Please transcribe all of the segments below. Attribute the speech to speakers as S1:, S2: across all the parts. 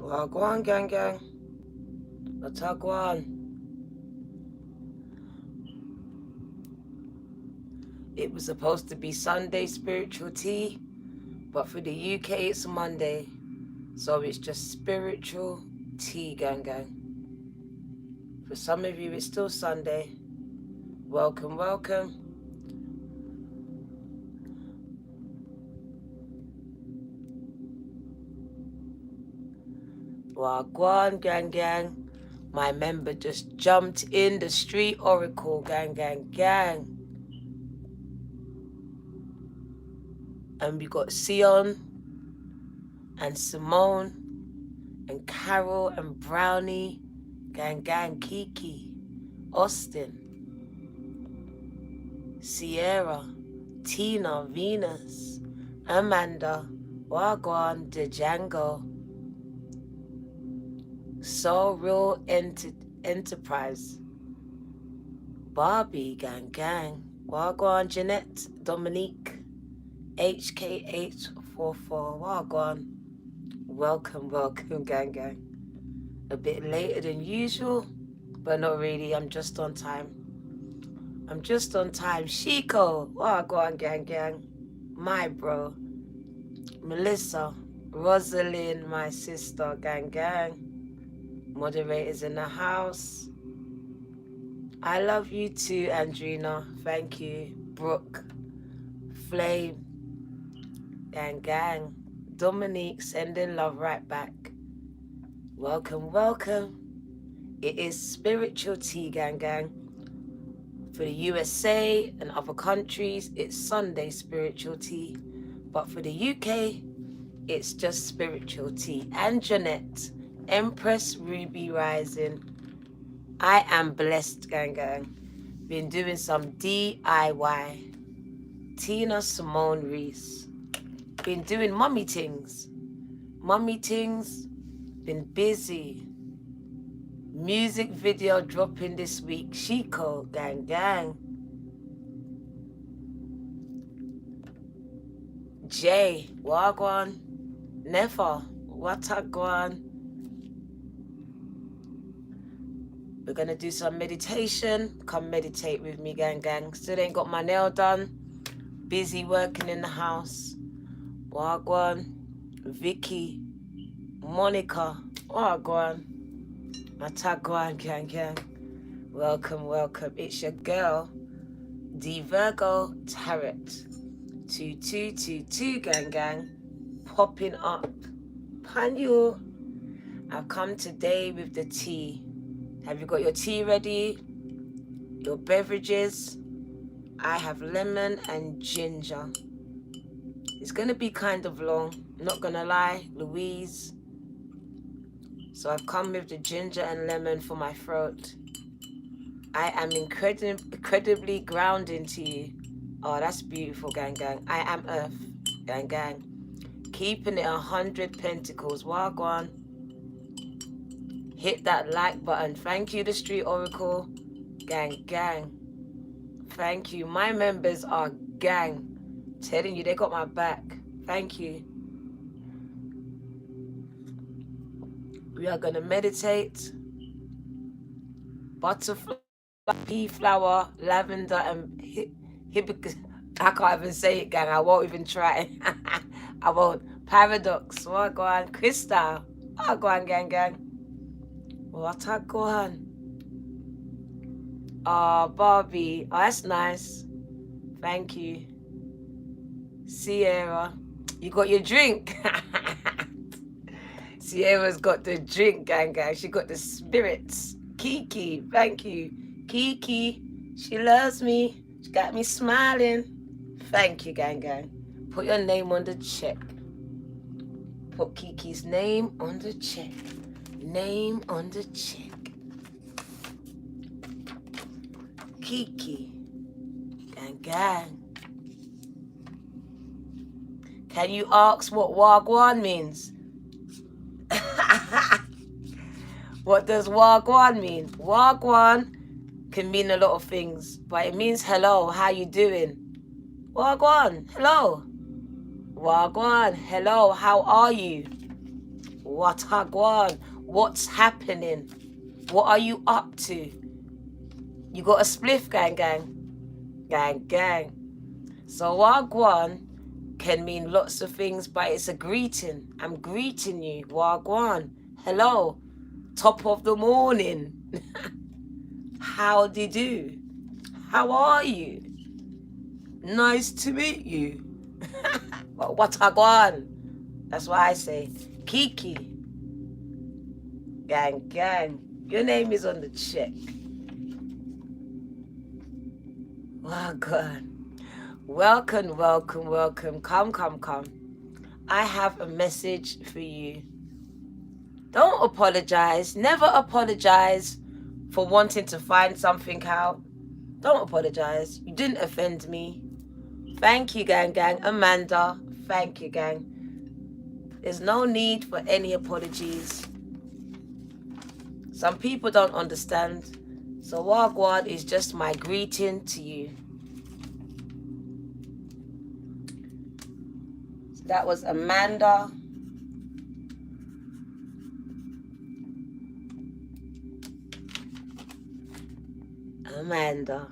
S1: Wagwan gang gang. Atagwan. It was supposed to be Sunday spiritual tea, but for the UK it's Monday. So it's just spiritual tea gang gang. For some of you it's still Sunday. Welcome, welcome. Wagwan gang gang. My member just jumped in the street oracle gang gang gang. And we got Sion and Simone and Carol and Brownie, gang gang, Kiki, Austin, Sierra, Tina, Venus, Amanda, Wagwan, Django, So Real Enterprise, Barbie, gang gang, Wagwan, Jeanette, Dominique, HKH44, Wagwan. Welcome, welcome, gang gang. A bit later than usual, but not really. I'm just on time. Shiko, Wagwan, gang gang. My bro. Melissa, Rosalind, my sister, gang gang. Moderators in the house. I love you too, Andrina. Thank you. Brooke, Flame, gang gang. Dominique, sending love right back. Welcome, welcome. It is spiritual tea, gang gang. For the USA and other countries, it's Sunday spiritual tea. But for the UK, it's just spiritual tea. And Jeanette, Empress Ruby Rising. I am blessed, gang gang. Been doing some DIY. Tina Simone Reese. Been doing mummy things. Been busy. Music video dropping this week. Chico, gang gang. Jay, Wagwan. Nefa, Watagwan. We're gonna do some meditation. Come meditate with me, gang gang. Still ain't got my nail done. Busy working in the house. Wagwan, Vicky, Monica, Wagwan, Atagwan, gang gang. Welcome, welcome. It's your girl, the Virgo Tarot. 2222, gang gang. Popping up. Panyu. I've come today with the tea. Have you got your tea ready? Your beverages? I have lemon and ginger. It's going to be kind of long, not going to lie, Louise. So I've come with the ginger and lemon for my throat. I am incredibly grounding to you. Oh, that's beautiful, gang gang. I am earth, gang gang. Keeping it 100 pentacles. Wagwan. Hit that like button. Thank you, the Street Oracle. Gang gang. Thank you. My members are gang. Telling you, they got my back. Thank you. We are going to meditate. Butterfly, pea flower, lavender, and hibiscus. I can't even say it, gang. I won't even try. I won't. Paradox. Wagwan. Crystal. Wagwan, gang gang. Wagwan. Oh, Barbie. Oh, that's nice. Thank you. Sierra, you got your drink. Sierra's got the drink, gang gang. She got the spirits. Kiki, thank you. Kiki, she loves me. She got me smiling. Thank you, gang gang. Put your name on the check. Put Kiki's name on the check. Name on the check. Kiki, gang gang. Can you ask what Wagwan means? What does Wagwan mean? Wagwan can mean a lot of things, but it means hello, how you doing? Wagwan, hello. Wagwan, hello, how are you? What hagwan? What's happening? What are you up to? You got a spliff, gang, gang. Gang, gang. So wagwan can mean lots of things, but it's a greeting. I'm greeting you. Wagwan. Hello. Top of the morning. Howdy do? How are you? Nice to meet you. What hagwan? That's what I say. Kiki. Gang, gang. Your name is on the check. Oh, God. Welcome, welcome, welcome. Come, come, come. I have a message for you. Don't apologize. Never apologize for wanting to find something out. Don't apologize. You didn't offend me. Thank you, gang, gang. Amanda, thank you, gang. There's no need for any apologies. Some people don't understand. So wagwan is just my greeting to you. So that was Amanda. Amanda.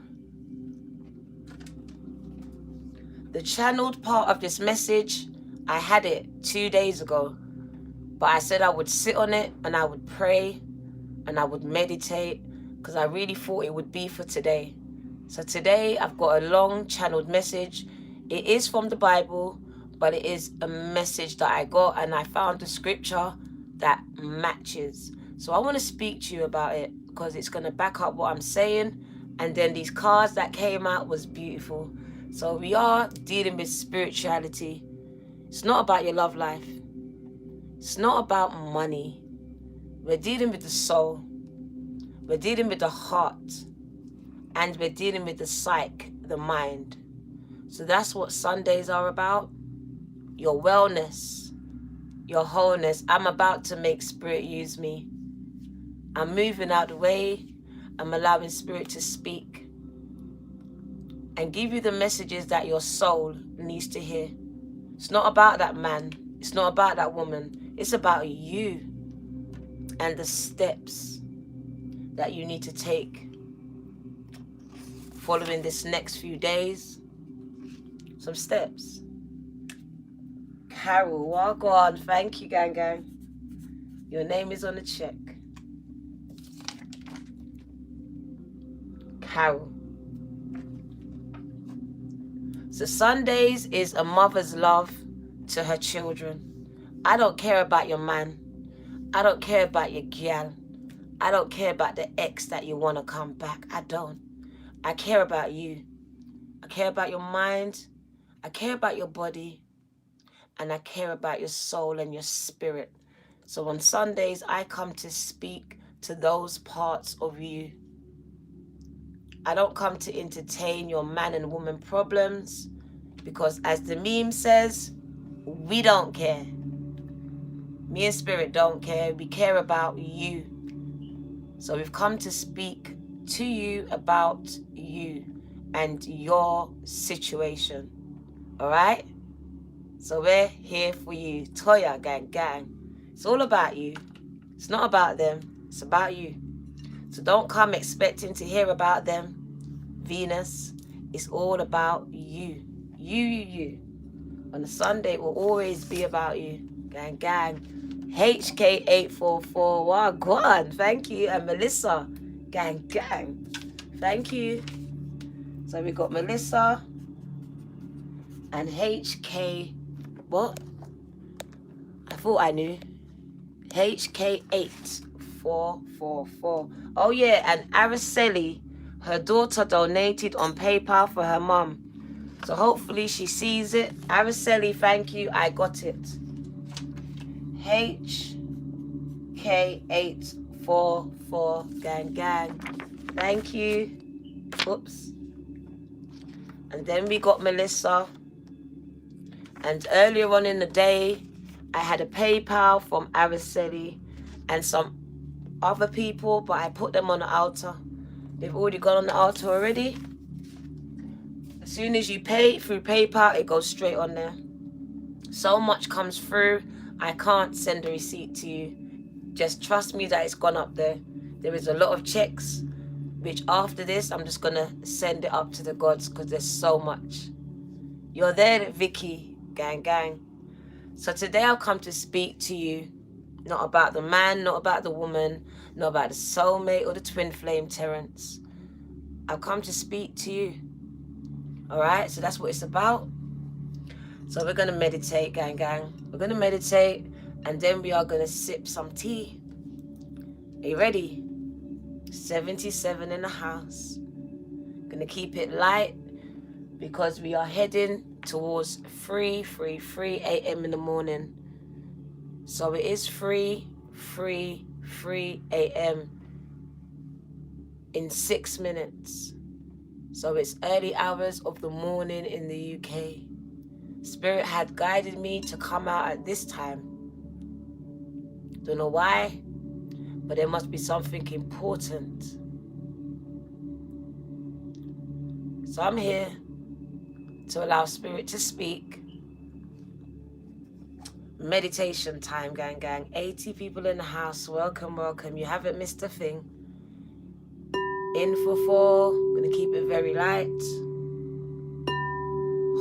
S1: The channeled part of this message, I had it 2 days ago. But I said I would sit on it and I would pray and I would meditate because I really thought it would be for today. So today I've got a long channeled message. It is from the Bible, but it is a message that I got and I found a scripture that matches. So I want to speak to you about it because it's going to back up what I'm saying. And then these cards that came out was beautiful. So we are dealing with spirituality. It's not about your love life. It's not about money. We're dealing with the soul. We're dealing with the heart. And we're dealing with the psyche, the mind. So that's what Sundays are about. Your wellness, your wholeness. I'm about to make Spirit use me. I'm moving out the way. I'm allowing Spirit to speak and give you the messages that your soul needs to hear. It's not about that man. It's not about that woman. It's about you and the steps that you need to take following this next few days. Some steps. Carol, walk on. Thank you, gang, gang. Your name is on the check. Carol. So Sundays is a mother's love to her children. I don't care about your man. I don't care about your gal. I don't care about the ex that you want to come back. I don't. I care about you. I care about your mind. I care about your body. And I care about your soul and your spirit. So on Sundays, I come to speak to those parts of you. I don't come to entertain your man and woman problems because as the meme says, we don't care. Me and Spirit don't care. We care about you. So we've come to speak to you about you and your situation. All right? So we're here for you. Toya, gang, gang. It's all about you. It's not about them. It's about you. So don't come expecting to hear about them. Venus, it's all about you. You. On a Sunday, it will always be about you. Gang, gang. HK844. Wow, go on. Thank you. And Melissa. Gang, gang. Thank you. So we got Melissa and HK. What? I thought I knew. HK8444. Oh, yeah. And Araceli, her daughter donated on PayPal for her mum. So hopefully she sees it. Araceli, thank you. I got it. HK844. Gang, gang. Thank you. Oops. And then we got Melissa. And earlier on in the day, I had a PayPal from Araceli and some other people, but I put them on the altar. They've already gone on the altar already. As soon as you pay through PayPal, it goes straight on there. So much comes through. I can't send a receipt to you. Just trust me that it's gone up there. There is a lot of checks, which after this, I'm just going to send it up to the gods because there's so much. You're there, Vicky, gang. So today I've come to speak to you, not about the man, not about the woman, not about the soulmate or the twin flame, Terrence. I've come to speak to you. All right, so that's what it's about. So we're going to meditate, gang. We're going to meditate, and then we are going to sip some tea. Are you ready? 77 in the house. Going to keep it light because we are heading towards 3 a.m. in the morning. So it is 3 a.m. in 6 minutes. So it's early hours of the morning in the UK. Spirit had guided me to come out at this time. Don't know why, but there must be something important. So I'm here to allow Spirit to speak. Meditation time, gang. 80 people in the house. Welcome. You haven't missed a thing. In for 4. Gonna keep it very light.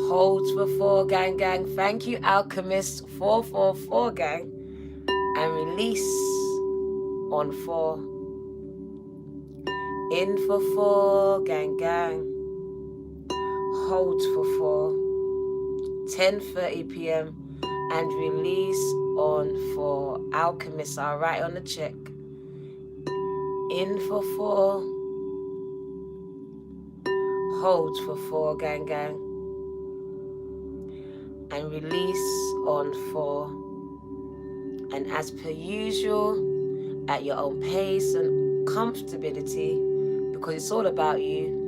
S1: Hold for 4, gang. Thank you, Alchemist. 4, gang. And release on 4. In for 4, gang. Hold for 4. 10:30 p.m. and release on 4. Alchemists are right on the check. In for 4. Hold for 4, gang. And release on 4. And as per usual, at your own pace and comfortability, because it's all about you,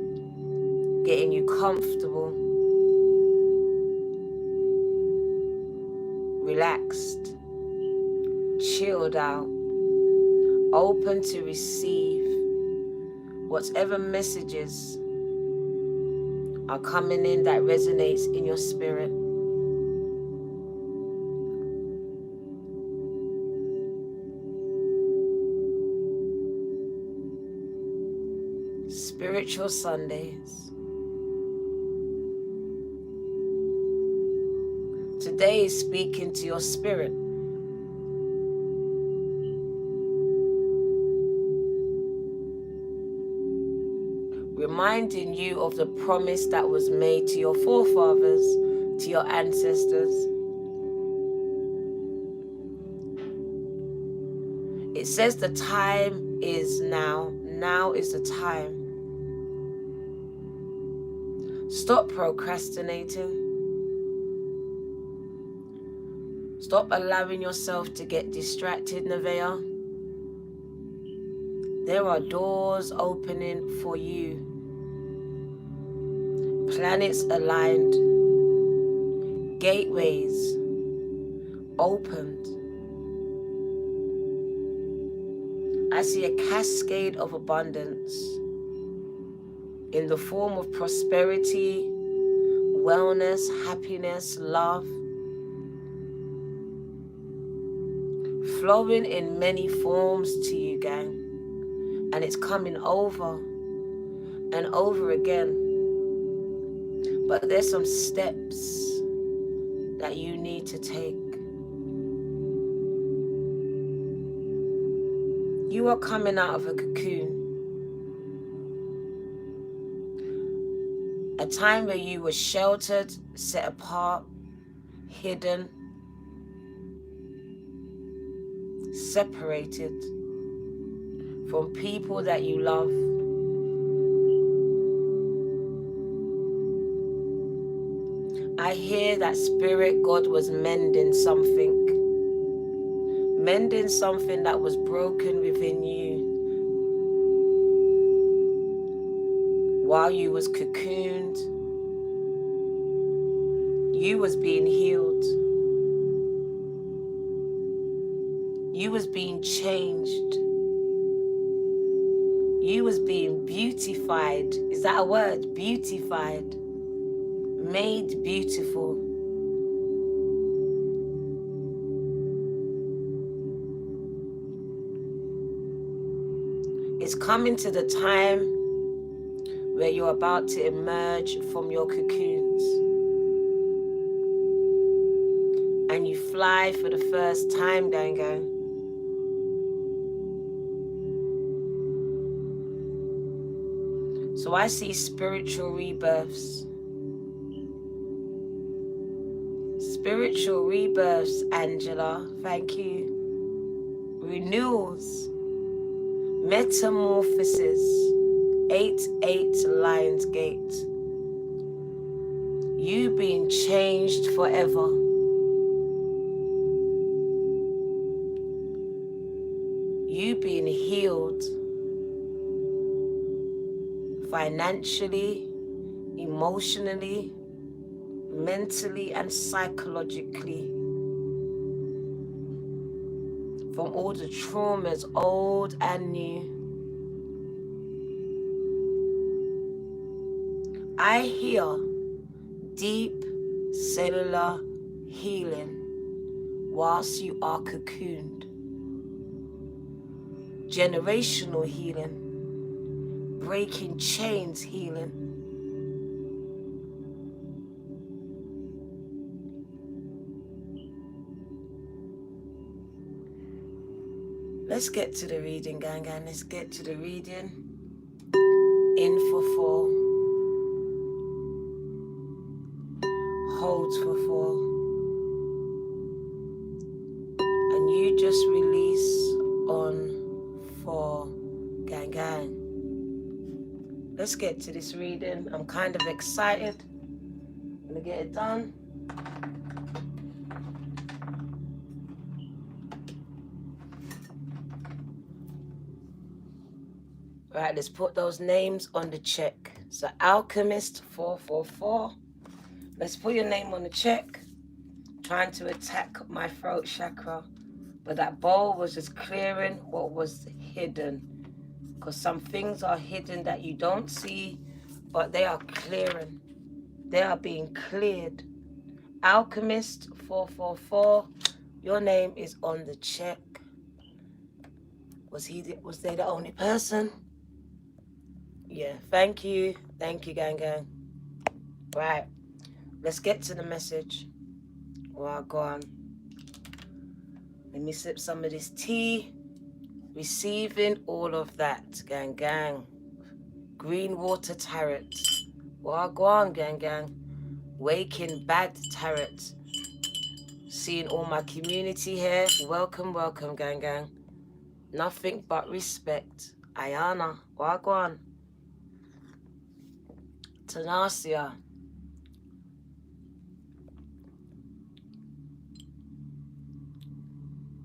S1: getting you comfortable, relaxed, chilled out, open to receive whatever messages are coming in that resonates in your spirit. Spiritual Sundays. Today is speaking to your spirit. Reminding you of the promise that was made to your forefathers, to your ancestors. It says the time is now. Now is the time. Stop procrastinating. Stop allowing yourself to get distracted, Nevaeh. There are doors opening for you. Planets aligned. Gateways opened. I see a cascade of abundance in the form of prosperity, wellness, happiness, love, flowing in many forms to you, gang. And it's coming over and over again. But there's some steps that you need to take. You are coming out of a cocoon. A time where you were sheltered, set apart, hidden, separated from people that you love. I hear that Spirit God was mending something that was broken within you while you was cocooned. You was being healed. You was being changed. You was being beautified. Is that a word? Beautified. Made beautiful. It's coming to the time where you're about to emerge from your cocoons and you fly for the first time, gang. So I see spiritual rebirths. Spiritual rebirths, Angela. Thank you. Renewals. Metamorphosis. 8 Lions Gate. You being changed forever. You being healed. Financially, emotionally, mentally and psychologically, from all the traumas, old and new. I hear deep cellular healing whilst you are cocooned. Generational healing. Breaking chains healing. Let's get to the reading, gang. Let's get to the reading. In for 4. Hold for 4. And you just release on 4, gang. Let's get to this reading. I'm kind of excited. I'm gonna get it done. Right, let's put those names on the check. So Alchemist 444. Let's put your name on the check. Trying to attack my throat chakra. But that bowl was just clearing what was hidden. Because some things are hidden that you don't see, but they are clearing. They are being cleared. Alchemist 444. Your name is on the check. Was they the only person? Yeah, thank you, gang. Right, let's get to the message. Well, go on. Let me sip some of this tea. Receiving all of that, gang. Green water tarot. Well, go on, gang. Waking bad tarot. Seeing all my community here. Welcome, gang. Nothing but respect. Ayana, well, go on. Tanasia.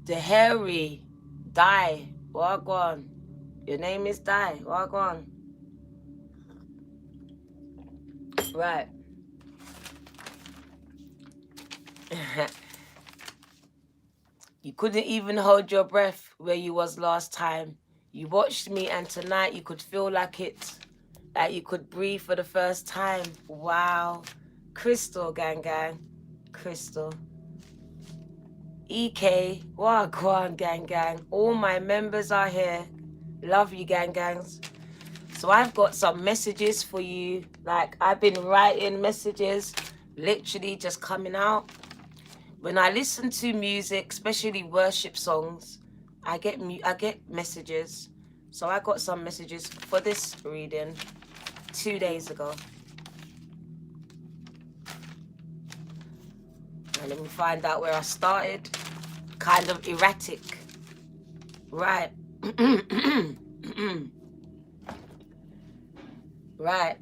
S1: The hairy. Die. Walk on. Your name is Die. Walk on. Right. You couldn't even hold your breath where you was last time. You watched me and tonight you could feel like you could breathe for the first time. Wow. Crystal, gang. Crystal. EK, Wagwan, gang. All my members are here. Love you, gangs. So I've got some messages for you. Like, I've been writing messages, literally just coming out. When I listen to music, especially worship songs, I get messages. So I got some messages for this reading 2 days ago. And let me find out where I started. Kind of erratic. Right. Right.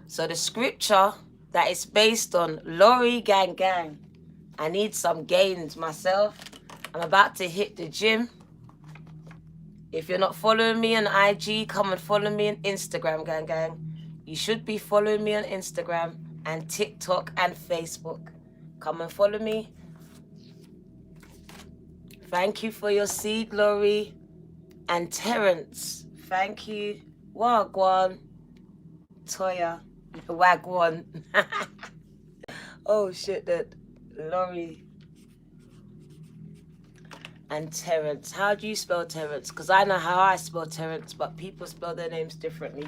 S1: So the scripture that is based on Lori gang. I need some gains myself. I'm about to hit the gym. If you're not following me on IG, come and follow me on Instagram, gang. You should be following me on Instagram and TikTok and Facebook. Come and follow me. Thank you for your seed, Lori. And Terrence, thank you. Wagwan. Toya. Wagwan. Oh, shit, that Lori. and Terence. How do you spell Terence? Because I know how I spell Terence, but people spell their names differently.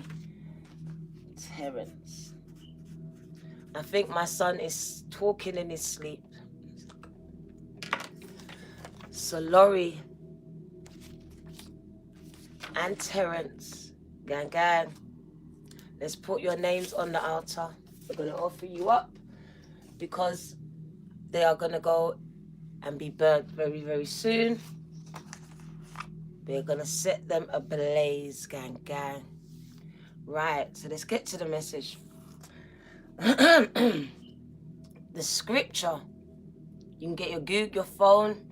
S1: Terence. I think my son is talking in his sleep. So Laurie and Terence, gang gang, let's put your names on the altar. We're going to offer you up because they are going to go and be burnt very, very soon. We're going to set them ablaze, gang gang. Right, so let's get to the message. The scripture, you can get your phone,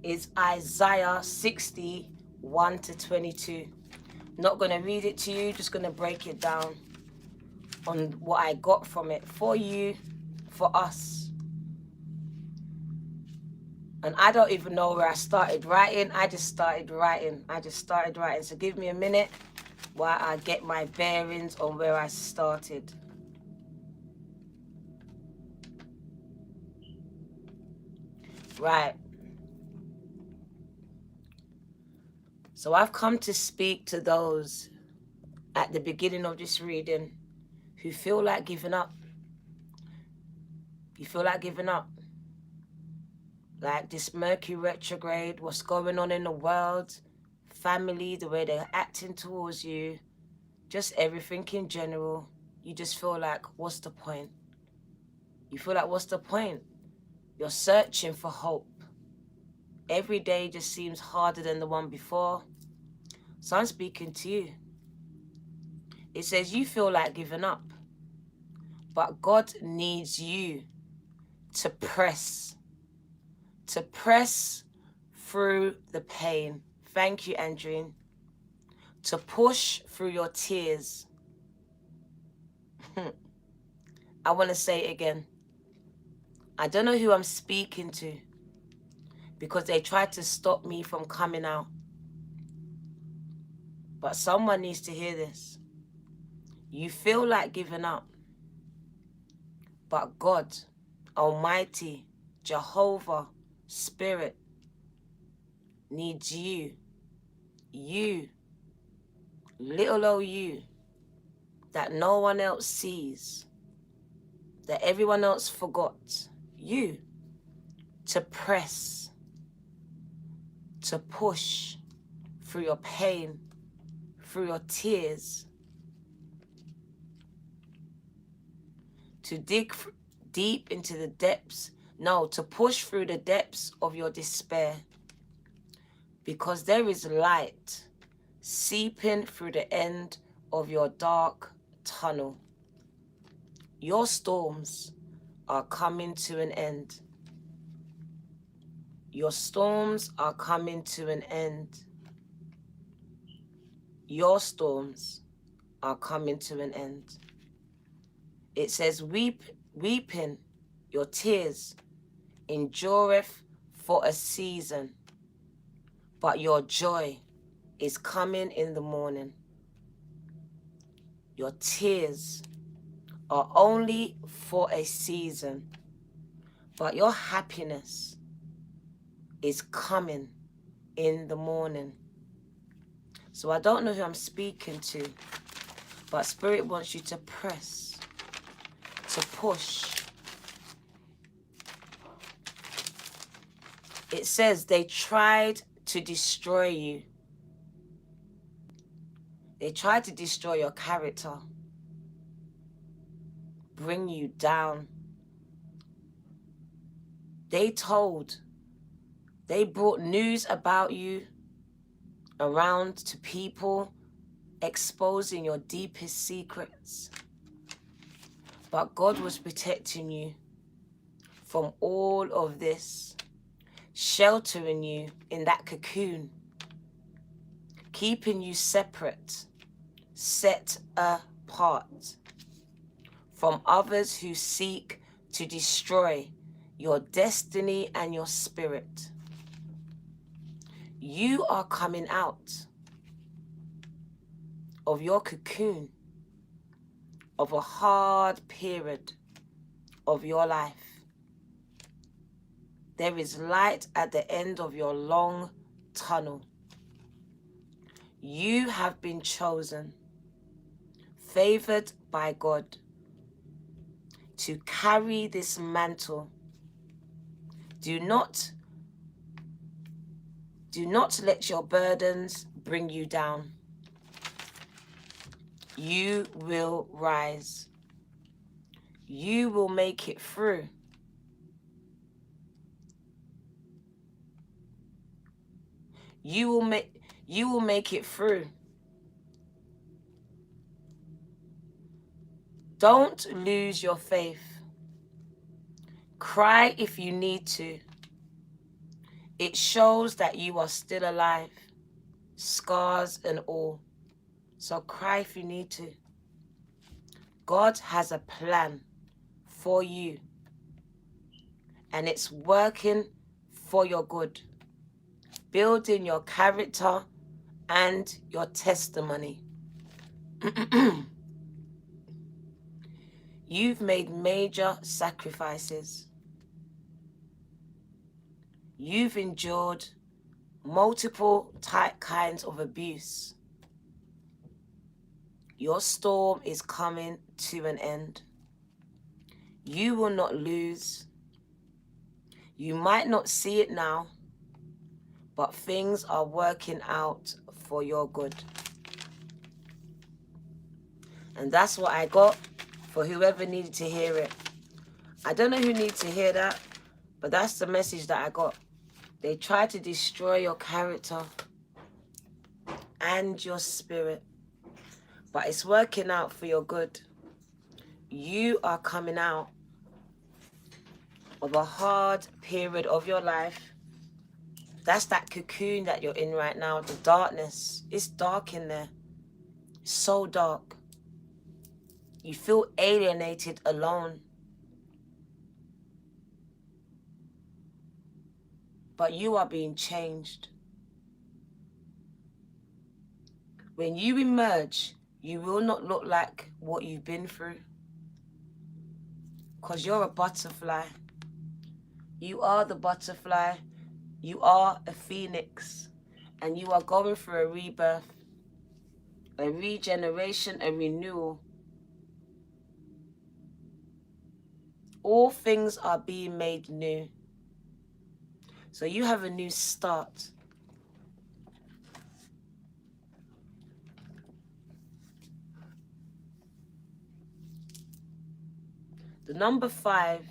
S1: is Isaiah 60:1 to 22. Not going to read it to you, just going to break it down on what I got from it for you, for us. And I don't even know where I started writing. I just started writing. So give me a minute while I get my bearings on where I started. Right. So I've come to speak to those at the beginning of this reading who feel like giving up. You feel like giving up. Like this Mercury retrograde, what's going on in the world, family, the way they're acting towards you, just everything in general. You just feel like, what's the point? You feel like, what's the point? You're searching for hope. Every day just seems harder than the one before. So I'm speaking to you. It says you feel like giving up, but God needs you to press through the pain. Thank you, Andrine. To push through your tears. I want to say it again. I don't know who I'm speaking to because they tried to stop me from coming out. But someone needs to hear this. You feel like giving up, but God, Almighty, Jehovah, Spirit, needs you, little old you, that no one else sees, that everyone else forgot, you, to press, to push through your pain, through your tears, to dig deep into the depths, to push through the depths of your despair, because there is light seeping through the end of your dark tunnel. Your storms are coming to an end. Your storms are coming to an end. Your storms are coming to an end. It says, weeping, your tears, endureth for a season, but your joy is coming in the morning. Your tears are only for a season, but your happiness is coming in the morning. So I don't know who I'm speaking to, but Spirit wants you to press, to push. It says they tried to destroy you. They tried to destroy your character, bring you down. They brought news about you around to people, exposing your deepest secrets. But God was protecting you from all of this, sheltering you in that cocoon, keeping you separate, set apart from others who seek to destroy your destiny and your spirit. You are coming out of your cocoon of a hard period of your life. There is light at the end of your long tunnel. You have been chosen, favored by God, to carry this mantle. Do not let your burdens bring you down. You will rise. You will make it through. You will make it through. Don't lose your faith. Cry if you need to. It shows that you are still alive, scars and all. So cry if you need to. God has a plan for you, and it's working for your good, building your character and your testimony. You've made major sacrifices. You've endured multiple kinds of abuse. Your storm is coming to an end. You will not lose. You might not see it now, but things are working out for your good. And that's what I got for whoever needed to hear it. I don't know who needs to hear that, but that's the message that I got. They try to destroy your character and your spirit, but it's working out for your good. You are coming out of a hard period of your life. That's that cocoon that you're in right now, the darkness. It's dark in there. It's so dark. You feel alienated, alone. But you are being changed. When you emerge, you will not look like what you've been through. Because you're a butterfly. You are the butterfly. You are a phoenix. And you are going through a rebirth, a regeneration, a renewal. All things are being made new. So you have a new start. The number 5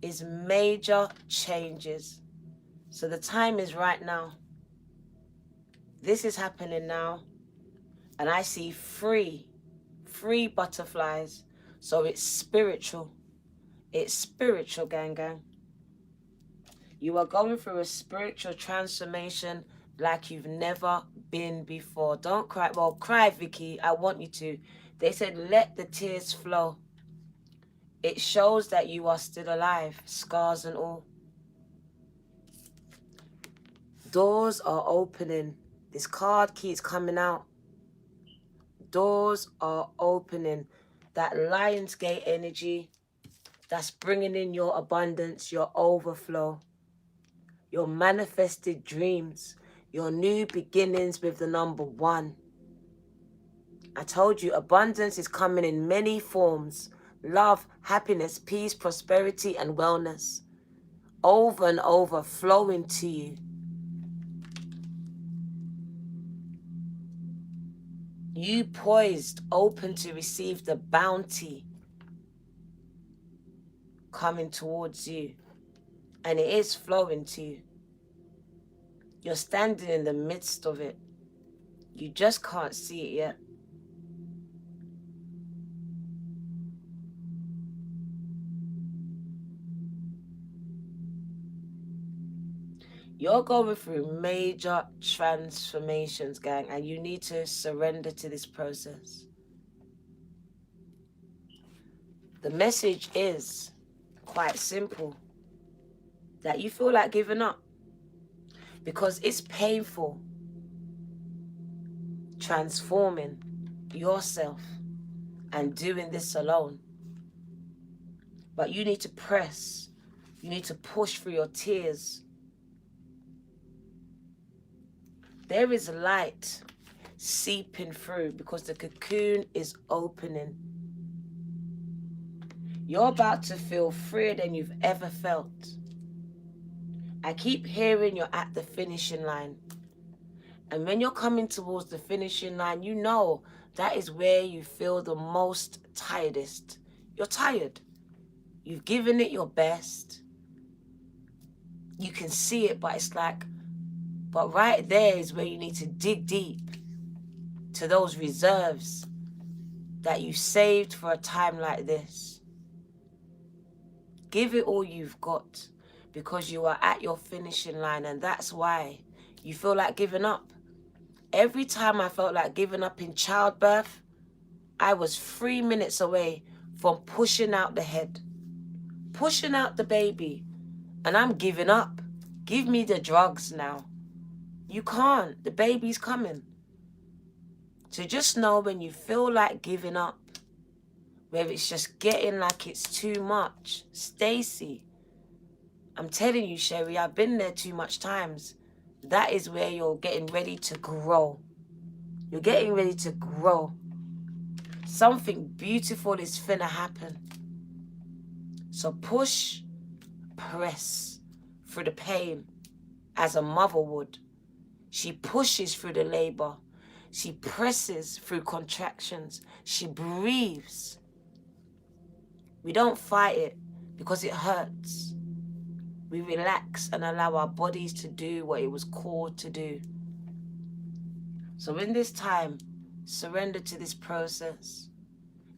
S1: is major changes. So the time is right now. This is happening now. And I see free butterflies. So it's spiritual. It's spiritual, gang. You are going through a spiritual transformation like you've never been before. Don't cry. Well, cry, Vicky. I want you to. They said, let the tears flow. It shows that you are still alive, scars and all. Doors are opening. This card keeps coming out. Doors are opening. That Lionsgate energy, that's bringing in your abundance, your overflow, your manifested dreams, your new beginnings with the number 1. I told you abundance is coming in many forms. Love, happiness, peace, prosperity, and wellness. Over and over, flowing to you. You poised, open to receive the bounty coming towards you. And it is flowing to you. You're standing in the midst of it. You just can't see it yet. You're going through major transformations, gang, and you need to surrender to this process. The message is quite simple, that you feel like giving up because it's painful transforming yourself and doing this alone. But you need to press You need to push through your tears. There is light seeping through because the cocoon is opening. You're about to feel freer than you've ever felt. I keep hearing you're at the finishing line. And when you're coming towards the finishing line, you know that is where you feel the most tiredest. You're tired. You've given it your best. You can see it, but it's like, but right there is where you need to dig deep to those reserves that you saved for a time like this. Give it all you've got because you are at your finishing line, and that's why you feel like giving up. Every time I felt like giving up in childbirth, I was 3 minutes away from pushing out the head, pushing out the baby, and I'm giving up. Give me the drugs now. You can't. The baby's coming. So just know when you feel like giving up, where it's just getting like it's too much. Stacy, I'm telling you, Sherry, I've been there too much times. That is where you're getting ready to grow. You're getting ready to grow. Something beautiful is finna happen. So push, press through the pain as a mother would. She pushes through the labor. She presses through contractions. She breathes. We don't fight it because it hurts. We relax and allow our bodies to do what it was called to do. So in this time, surrender to this process.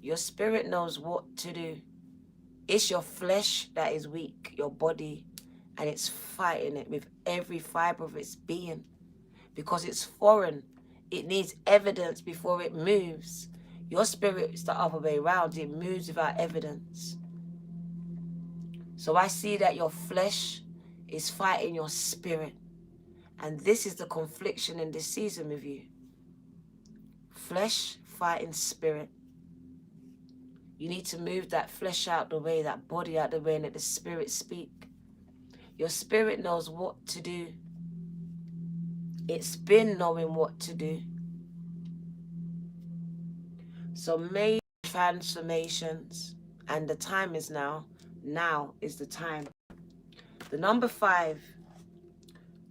S1: Your spirit knows what to do. It's your flesh that is weak, your body, and it's fighting it with every fiber of its being because it's foreign. It needs evidence before it moves. Your spirit is the other way around. It moves without evidence. So I see that your flesh is fighting your spirit. And this is the confliction in this season with you. Flesh fighting spirit. You need to move that flesh out the way, that body out the way, and let the spirit speak. Your spirit knows what to do. It's been knowing what to do. So make transformations. And the time is now. Now is the time. The number 5,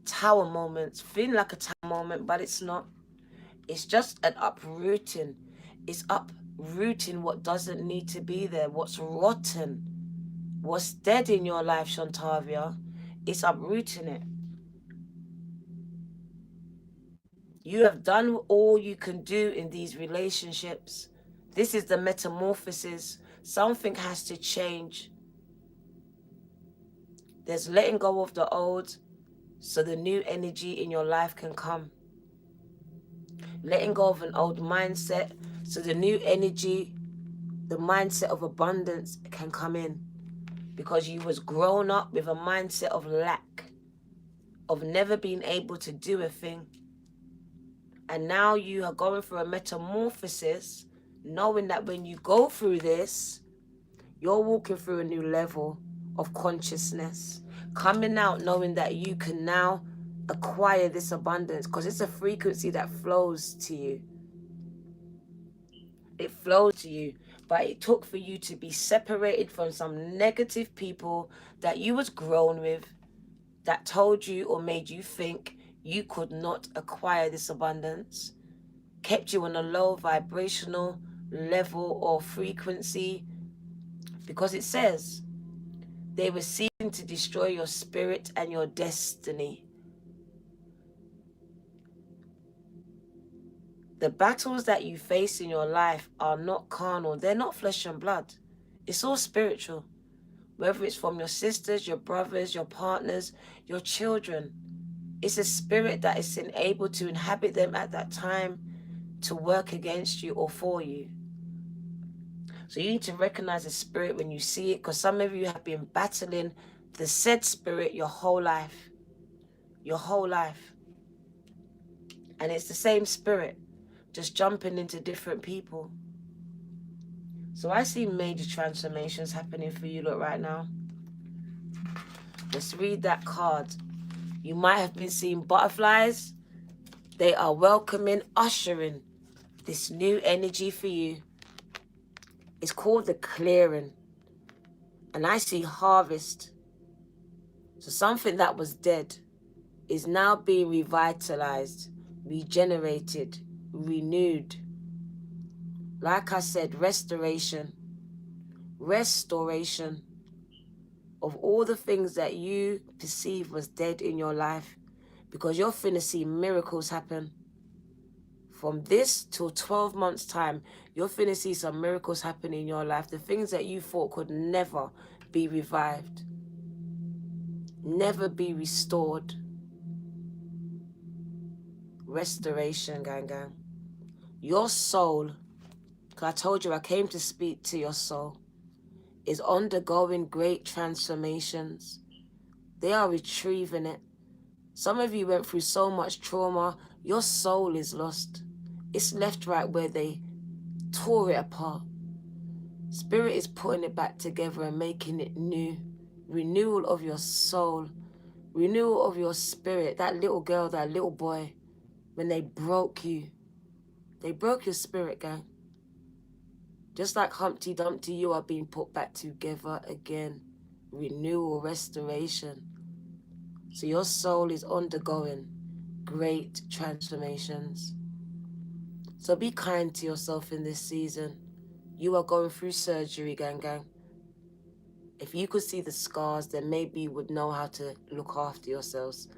S1: tower moments. Feeling like a tower moment, but it's not. It's just an uprooting. It's uprooting what doesn't need to be there, what's rotten, what's dead in your life, Shantavia. It's uprooting it. You have done all you can do in these relationships. This is the metamorphosis. Something has to change. There's letting go of the old so the new energy in your life can come. Letting go of an old mindset so the new energy, the mindset of abundance can come in. Because you was grown up with a mindset of lack, of never being able to do a thing. And now you are going through a metamorphosis, knowing that when you go through this, you're walking through a new level of consciousness. Coming out knowing that you can now acquire this abundance because it's a frequency that flows to you. It flows to you. But it took for you to be separated from some negative people that you was grown with, that told you or made you think you could not acquire this abundance, kept you on a low vibrational level or frequency, because it says they were seeking to destroy your spirit and your destiny. The battles that you face in your life are not carnal. They're not flesh and blood. It's all spiritual. Whether it's from your sisters, your brothers, your partners, your children. It's a spirit that is able to inhabit them at that time to work against you or for you. So you need to recognize the spirit when you see it, because some of you have been battling the said spirit your whole life. Your whole life. And it's the same spirit, just jumping into different people. So I see major transformations happening for you, look, right now. Let's read that card. You might have been seeing butterflies. They are welcoming, ushering this new energy for you. It's called the clearing. And I see harvest. So something that was dead is now being revitalized, regenerated, renewed. Like I said, restoration of all the things that you perceive was dead in your life, because you're finna see miracles happen. From this till 12 months time, you're finna see some miracles happen in your life. The things that you thought could never be revived, never be restored. Restoration, gang. Your soul, because I told you I came to speak to your soul, is undergoing great transformations. They are retrieving it. Some of you went through so much trauma, your soul is lost. It's left right where they tore it apart. Spirit is putting it back together and making it new. Renewal of your soul, renewal of your spirit. That little girl, that little boy, when they broke you, they broke your spirit, gang. Just like Humpty Dumpty, you are being put back together again. Renewal, restoration. So your soul is undergoing great transformations. So be kind to yourself in this season. You are going through surgery, gang. If you could see the scars, then maybe you would know how to look after yourselves.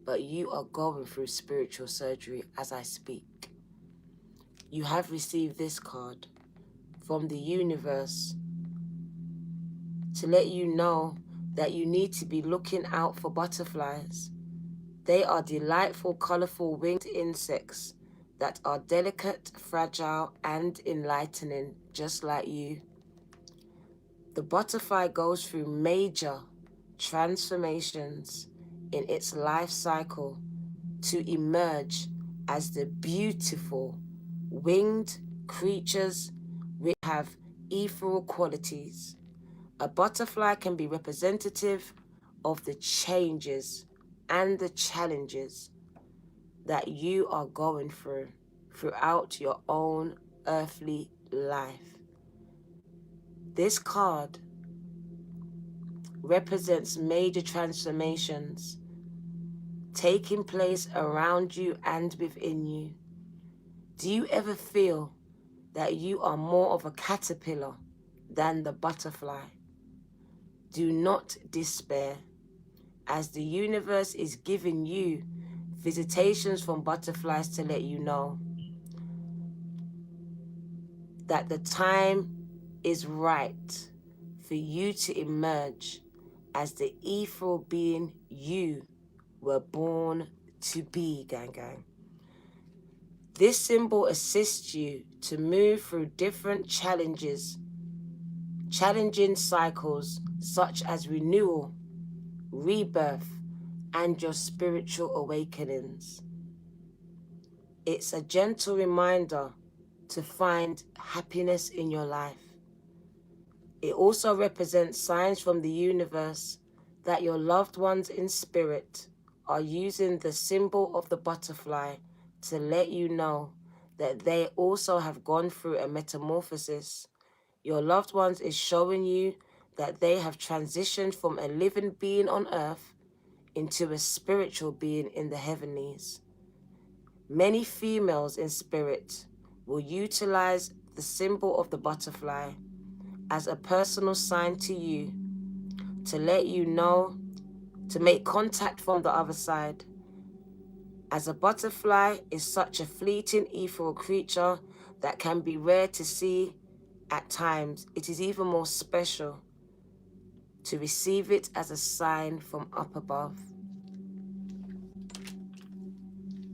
S1: But you are going through spiritual surgery as I speak. You have received this card from the universe to let you know that you need to be looking out for butterflies. They are delightful, colorful winged insects that are delicate, fragile, and enlightening, just like you. The butterfly goes through major transformations in its life cycle to emerge as the beautiful winged creatures which have ethereal qualities. A butterfly can be representative of the changes and the challenges that you are going through throughout your own earthly life. This card represents major transformations taking place around you and within you. Do you ever feel that you are more of a caterpillar than the butterfly? Do not despair, as the universe is giving you visitations from butterflies to let you know that the time is right for you to emerge as the ethereal being you were born to be, gang. This symbol assists you to move through different challenging cycles such as renewal, rebirth, and your spiritual awakenings. It's a gentle reminder to find happiness in your life. It also represents signs from the universe that your loved ones in spirit are using the symbol of the butterfly to let you know that they also have gone through a metamorphosis. Your loved ones is showing you that they have transitioned from a living being on earth into a spiritual being in the heavenlies. Many females in spirit will utilize the symbol of the butterfly as a personal sign to you to let you know to make contact from the other side. As a butterfly is such a fleeting ethereal creature that can be rare to see at times, it is even more special to receive it as a sign from up above.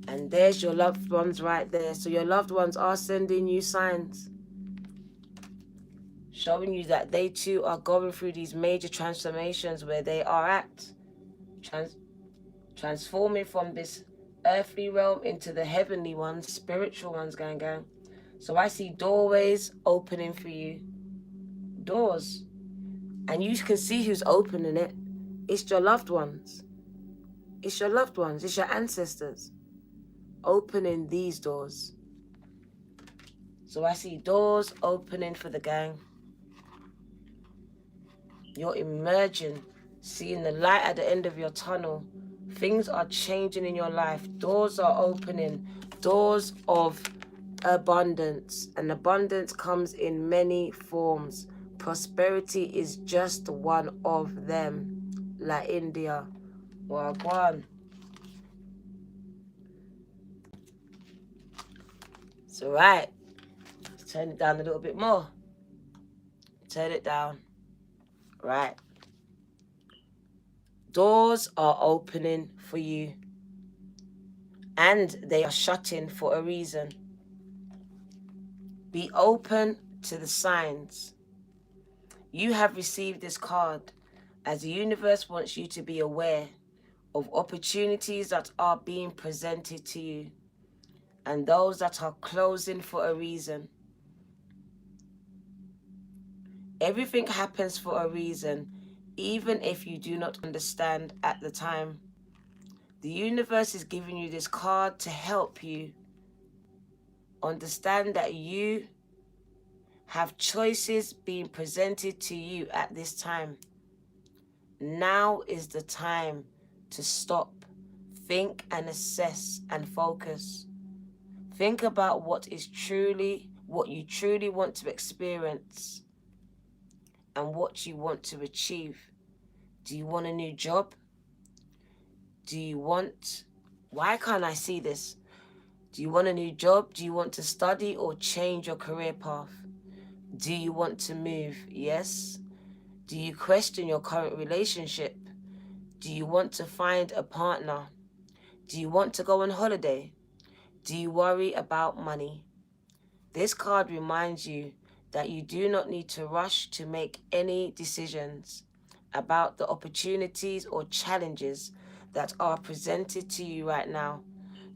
S1: And there's your loved ones right there. So your loved ones are sending you signs, showing you that they too are going through these major transformations where they are at, transforming from this earthly realm into the heavenly ones, spiritual ones, gang. So I see doorways opening for you, doors, and you can see who's opening it. It's your loved ones. It's your loved ones. It's your ancestors opening these doors. So I see doors opening for the gang. You're emerging, seeing the light at the end of your tunnel. Things are changing in your life. Doors are opening. Doors of abundance. And abundance comes in many forms. Prosperity is just one of them. La India. Wagwan. So right. Let's turn it down a little bit more. Turn it down. Right. Doors are opening for you. And they are shutting for a reason. Be open to the signs. You have received this card as the universe wants you to be aware of opportunities that are being presented to you and those that are closing for a reason. Everything happens for a reason, even if you do not understand at the time. The universe is giving you this card to help you understand that you have choices being presented to you at this time. Now is the time to stop, think and assess and focus. Think about what you truly want to experience and what you want to achieve. Do you want a new job? Why can't I see this? Do you want a new job? Do you want to study or change your career path? Do you want to move? Yes. Do you question your current relationship? Do you want to find a partner? Do you want to go on holiday? Do you worry about money? This card reminds you that you do not need to rush to make any decisions about the opportunities or challenges that are presented to you right now.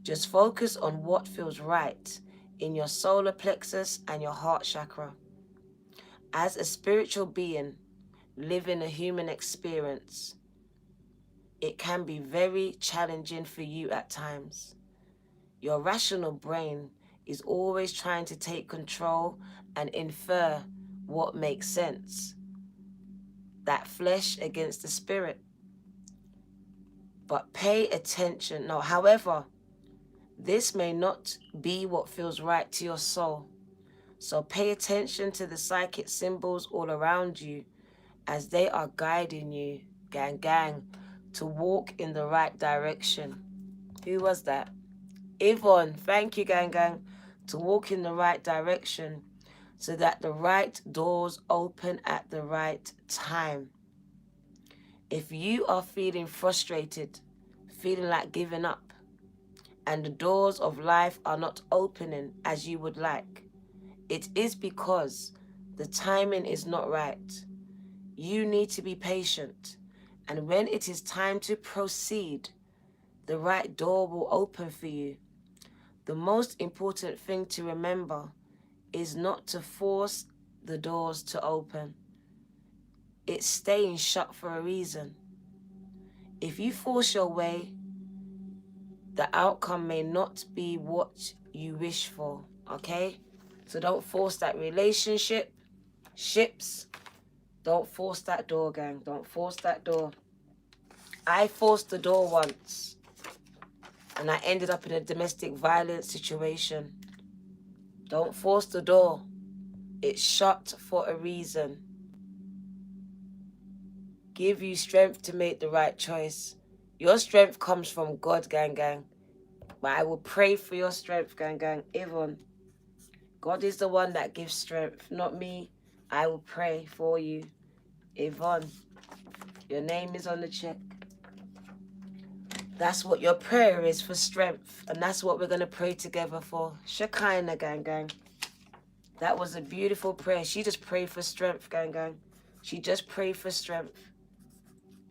S1: Just focus on what feels right in your solar plexus and your heart chakra. As a spiritual being living a human experience, it can be very challenging for you at times. Your rational brain is always trying to take control and infer what makes sense. That flesh against the spirit. But pay attention. No, however, this may not be what feels right to your soul. So pay attention to the psychic symbols all around you as they are guiding you, gang, to walk in the right direction. Who was that? Yvonne, thank you, gang, to walk in the right direction so that the right doors open at the right time. If you are feeling frustrated, feeling like giving up, and the doors of life are not opening as you would like, it is because the timing is not right. You need to be patient, and when it is time to proceed, the right door will open for you. The most important thing to remember is not to force the doors to open. It's staying shut for a reason. If you force your way, the outcome may not be what you wish for, okay? So don't force that relationship. Ships, don't force that door, gang. Don't force that door. I forced the door once, and I ended up in a domestic violence situation. Don't force the door. It's shut for a reason. Give you strength to make the right choice. Your strength comes from God, gang. But I will pray for your strength, gang. Yvonne, God is the one that gives strength, not me. I will pray for you. Yvonne, your name is on the check. That's what your prayer is, for strength. And that's what we're going to pray together for. Shekinah, gang. That was a beautiful prayer. She just prayed for strength, gang. She just prayed for strength.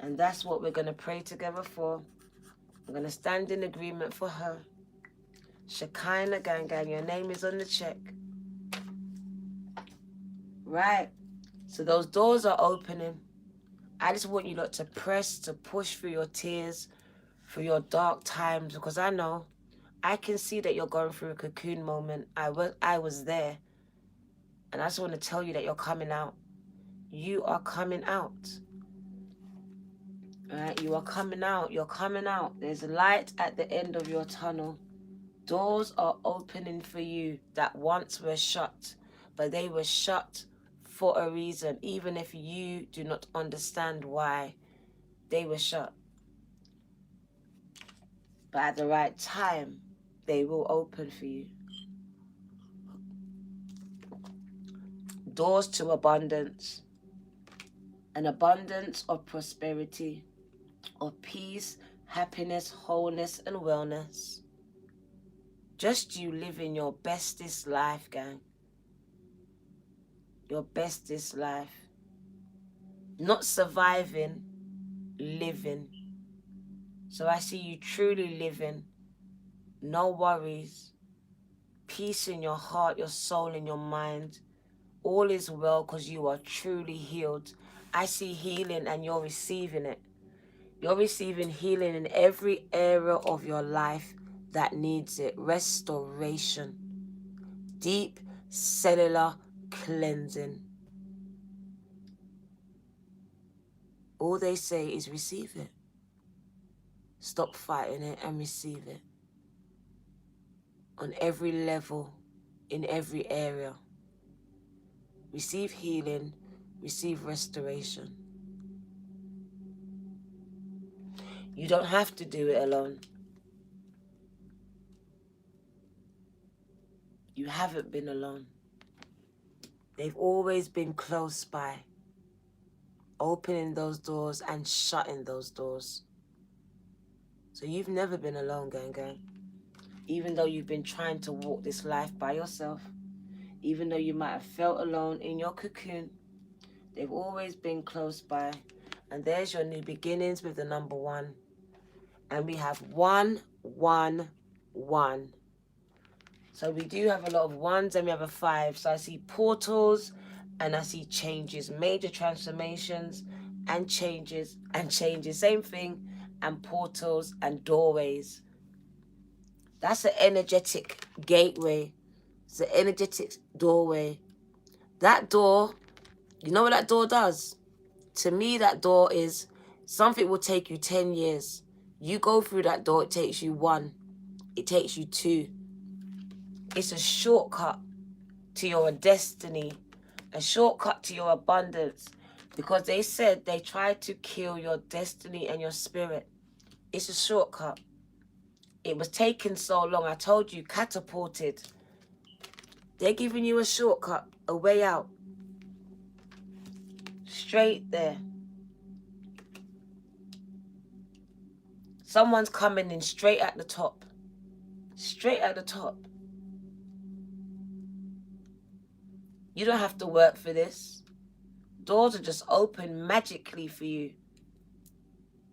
S1: And that's what we're going to pray together for. I'm going to stand in agreement for her. Shekinah, gang. Your name is on the check. Right. So those doors are opening. I just want you lot to press, to push through your tears, through your dark times, because I can see that you're going through a cocoon moment. I was there. And I just want to tell you that you're coming out. You are coming out. All right? You are coming out. You're coming out. There's light at the end of your tunnel. Doors are opening for you that once were shut, but they were shut for a reason, even if you do not understand why they were shut. But at the right time, they will open for you. Doors to abundance. An abundance of prosperity, of peace, happiness, wholeness, and wellness. Just you living your bestest life, gang. Your bestest life. Not surviving, living. So I see you truly living. No worries. Peace in your heart, your soul, and your mind. All is well because you are truly healed. I see healing and you're receiving it. You're receiving healing in every area of your life that needs it. Restoration. Deep cellular cleansing. All they say is receive it. Stop fighting it and receive it. On every level, in every area. Receive healing, receive restoration. You don't have to do it alone. You haven't been alone. They've always been close by, opening those doors and shutting those doors. So you've never been alone, gang. Even though you've been trying to walk this life by yourself, even though you might have felt alone in your cocoon, they've always been close by. And there's your new beginnings with the number 1. And we have 1, 1, 1. So we do have a lot of 1s and we have a 5. So I see portals and I see changes, major transformations and changes and changes. Same thing, and portals and doorways. That's an energetic gateway. It's an energetic doorway. That door, you know what that door does? To me, that door is something will take you 10 years. You go through that door, it takes you 1. It takes you 2. It's a shortcut to your destiny, a shortcut to your abundance, because they said they tried to kill your destiny and your spirit. It's a shortcut. It was taking so long. I told you, catapulted. They're giving you a shortcut, a way out. Straight there. Someone's coming in straight at the top. Straight at the top. You don't have to work for this. Doors are just open magically for you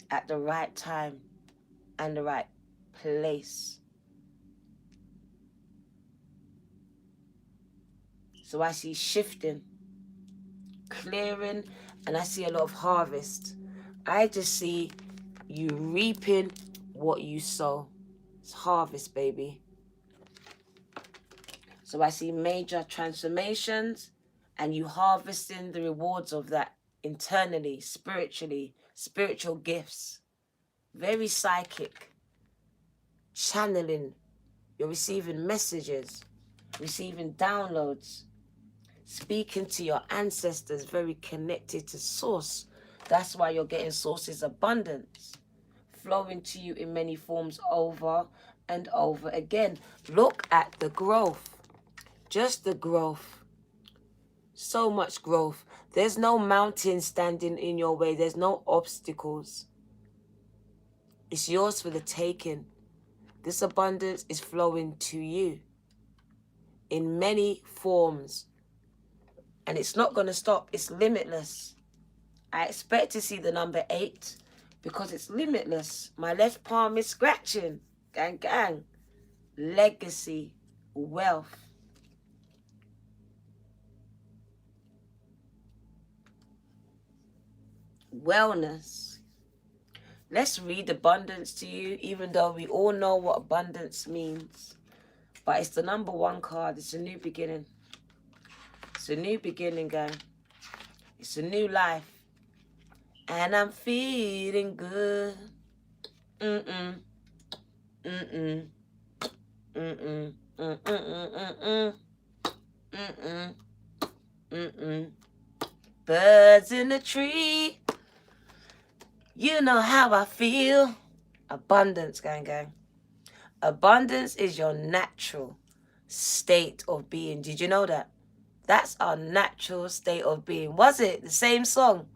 S1: at the right time and the right place. So I see shifting, clearing, and I see a lot of harvest. I just see you reaping what you sow. It's harvest, baby. So I see major transformations and you harvesting the rewards of that internally, spiritually, spiritual gifts. Very psychic. Channeling. You're receiving messages, receiving downloads, speaking to your ancestors, very connected to source. That's why you're getting source's abundance flowing to you in many forms over and over again. Look at the growth. Just the growth. So much growth. There's no mountain standing in your way. There's no obstacles. It's yours for the taking. This abundance is flowing to you in many forms. And it's not going to stop. It's limitless. I expect to see the number 8 because it's limitless. My left palm is scratching. Gang, gang. Legacy. Wealth. wellness. Let's read abundance to you, even though we all know what abundance means. But it's the number 1 card. It's a new beginning. It's a new beginning, gang. It's a new life. And I'm feeling good. Mm-mm. Mm-mm. Mm-mm. Mm-mm. Mm-mm. Mm-mm. Mm-mm. Birds in the tree. You know how I feel. Abundance, gang, gang. Abundance is your natural state of being. Did you know that? That's our natural state of being. Was it the same song?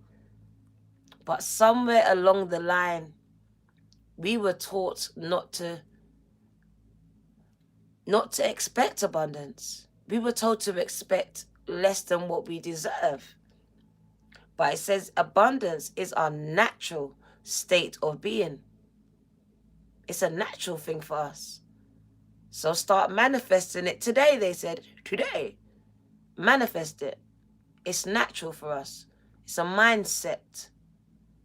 S1: But somewhere along the line, we were taught not to expect abundance. We were told to expect less than what we deserve. But it says abundance is our natural state of being. It's a natural thing for us. So start manifesting it today, they said. Today. Manifest it. It's natural for us. It's a mindset.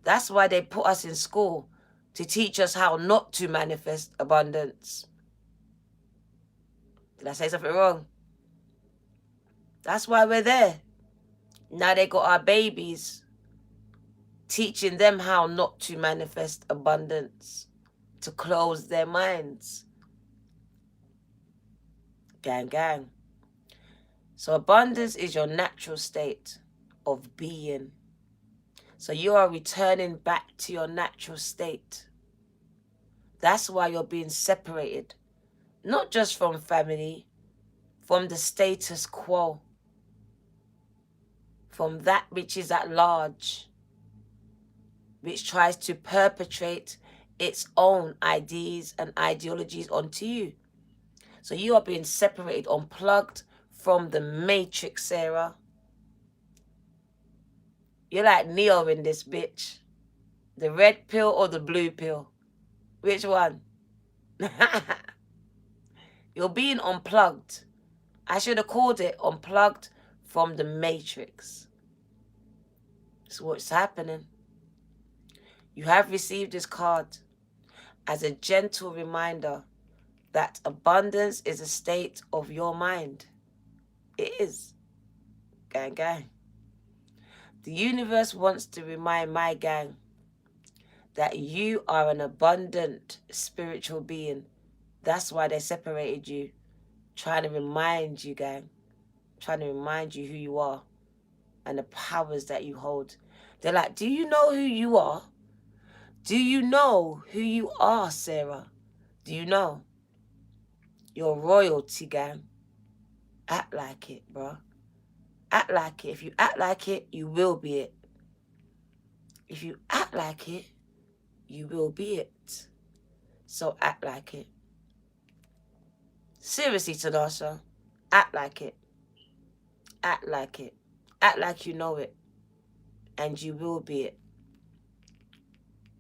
S1: That's why they put us in school, to teach us how not to manifest abundance. Did I say something wrong? That's why we're there. Now they got our babies, teaching them how not to manifest abundance, to close their minds. Gang, gang. So abundance is your natural state of being. So you are returning back to your natural state. That's why you're being separated. Not just from family, from the status quo, from that which is at large, which tries to perpetrate its own ideas and ideologies onto you. So you are being separated, unplugged from the matrix, Sarah. You're like Neo in this bitch. The red pill or the blue pill? Which one? You're being unplugged. I should have called it unplugged from the matrix. That's what's happening. You have received this card as a gentle reminder that abundance is a state of your mind. It is. Gang, gang. The universe wants to remind my gang that you are an abundant spiritual being. That's why they separated you. Trying to remind you, gang. Trying to remind you who you are and the powers that you hold. They're like, do you know who you are? Do you know who you are, Sarah? Do you know? You're royalty, gang. Act like it, bro. Act like it. If you act like it, you will be it. If you act like it, you will be it. So act like it. Seriously, Tanasha. Act like it. Act like it. Act like you know it. And you will be it.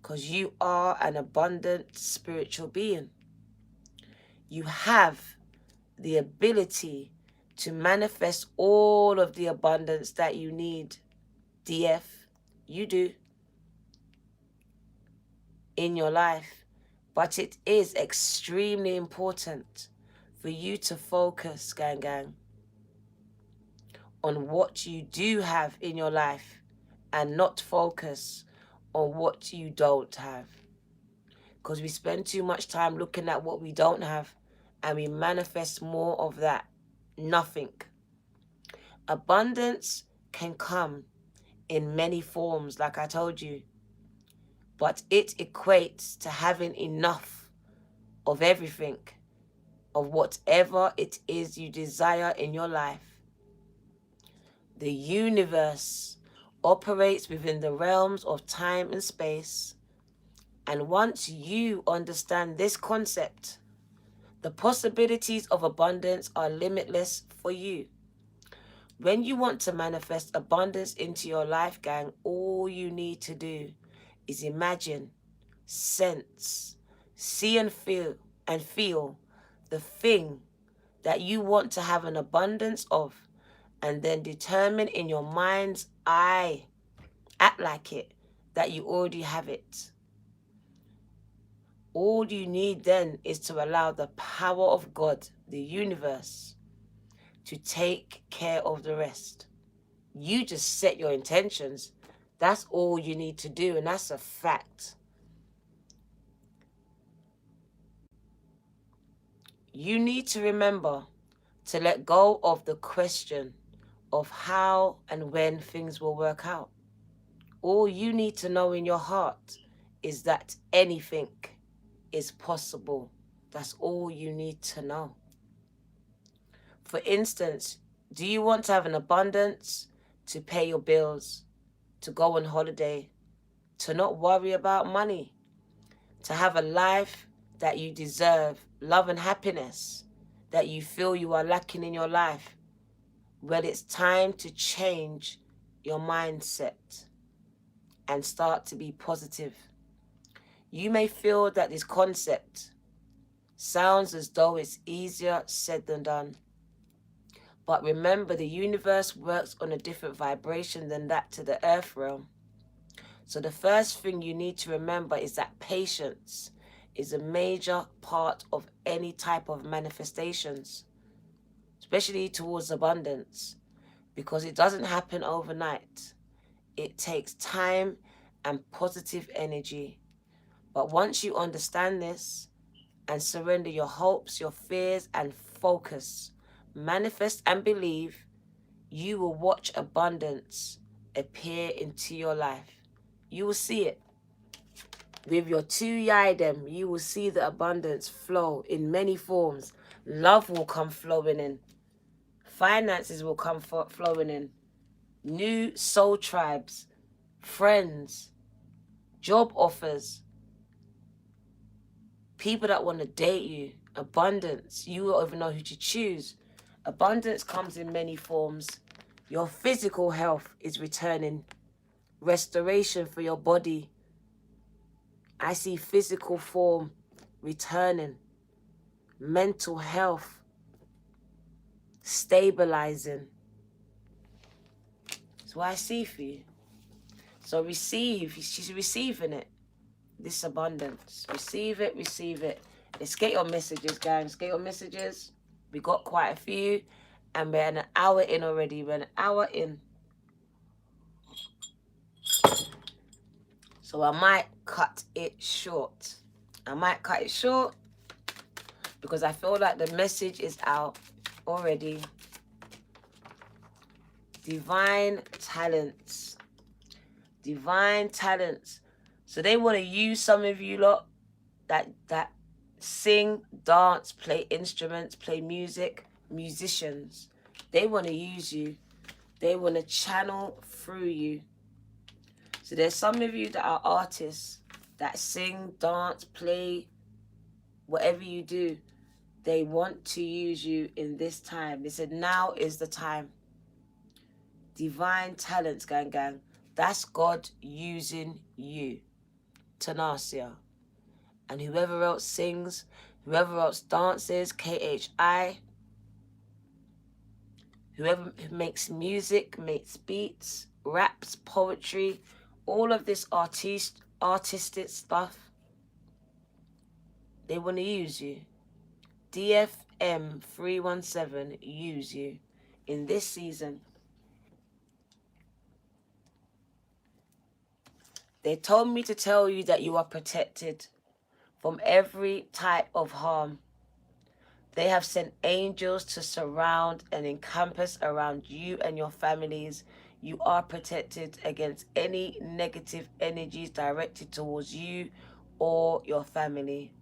S1: Because you are an abundant spiritual being. You have the ability to manifest all of the abundance that you need. DF, you do. In your life. But it is extremely important for you to focus, gang, gang, on what you do have in your life and not focus on what you don't have. Because we spend too much time looking at what we don't have and we manifest more of that. Nothing. Abundance can come in many forms, like I told you. But it equates to having enough of everything, of whatever it is you desire in your life. The universe operates within the realms of time and space. And once you understand this concept, the possibilities of abundance are limitless for you. When you want to manifest abundance into your life, gang, all you need to do is imagine, sense, see and feel the thing that you want to have an abundance of, and then determine in your mind's eye, act like it, that you already have it. All you need then is to allow the power of God, the universe, to take care of the rest. You just set your intentions. That's all you need to do, and that's a fact. You need to remember to let go of the question of how and when things will work out. All you need to know in your heart is that anything is possible. That's all you need to know. For instance, do you want to have an abundance to pay your bills, to go on holiday, to not worry about money, to have a life that you deserve, love and happiness that you feel you are lacking in your life? Well, it's time to change your mindset and start to be positive. You may feel that this concept sounds as though it's easier said than done. But remember, the universe works on a different vibration than that to the earth realm. So the first thing you need to remember is that patience is a major part of any type of manifestations, especially towards abundance, because it doesn't happen overnight. It takes time and positive energy. But once you understand this and surrender your hopes, your fears, and focus, manifest and believe, you will watch abundance appear into your life. You will see it. With your two yidem, you will see the abundance flow in many forms. Love will come flowing in. Finances will come flowing in. New soul tribes, friends, job offers, people that want to date you, abundance. You won't even know who to choose. Abundance comes in many forms. Your physical health is returning. Restoration for your body. I see physical form returning. Mental health stabilizing. That's what I see for you. So receive. She's receiving it. This abundance. Receive it, receive it. Let's get your messages, guys. Get your messages. We got quite a few. And we're an hour in already. We're an hour in. So I might cut it short. I might cut it short because I feel like the message is out already. Divine talents. Divine talents. So they want to use some of you lot that sing, dance, play instruments, play music, musicians. They want to use you. They want to channel through you. So there's some of you that are artists that sing, dance, play, whatever you do. They want to use you in this time. They said now is the time. Divine talents, gang, gang. That's God using you. Tanasia. And whoever else sings, whoever else dances, KHI, whoever makes music, makes beats, raps, poetry, all of this artistic stuff, they want to use you. DFM 317 use you in this season. They told me to tell you that you are protected from every type of harm. They have sent angels to surround and encompass around you and your families. You are protected against any negative energies directed towards you or your family.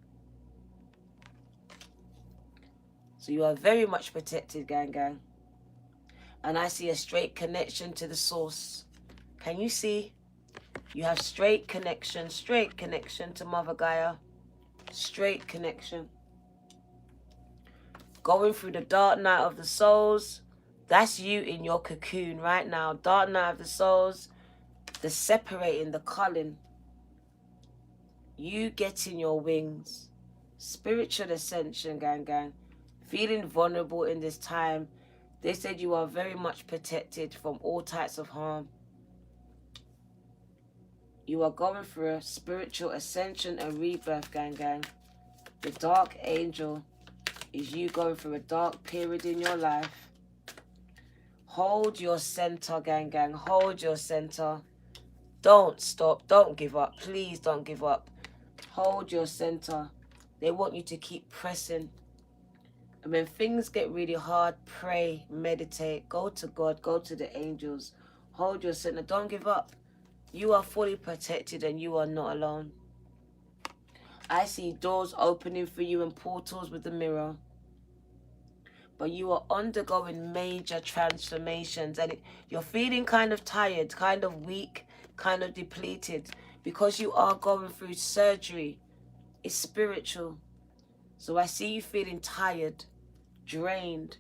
S1: So you are very much protected, gang, gang. And I see a straight connection to the source. Can you see? You have straight connection to Mother Gaia. Straight connection. Going through the dark night of the souls. That's you in your cocoon right now. Dark night of the souls. The separating, the culling. You getting your wings. Spiritual ascension, gang, gang. Feeling vulnerable in this time. They said you are very much protected from all types of harm. You are going through a spiritual ascension and rebirth, gang, gang. The dark angel is you going through a dark period in your life. Hold your center, gang, gang. Hold your center. Don't stop. Don't give up. Please don't give up. Hold your center. They want you to keep pressing. And when things get really hard, pray, meditate, go to God, go to the angels. Hold your center. Don't give up. You are fully protected and you are not alone. I see doors opening for you and portals with the mirror. But you are undergoing major transformations, and you're feeling kind of tired, kind of weak, kind of depleted, because you are going through surgery. It's spiritual. So I see you feeling tired, drained.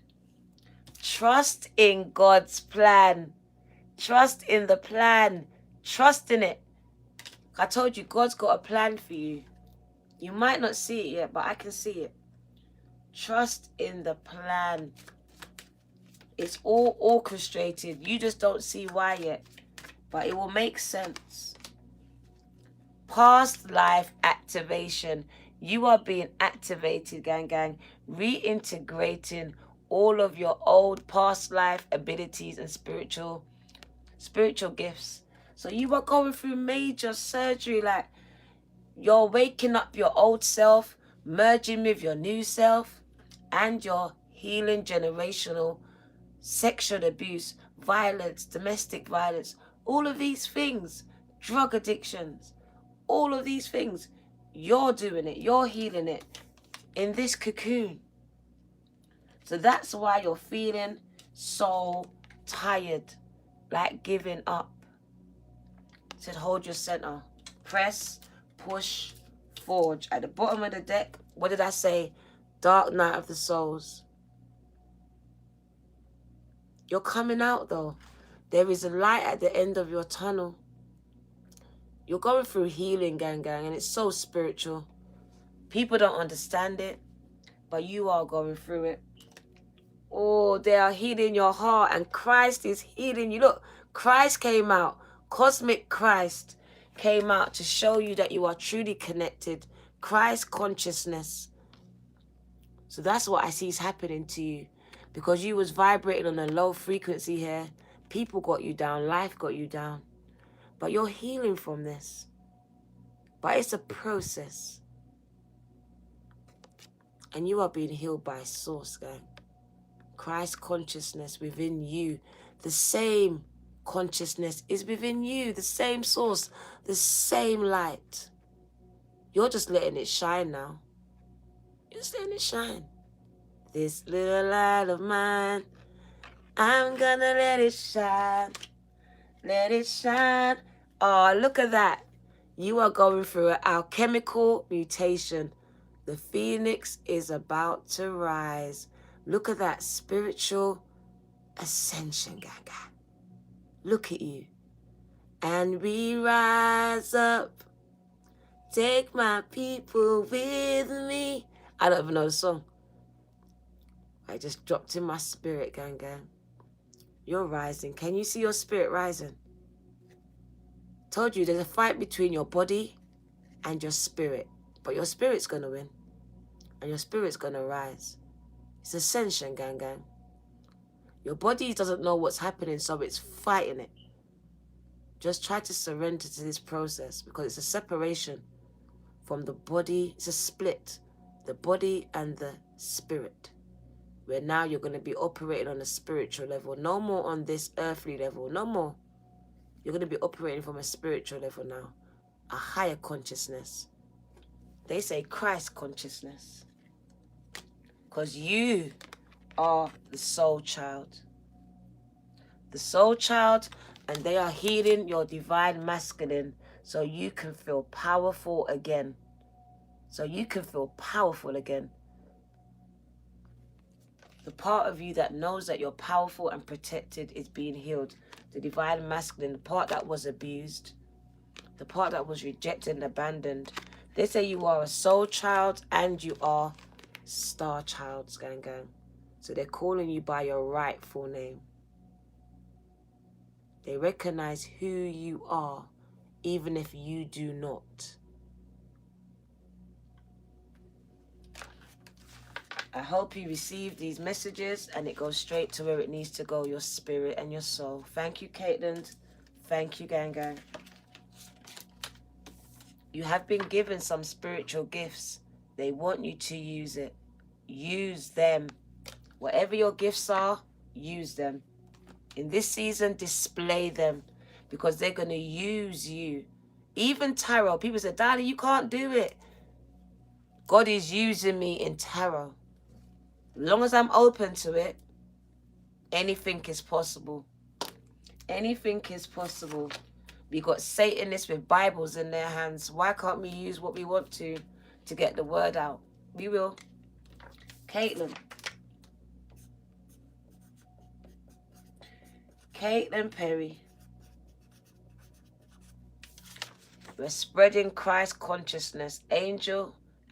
S1: Trust in God's plan. Trust in the plan. Trust in it. I told you, God's got a plan for you. You might not see it yet, but I can see it. Trust in the plan. It's all orchestrated. You just don't see why yet, but it will make sense. Past life activation. You are being activated, gang, gang. Reintegrating all of your old past life abilities and spiritual gifts. So you are going through major surgery, like you're waking up your old self, merging with your new self, and you're healing generational sexual abuse, violence, domestic violence, all of these things, drug addictions, all of these things. You're doing it. You're healing it in this cocoon. So that's why you're feeling so tired, like giving up. It said hold your center. Press, push, forge. At the bottom of the deck, what did I say? Dark night of the souls. You're coming out though. There is a light at the end of your tunnel. You're going through healing, gang, gang, and it's so spiritual. People don't understand it, but you are going through it. Oh, they are healing your heart, and Christ is healing you. Look, Christ came out. Cosmic Christ came out to show you that you are truly connected. Christ consciousness. So that's what I see is happening to you. Because you was vibrating on a low frequency here. People got you down. Life got you down. But you're healing from this. But it's a process. And you are being healed by source, gang. Christ consciousness within you. The same consciousness is within you. The same source. The same light. You're just letting it shine now. You're just letting it shine. This little light of mine, I'm gonna let it shine. Let it shine. Oh, look at that. You are going through an alchemical mutation. The phoenix is about to rise. Look at that spiritual ascension, gang. Look at you. And we rise up. Take my people with me. I don't even know the song. I just dropped in my spirit, gang. You're rising. Can you see your spirit rising? Told you there's a fight between your body and your spirit. But your spirit's going to win. And your spirit's going to rise. It's ascension, gang. Your body doesn't know what's happening, so it's fighting it. Just try to surrender to this process, because it's a separation from the body. It's a split. The body and the spirit. Where now you're going to be operating on a spiritual level. No more on this earthly level. No more. You're going to be operating from a spiritual level now. A higher consciousness. They say Christ consciousness. Because you are the soul child. The soul child, and they are healing your divine masculine so you can feel powerful again. So you can feel powerful again. The part of you that knows that you're powerful and protected is being healed. The divine masculine, the part that was abused, the part that was rejected and abandoned. They say you are a soul child and you are star childs, gang. So they're calling you by your rightful name. They recognize who you are even if you do not. I hope you receive these messages and it goes straight to where it needs to go, your spirit and your soul. Thank you, Caitlin. Thank you, gang gang. You have been given some spiritual gifts. They want you to use it. Use them. Whatever your gifts are, use them. In this season, display them, because they're going to use you. Even tarot. People say, Darling, you can't do it. God is using me in tarot. As long as I'm open to it, anything is possible. Anything is possible. We got Satanists with Bibles in their hands. Why can't we use what we want to get the word out? We will. Caitlin. Caitlin Perry. We're spreading Christ consciousness,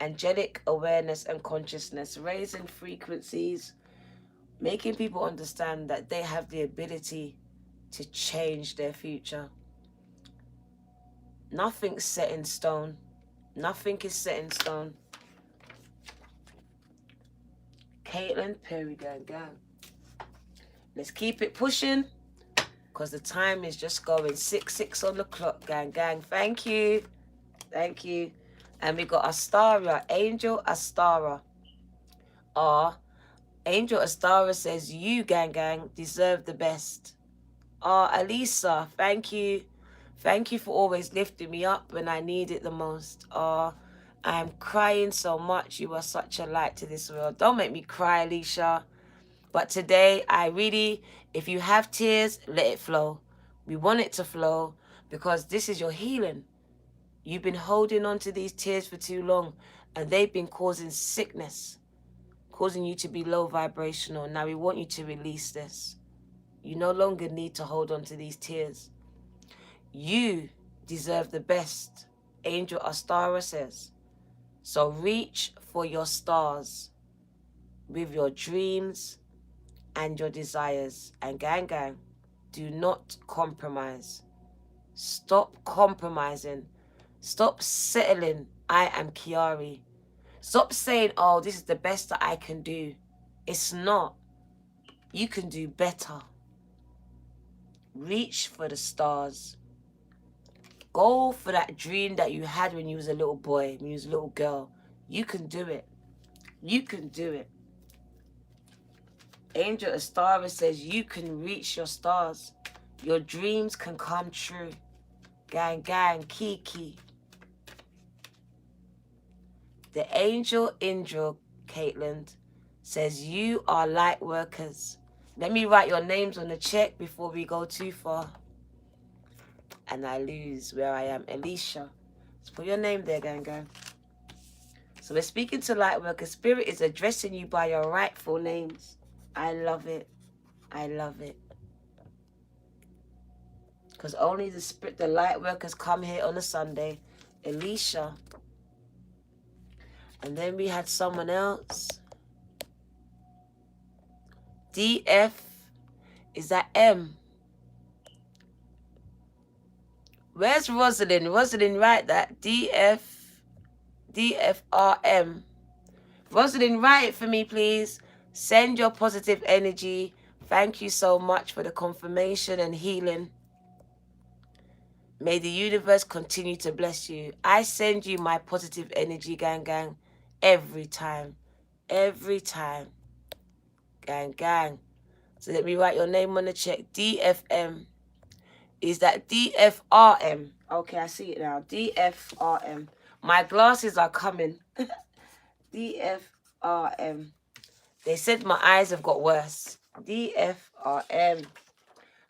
S1: angelic awareness and consciousness, raising frequencies, making people understand that they have the ability to change their future. Nothing's set in stone. Nothing is set in stone. Caitlin Perry, gang. Let's keep it pushing, because the time is just going 6 on the clock, gang. Thank you. Thank you. And we got Astara, Angel Astara. Angel Astara says, you, gang, deserve the best. Alisa, thank you. Thank you for always lifting me up when I need it the most. I'm crying so much. You are such a light to this world. Don't make me cry, Alicia. But today, if you have tears, let it flow. We want it to flow, because this is your healing. You've been holding on to these tears for too long, and they've been causing sickness, causing you to be low vibrational. Now we want you to release this. You no longer need to hold on to these tears. You deserve the best, Angel Astara says. So reach for your stars with your dreams and your desires. And gang, do not compromise. Stop compromising. Stop settling. I am Kiari. Stop saying, oh, this is the best that I can do. It's not. You can do better. Reach for the stars. Go for that dream that you had when you was a little boy, when you was a little girl. You can do it. You can do it. Angel Astara says you can reach your stars. Your dreams can come true. Gang, Kiki. The Angel Caitlin, says you are light workers. Let me write your names on the check before we go too far. And I lose where I am. Alicia. Let's put your name there, gang. So we're speaking to light workers. Spirit is addressing you by your rightful names. I love it. I love it. Because only the light workers come here on a Sunday. Alicia. And then we had someone else. DF. Is that M? Where's Rosalind? Rosalind, write that. DFRM. Rosalind, write it for me, please. Send your positive energy. Thank you so much for the confirmation and healing. May the universe continue to bless you. I send you my positive energy, gang. Every time. Every time. Gang. So let me write your name on the check. DFM. Is that DFRM? Okay, I see it now. DFRM. My glasses are coming. DFRM. They said my eyes have got worse. DFRM.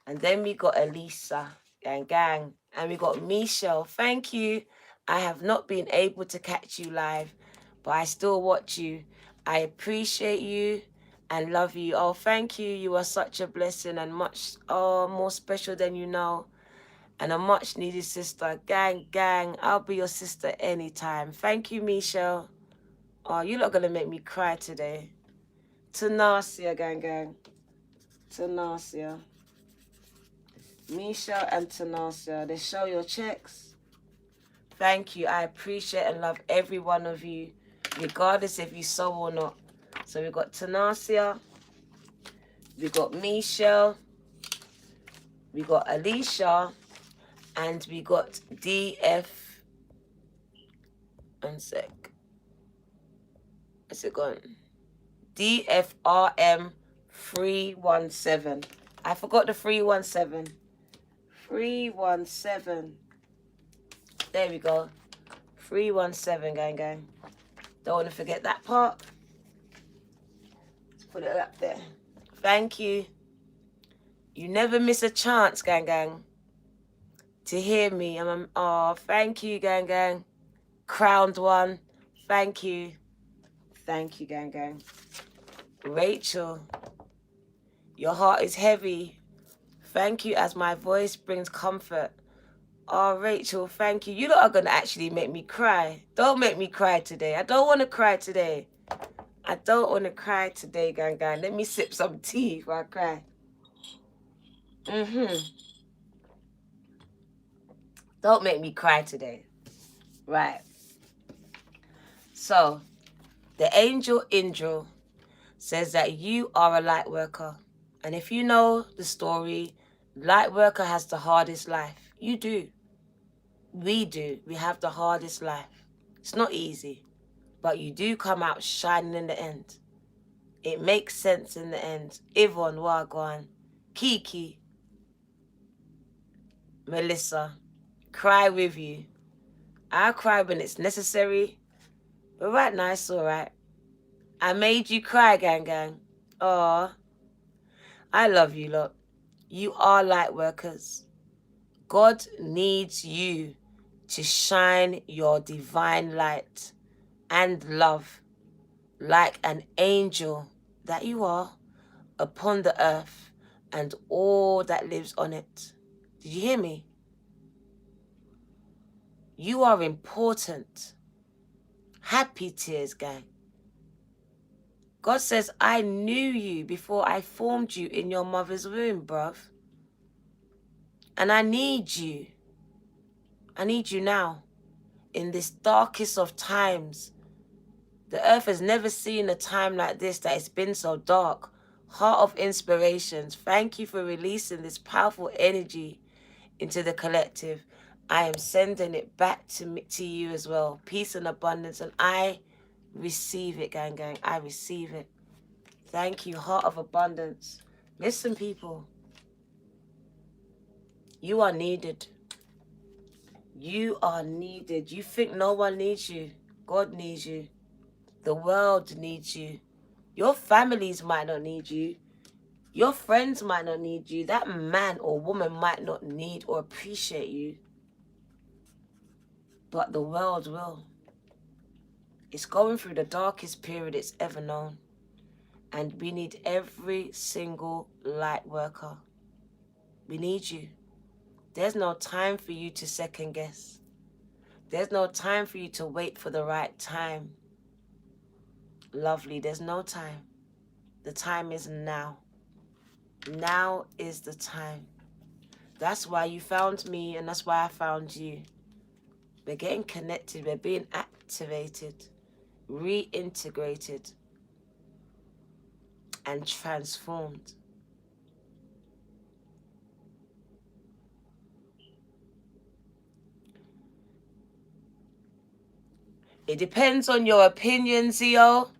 S1: And then we got Elisa. Gang. And we got Michelle. Thank you. I have not been able to catch you live, but I still watch you. I appreciate you and love you. Oh, thank you. You are such a blessing and much more special than you know. And a much needed sister. Gang. I'll be your sister anytime. Thank you, Michelle. Oh, you're not going to make me cry today. Tanasia, gang. Tanasia. Misha and Tanasia. They show your checks. Thank you. I appreciate and love every one of you, regardless if you sow or not. So we got Tanasia, we got Michelle, we got Alicia, and we got DF. One sec. What's it gone? DFRM 317. I forgot the 317. 317. There we go. 317, gang. Don't want to forget that part. Let's put it up there. Thank you. You never miss a chance, gang, to hear me. Oh, thank you, gang. Crowned one. Thank you. Thank you, gang. Rachel, your heart is heavy. Thank you as my voice brings comfort. Oh, Rachel, thank you. You lot are going to actually make me cry. Don't make me cry today. I don't want to cry today. I don't want to cry today, gang. Let me sip some tea before I cry. Don't make me cry today. Right. So, the angel Indra says that you are a light worker. And if you know the story, light worker has the hardest life. You do. We do. We have the hardest life. It's not easy. But you do come out shining in the end. It makes sense in the end. Yvonne, Wagwan, Kiki, Melissa, cry with you. I'll cry when it's necessary. But right now, it's alright. I made you cry, gang. Aw. I love you lot. You are light workers. God needs you to shine your divine light and love like an angel that you are upon the earth and all that lives on it. Did you hear me? You are important. Happy tears, gang. God says, I knew you before I formed you in your mother's womb, bruv. And I need you. I need you now. In this darkest of times. The earth has never seen a time like this that it's been so dark. Heart of inspirations. Thank you for releasing this powerful energy into the collective. I am sending it back to you as well. Peace and abundance. And I receive it, gang. I receive it. Thank you, heart of abundance. Listen, people. You are needed. You are needed. You think no one needs you. God needs you. The world needs you. Your families might not need you. Your friends might not need you. That man or woman might not need or appreciate you. But the world will. It's going through the darkest period it's ever known. And we need every single light worker. We need you. There's no time for you to second guess. There's no time for you to wait for the right time. Lovely, there's no time. The time is now. Now is the time. That's why you found me and that's why I found you. We're getting connected. We're being activated, reintegrated, and transformed. It depends on your opinion, Zio,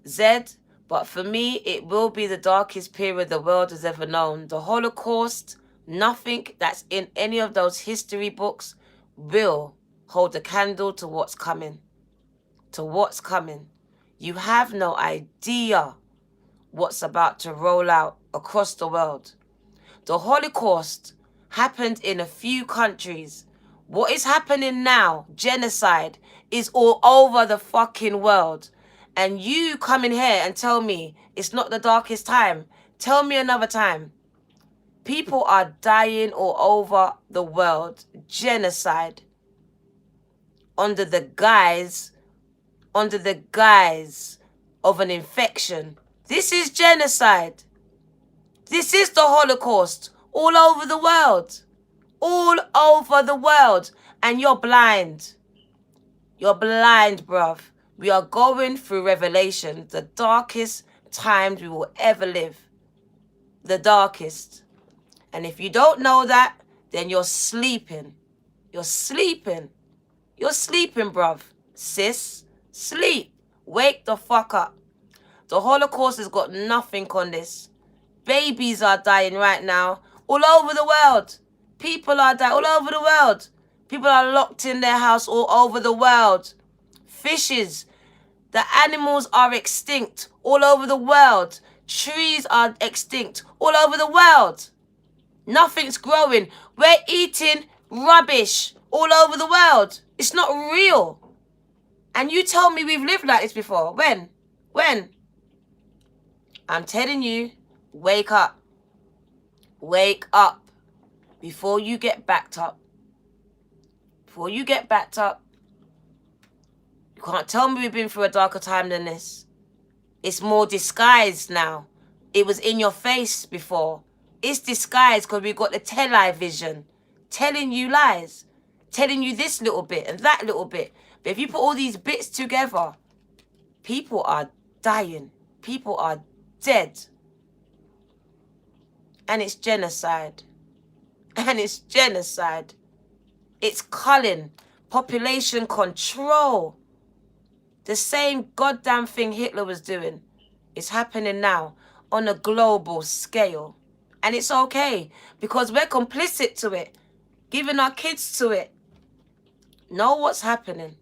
S1: Zed, but for me, it will be the darkest period the world has ever known. The Holocaust, nothing that's in any of those history books will hold a candle to what's coming. To what's coming. You have no idea what's about to roll out across the world. The Holocaust happened in a few countries. What is happening now, genocide, is all over the fucking world. And you come in here and tell me it's not the darkest time. Tell me another time. People are dying all over the world. Genocide. Under the guise of an infection. This is genocide. This is the Holocaust all over the world. All over the world. And you're blind. You're blind, bruv. We are going through revelation, the darkest times we will ever live. The darkest. And if you don't know that, then you're sleeping. You're sleeping. You're sleeping, bruv. Sis, sleep. Wake the fuck up. The Holocaust has got nothing on this. Babies are dying right now all over the world. People are dying all over the world. People are locked in their house all over the world. Fishes, the animals are extinct all over the world. Trees are extinct all over the world. Nothing's growing. We're eating rubbish all over the world. It's not real. And you tell me we've lived like this before. When? When? I'm telling you, wake up. Wake up. Before you get backed up. Before you get backed up. You can't tell me we've been through a darker time than this. It's more disguised now. It was in your face before. It's disguised because we've got the television telling you lies. Telling you this little bit and that little bit. But if you put all these bits together, people are dying. People are dead. And it's genocide. And it's genocide. It's culling. Population control. The same goddamn thing Hitler was doing is happening now on a global scale. And it's okay because we're complicit to it. Giving our kids to it. Know what's happening.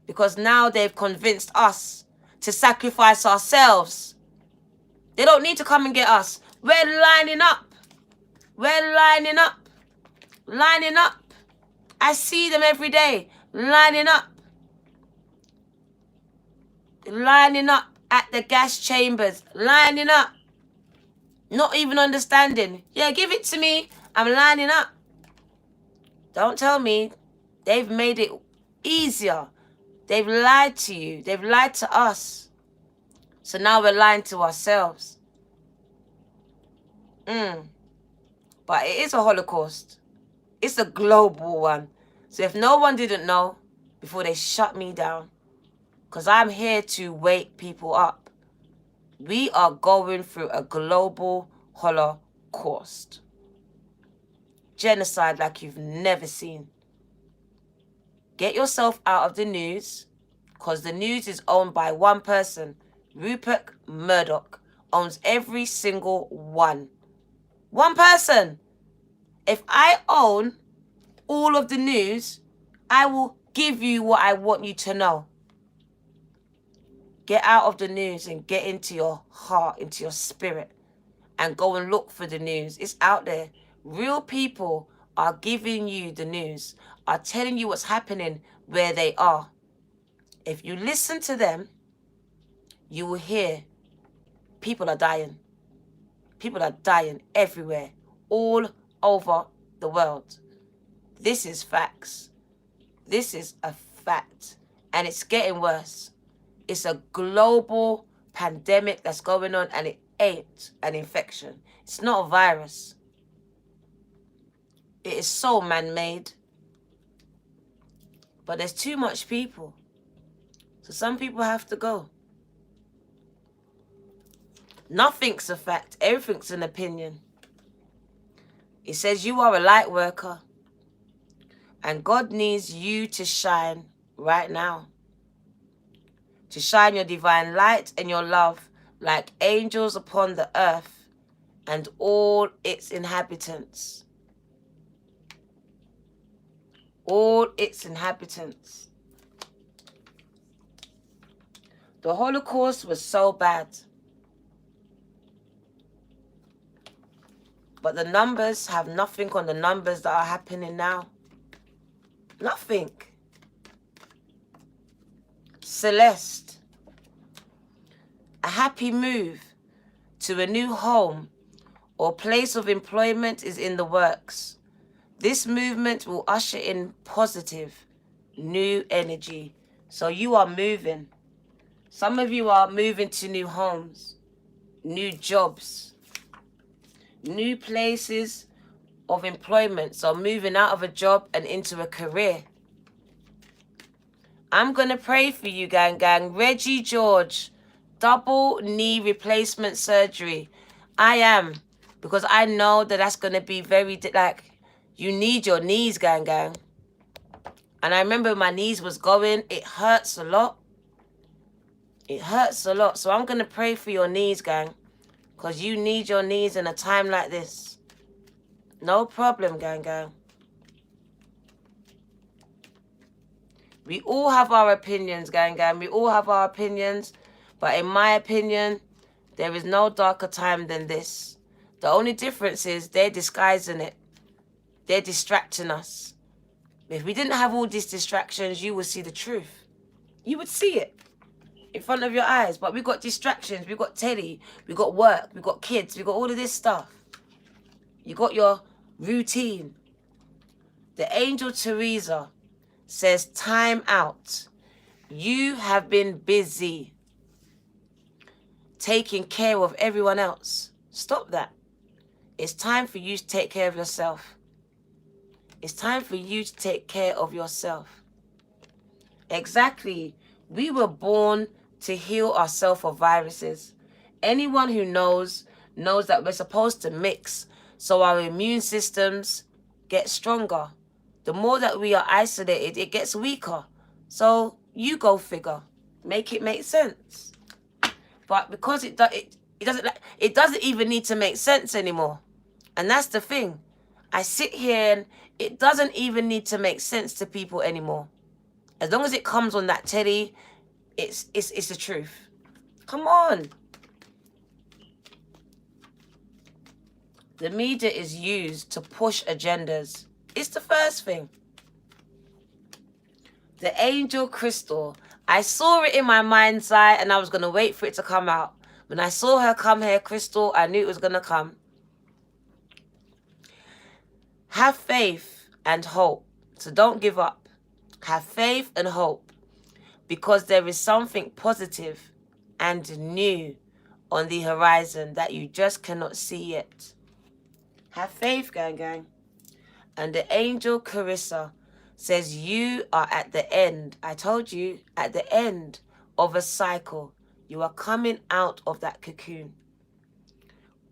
S1: Because now they've convinced us to sacrifice ourselves. They don't need to come and get us. We're lining up. We're lining up. Lining up. I see them every day. Lining up. Lining up at the gas chambers. Lining up. Not even understanding. Yeah, give it to me. I'm lining up. Don't tell me. They've made it easier. They've lied to you. They've lied to us. So now we're lying to ourselves. But it is a Holocaust. It's a global one. So if no one didn't know before they shut me down, because I'm here to wake people up, we are going through a global Holocaust. Genocide like you've never seen. Get yourself out of the news, because the news is owned by one person. Rupert Murdoch owns every single one. One person. If I own all of the news, I will give you what I want you to know. Get out of the news and get into your heart, into your spirit, and go and look for the news. It's out there. Real people are giving you the news, are telling you what's happening where they are. If you listen to them, you will hear people are dying. People are dying everywhere, all over the world. This is facts. This is a fact. And it's getting worse. It's a global pandemic that's going on, and it ain't an infection. It's not a virus. It is so man-made. But there's too much people. So some people have to go. Nothing's a fact. Everything's an opinion. It says you are a light worker. And God needs you to shine right now. To shine your divine light and your love like angels upon the earth and all its inhabitants. All its inhabitants. The Holocaust was so bad. But the numbers have nothing on the numbers that are happening now. Nothing. Celeste. A happy move to a new home or place of employment is in the works. This movement will usher in positive, new energy. So you are moving. Some of you are moving to new homes, new jobs, new places of employment. So moving out of a job and into a career. I'm going to pray for you, gang. Reggie George, double knee replacement surgery. I am. Because I know that that's going to be very, you need your knees, gang. And I remember my knees was going. It hurts a lot. It hurts a lot. So I'm going to pray for your knees, gang. Because you need your knees in a time like this. No problem, gang. We all have our opinions, gang. We all have our opinions. But in my opinion, there is no darker time than this. The only difference is they're disguising it. They're distracting us. If we didn't have all these distractions, you would see the truth. You would see it in front of your eyes. But we got distractions. We got telly. We got work. We got kids. We got all of this stuff. You got your routine. The angel Teresa says, time out. You have been busy taking care of everyone else. Stop that. It's time for you to take care of yourself. It's time for you to take care of yourself. Exactly. We were born to heal ourselves of viruses. Anyone who knows that we're supposed to mix so our immune systems get stronger. The more that we are isolated, it gets weaker. So you go figure. Make it make sense. But because it doesn't even need to make sense anymore. And that's the thing. I sit here and it doesn't even need to make sense to people anymore. As long as it comes on that telly, it's the truth. Come on. The media is used to push agendas. It's the first thing. The angel crystal. I saw it in my mind's eye and I was going to wait for it to come out. When I saw her come here, crystal, I knew it was going to come. Have faith and hope. So don't give up. Have faith and hope. Because there is something positive and new on the horizon that you just cannot see yet. Have faith, gang. And the angel Carissa says you are at the end. I told you, at the end of a cycle. You are coming out of that cocoon.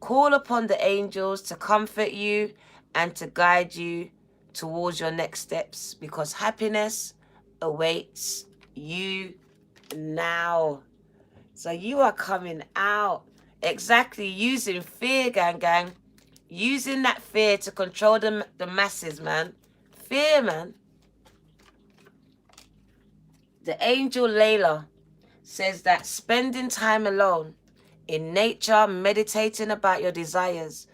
S1: Call upon the angels to comfort you and to guide you towards your next steps, because happiness awaits you now. So you are coming out. Exactly, using fear, gang. Using that fear to control the masses, man. Fear, man. The angel Layla says that spending time alone in nature, meditating about your desires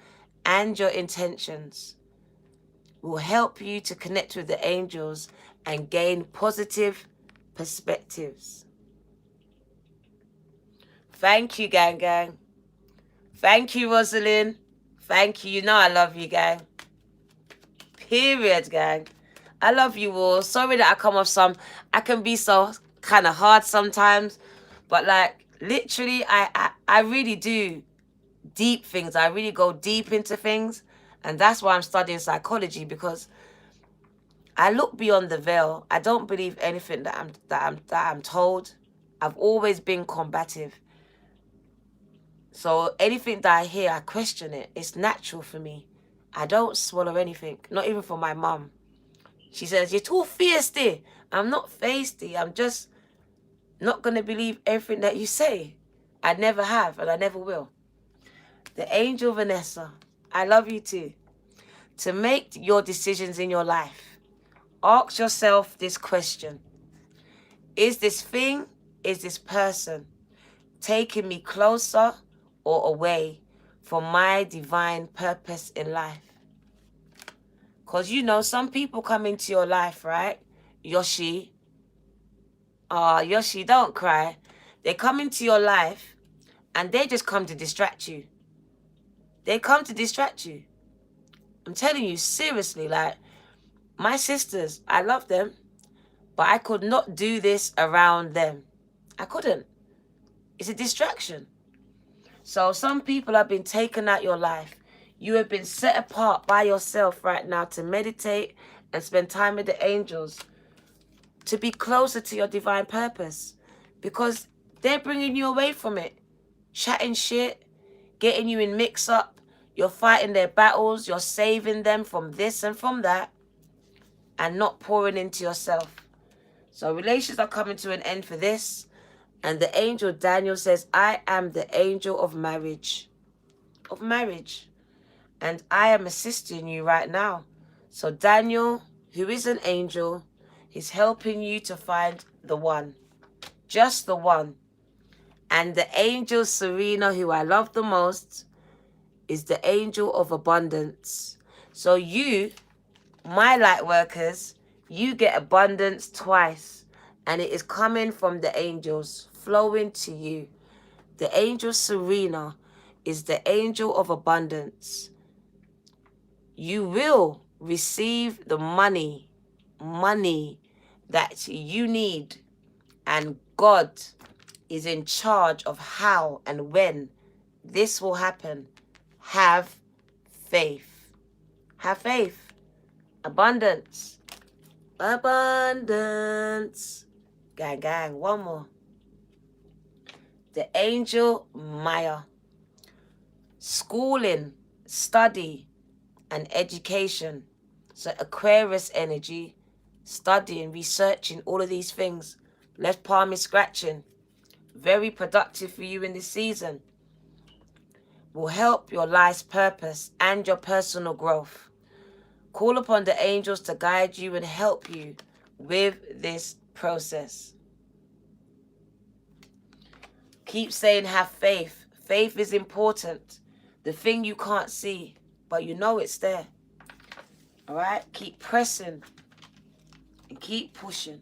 S1: and your intentions will help you to connect with the angels and gain positive perspectives. Thank you, gang. Thank you, Rosalind. Thank you. You know I love you, gang. Period, gang. I love you all. Sorry that I come off I can be so kind of hard sometimes. But like, literally, I really do deep things. I really go deep into things. And that's why I'm studying psychology, because I look beyond the veil. I don't believe anything that I'm told. I've always been combative. So anything that I hear, I question it. It's natural for me. I don't swallow anything, not even for my mum. She says, you're too feisty. I'm not feisty. I'm just not going to believe everything that you say. I never have, and I never will. The angel Vanessa, I love you too. To make your decisions in your life, ask yourself this question. Is this thing, is this person taking me closer or away from my divine purpose in life? Because you know, some people come into your life, right? Yoshi. Yoshi, don't cry. They come into your life and they just come to distract you. They come to distract you. I'm telling you, seriously, like, my sisters, I love them, but I could not do this around them. I couldn't. It's a distraction. So some people have been taken out your life. You have been set apart by yourself right now to meditate and spend time with the angels, to be closer to your divine purpose, because they're bringing you away from it. Chatting shit, getting you in mix-up. You're fighting their battles. You're saving them from this and from that, and not pouring into yourself. So relations are coming to an end for this. And the angel Daniel says, I am the angel of marriage. Of marriage. And I am assisting you right now. So Daniel, who is an angel, is helping you to find the one. Just the one. And the angel Serena, who I love the most, is the angel of abundance. So you, my light workers, you get abundance twice. And it is coming from the angels, flowing to you. The angel Serena is the angel of abundance. You will receive the money that you need. And God is in charge of how and when this will happen. Have faith. Have faith. Abundance. Abundance. Gang, gang. One more. The angel Maya. Schooling, study, and education. So Aquarius energy. Studying, researching, all of these things. Left palm is scratching. Very productive for you in this season. Will help your life's purpose and your personal growth. Call upon the angels to guide you and help you with this process. Keep saying have faith. Faith is important. The thing you can't see, but you know it's there. All right? Keep pressing and keep pushing.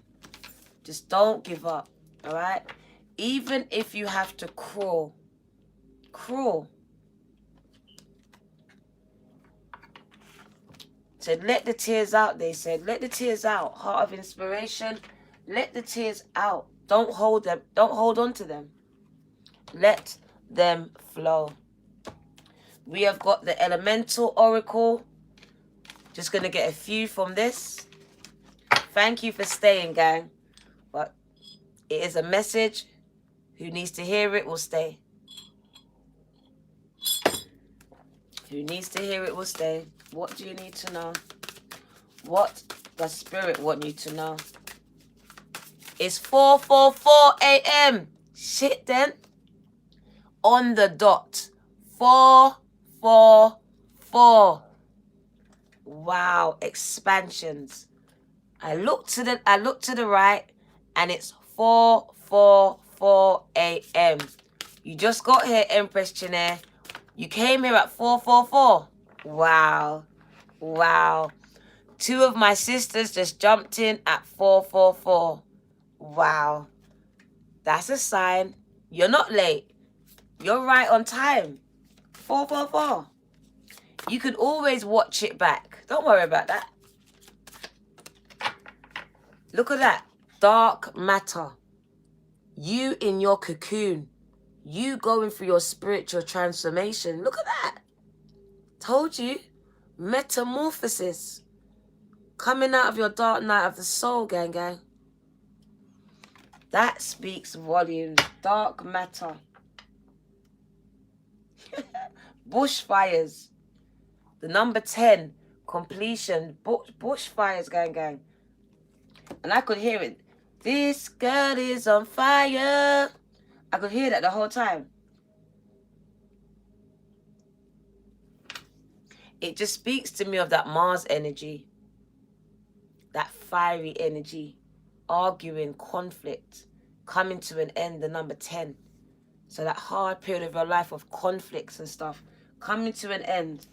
S1: Just don't give up. All right? Even if you have to crawl. Crawl. Said, let the tears out, they said. Let the tears out. Heart of inspiration. Let the tears out. Don't hold them. Don't hold on to them. Let them flow. We have got the elemental oracle. Just going to get a few from this. Thank you for staying, gang. But it is a message. Who needs to hear it will stay. Who needs to hear it will stay. What do you need to know? What does Spirit want you to know? It's 4:44 a.m. Shit then. On the dot. 4:44. Wow, expansions. I look to the right and it's 4:44 a.m. You just got here, Empress Chene. You came here at 4:44. Wow. Wow. Two of my sisters just jumped in at 4:44. Wow. That's a sign. You're not late. You're right on time. 4:44. You can always watch it back. Don't worry about that. Look at that. Dark matter. You in your cocoon. You going through your spiritual transformation. Look at that. Told you. Metamorphosis. Coming out of your dark night of the soul, gang, gang. That speaks volumes. Dark matter. Bushfires. The number 10. Completion. Bushfires, gang, gang. And I could hear it. This girl is on fire. I could hear that the whole time. It just speaks to me of that Mars energy. That fiery energy. Arguing, conflict. Coming to an end, the number 10. So that hard period of your life of conflicts and stuff. Coming to an end.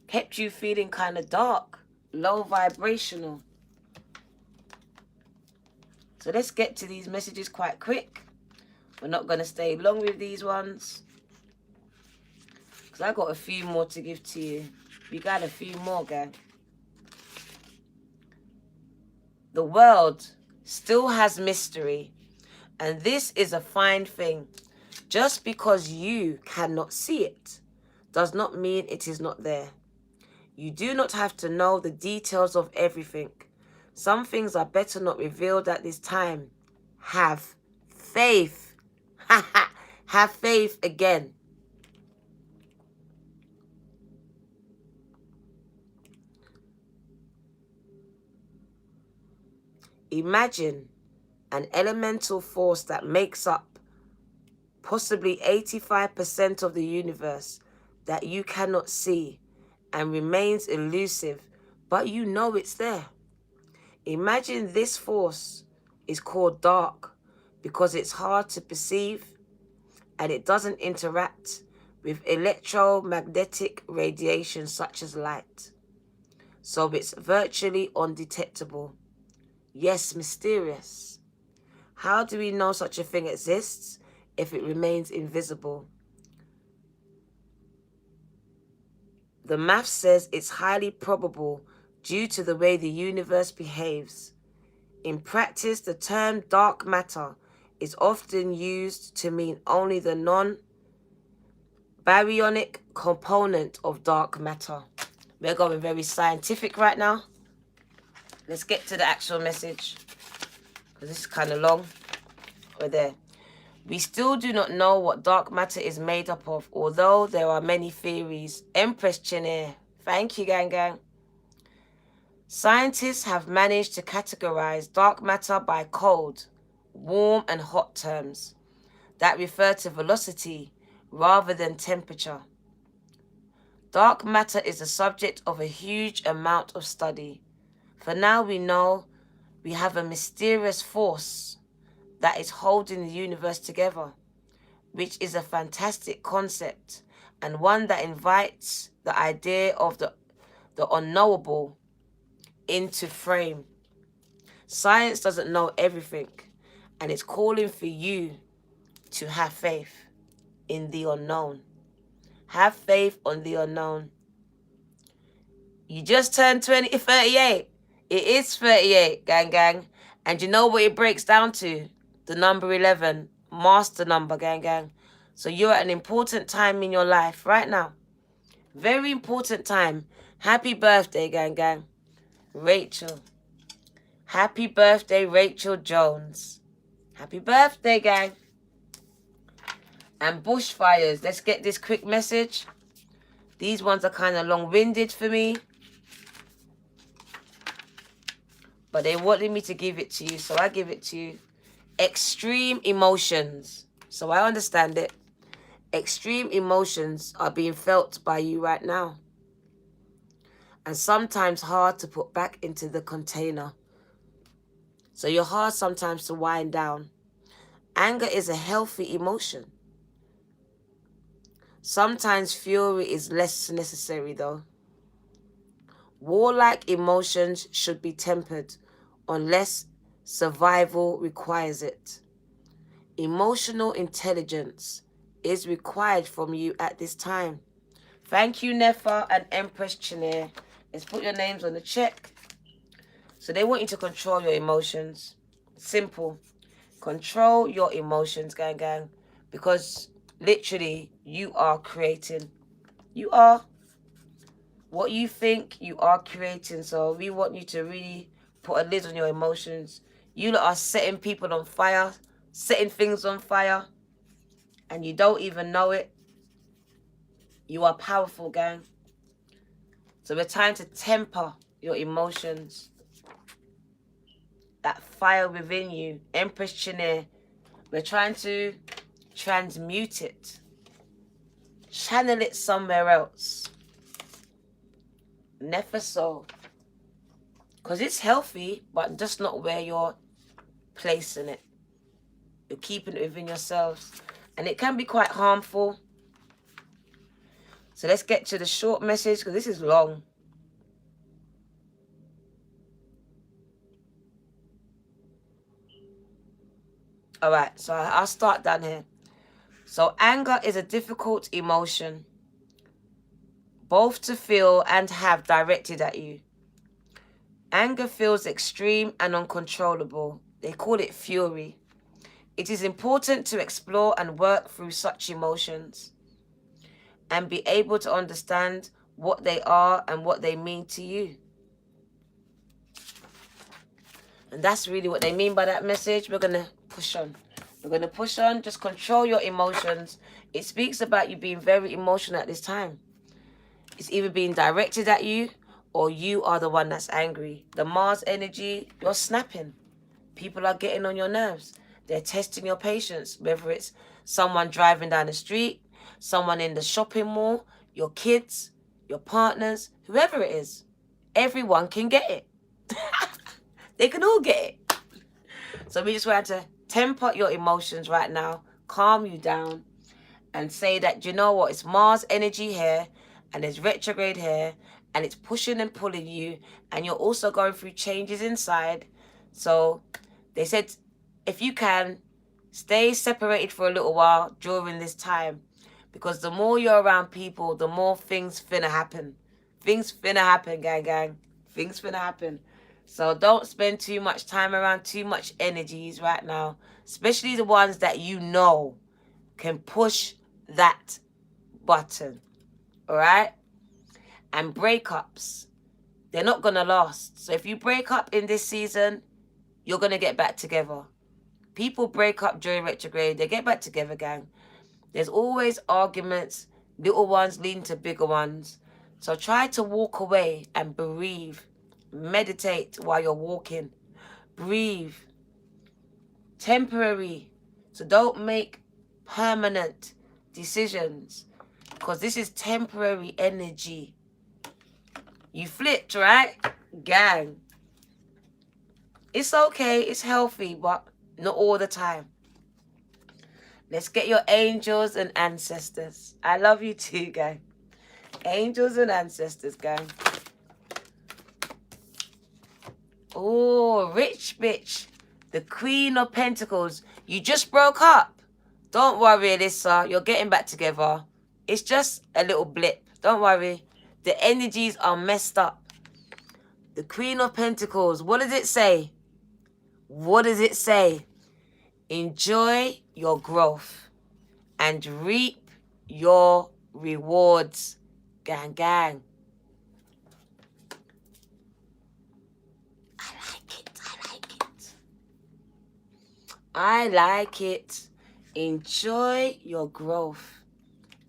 S1: Kept you feeling kind of dark. Low vibrational. So let's get to these messages quite quick. We're not going to stay long with these ones. Because I got a few more to give to you. We got a few more, gang. The world still has mystery. And this is a fine thing. Just because you cannot see it does not mean it is not there. You do not have to know the details of everything. Some things are better not revealed at this time. Have faith. Have faith again. Imagine an elemental force that makes up possibly 85% of the universe that you cannot see and remains elusive, but you know it's there. Imagine this force is called dark because it's hard to perceive and it doesn't interact with electromagnetic radiation such as light. So it's virtually undetectable. Yes, mysterious. How do we know such a thing exists if it remains invisible? The math says it's highly probable due to the way the universe behaves. In practice, the term dark matter is often used to mean only the non-baryonic component of dark matter. We're going very scientific right now. Let's get to the actual message, because this is kind of long. We're there. We still do not know what dark matter is made up of, although there are many theories. Empress Chinir, thank you, gang. Scientists have managed to categorize dark matter by cold, warm and hot terms that refer to velocity rather than temperature. Dark matter is the subject of a huge amount of study. For now, we know we have a mysterious force that is holding the universe together, which is a fantastic concept and one that invites the idea of the unknowable into frame. Science doesn't know everything, and it's calling for you to have faith in the unknown. Have faith on the unknown. You just turned 38. It is 38, gang. And you know what it breaks down to? The number 11, master number, gang. So you're at an important time in your life right now. Very important time. Happy birthday, gang. Rachel. Happy birthday, Rachel Jones. Happy birthday, gang. And bushfires. Let's get this quick message. These ones are kind of long-winded for me, but they wanted me to give it to you, so I give it to you. Extreme emotions. So I understand it. Extreme emotions are being felt by you right now, and sometimes hard to put back into the container. So you're hard sometimes to wind down. Anger is a healthy emotion. Sometimes fury is less necessary though. Warlike emotions should be tempered unless survival requires it. Emotional intelligence is required from you at this time. Thank you, Nefa and Empress Chinir. Let's put your names on the check. So they want you to control your emotions. Simple. Control your emotions, gang. Because literally, you are creating. You are. What you think, you are creating. So we want you to really put a lid on your emotions. You lot are setting people on fire, setting things on fire, and you don't even know it. You are powerful, gang. So we're trying to temper your emotions. That fire within you, Empress Chinir, we're trying to transmute it. Channel it somewhere else. Never so. Because it's healthy, but just not where you're placing it. You're keeping it within yourselves. And it can be quite harmful. So let's get to the short message, because this is long. All right, so I'll start down here. So anger is a difficult emotion, both to feel and have directed at you. Anger feels extreme and uncontrollable. They call it fury. It is important to explore and work through such emotions. and be able to understand what they are and what they mean to you. And that's really what they mean by that message. We're going to push on. We're going to push on. Just control your emotions. It speaks about you being very emotional at this time. It's either being directed at you or you are the one that's angry. The Mars energy, you're snapping. People are getting on your nerves. They're testing your patience, whether it's someone driving down the street, someone in the shopping mall, your kids, your partners, whoever it is. Everyone can get it. They can all get it. So we just want to temper your emotions right now, calm you down, and say that, you know what, it's Mars energy here, and there's retrograde here, and it's pushing and pulling you, and you're also going through changes inside. So they said, if you can, stay separated for a little while during this time, because the more you're around people, the more things finna happen. Things finna happen, gang. Things finna happen. So don't spend too much time around too much energies right now, especially the ones that you know can push that button. All right? And breakups, they're not going to last. So if you break up in this season, you're going to get back together. People break up during retrograde, they get back together, gang. There's always arguments, little ones leading to bigger ones. So try to walk away and breathe. Meditate while you're walking. Breathe. Temporary. So don't make permanent decisions, because this is temporary energy. You flipped, right? Gang. It's okay. It's healthy, but not all the time. Let's get your angels and ancestors. I love you too, gang. Angels and ancestors, gang. Oh, rich bitch. The Queen of Pentacles. You just broke up. Don't worry, Alyssa. You're getting back together. It's just a little blip. Don't worry. The energies are messed up. The Queen of Pentacles. What does it say? What does it say? Enjoy your growth and reap your rewards. Gang. I like it. Enjoy your growth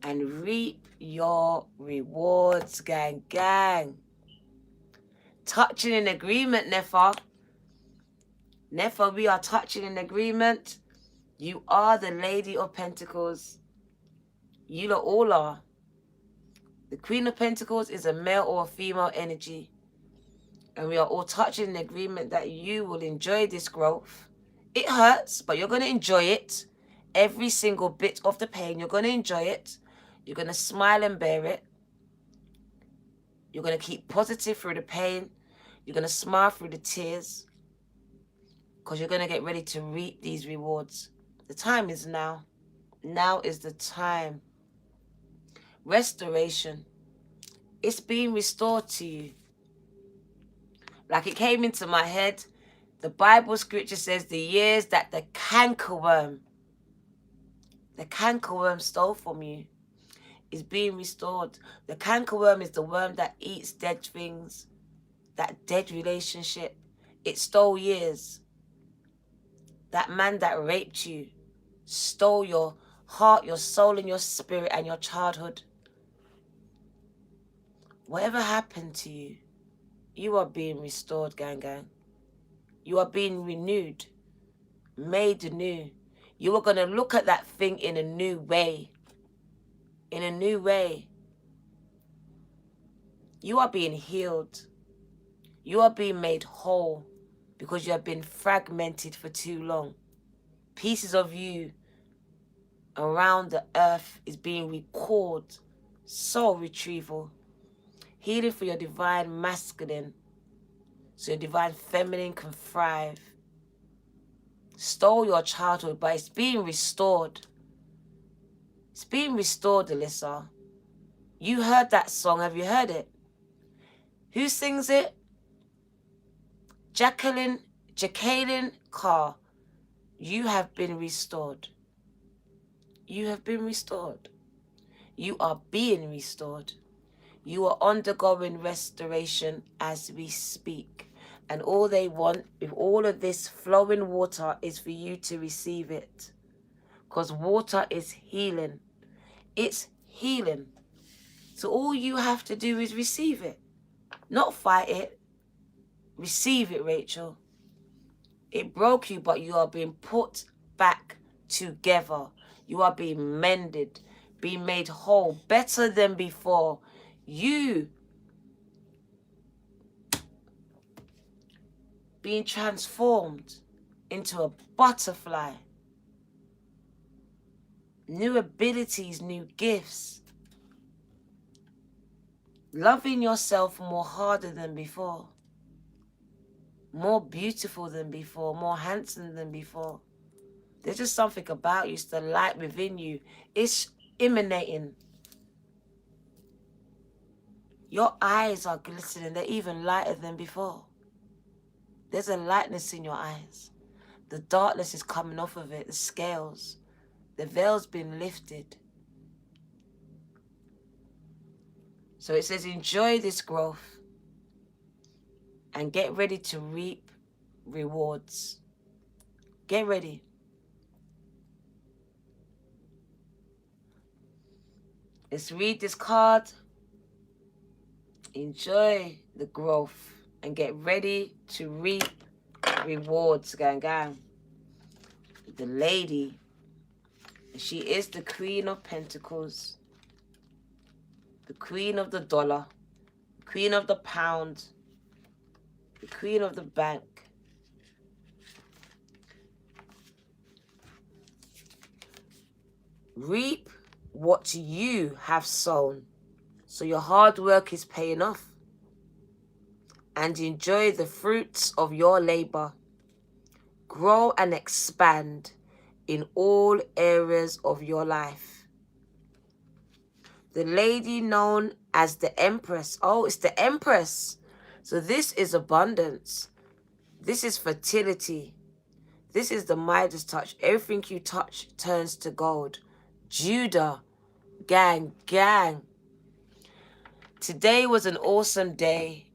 S1: and reap your rewards, gang. Touching in agreement, Nefa. Nefa, we are touching in agreement. You are the Lady of Pentacles. You lot all are. The Queen of Pentacles is a male or a female energy. And we are all touching in agreement that you will enjoy this growth. It hurts, but you're going to enjoy it. Every single bit of the pain, you're going to enjoy it. You're going to smile and bear it. You're going to keep positive through the pain. You're going to smile through the tears. Because you're going to get ready to reap these rewards. The time is now. Now is the time. Restoration. It's being restored to you. Like it came into my head. The Bible scripture says the years that the cankerworm stole from you is being restored. The cankerworm is the worm that eats dead things, that dead relationship. It stole years. That man that raped you stole your heart, your soul, and your spirit, and your childhood. Whatever happened to you, you are being restored, gang. You are being renewed, made anew. You are going to look at that thing in a new way. In a new way. You are being healed. You are being made whole because you have been fragmented for too long. Pieces of you around the earth is being recalled. Soul retrieval. Healing for your divine masculine, so your divine feminine can thrive. Stole your childhood, but it's being restored. It's being restored, Alyssa. You heard that song. Have you heard it? Who sings it? Jacqueline Carr. You have been restored. You have been restored. You are being restored. You are undergoing restoration as we speak. And all they want with all of this flowing water is for you to receive it. Because water is healing. It's healing. So all you have to do is receive it. Not fight it. Receive it, Rachel. It broke you, but you are being put back together. You are being mended, being made whole, better than before. You being transformed into a butterfly. New abilities, new gifts. Loving yourself more harder than before. More beautiful than before. More handsome than before. There's just something about you. It's the light within you. It's emanating. Your eyes are glistening. They're even lighter than before. There's a lightness in your eyes. The darkness is coming off of it. The scales. The veil's been lifted. So it says, enjoy this growth and get ready to reap rewards. Get ready. Let's read this card. Enjoy the growth and get ready to reap rewards, gang, gang. The lady, she is the Queen of Pentacles, the Queen of the dollar, the Queen of the pound, the Queen of the bank. Reap what you have sown. So your hard work is paying off. And enjoy the fruits of your labor. Grow and expand in all areas of your life. The lady known as the Empress. Oh, it's the Empress. So this is abundance. This is fertility. This is the Midas touch. Everything you touch turns to gold. Judah. Gang, gang. Today was an awesome day.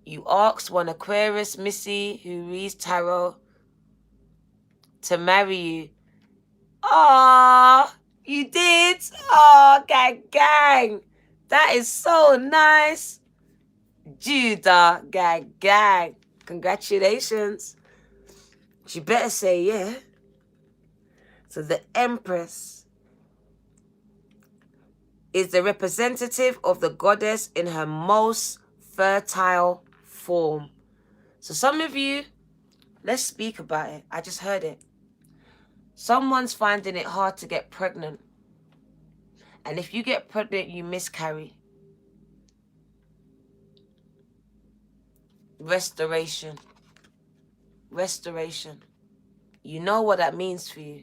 S1: You asked one Aquarius, Missy, who reads tarot, to marry you. Aww, you did? Aww, gang, gang. That is so nice. Judah, gang, gang. Congratulations. She better say yeah. So the Empress is the representative of the goddess in her most fertile form. So some of you, let's speak about it. I just heard it. Someone's finding it hard to get pregnant. And if you get pregnant, you miscarry. Restoration. Restoration. You know what that means for you.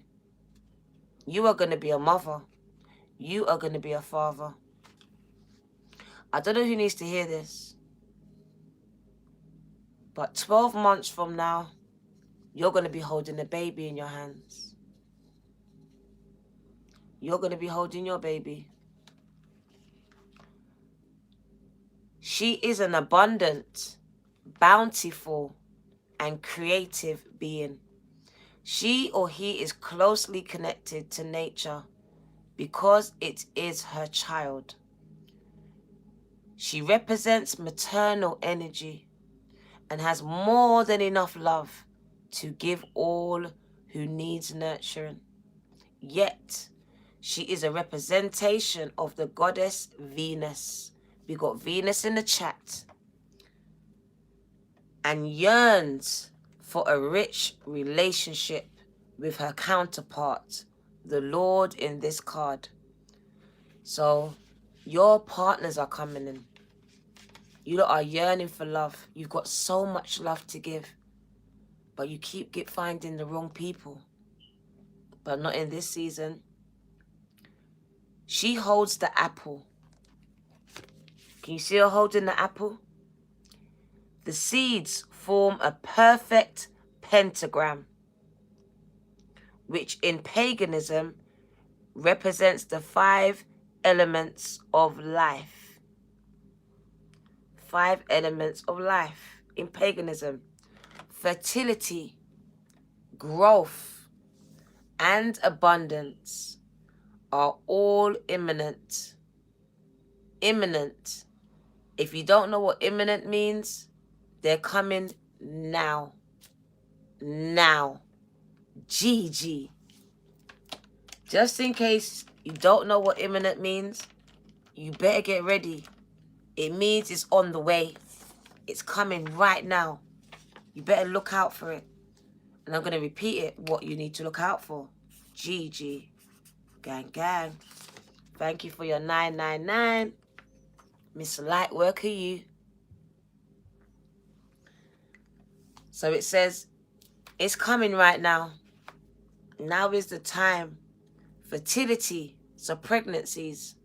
S1: You are going to be a mother. You are going to be a father. I don't know who needs to hear this. But 12 months from now, you're going to be holding a baby in your hands. You're going to be holding your baby. She is an abundant, bountiful, and creative being. She or he is closely connected to nature because it is her child. She represents maternal energy and has more than enough love to give all who needs nurturing. Yet, she is a representation of the goddess Venus. We got Venus in the chat. And yearns for a rich relationship with her counterpart, the Lord in this card. So, your partners are coming in. You lot are yearning for love. You've got so much love to give. But you keep finding the wrong people. But not in this season. She holds the apple. Can you see her holding the apple? The seeds form a perfect pentagram, which in paganism represents the 5 elements of life. 5 elements of life in paganism. Fertility, growth, and abundance are all imminent. Imminent. If you don't know what imminent means, they're coming now. Now. GG. Just in case you don't know what imminent means, you better get ready. It means it's on the way. It's coming right now. You better look out for it. And I'm going to repeat it, what you need to look out for. GG. Gang, gang. Thank you for your 999. Miss Lightworker, you. So it says, it's coming right now. Now is the time. Fertility, so pregnancies.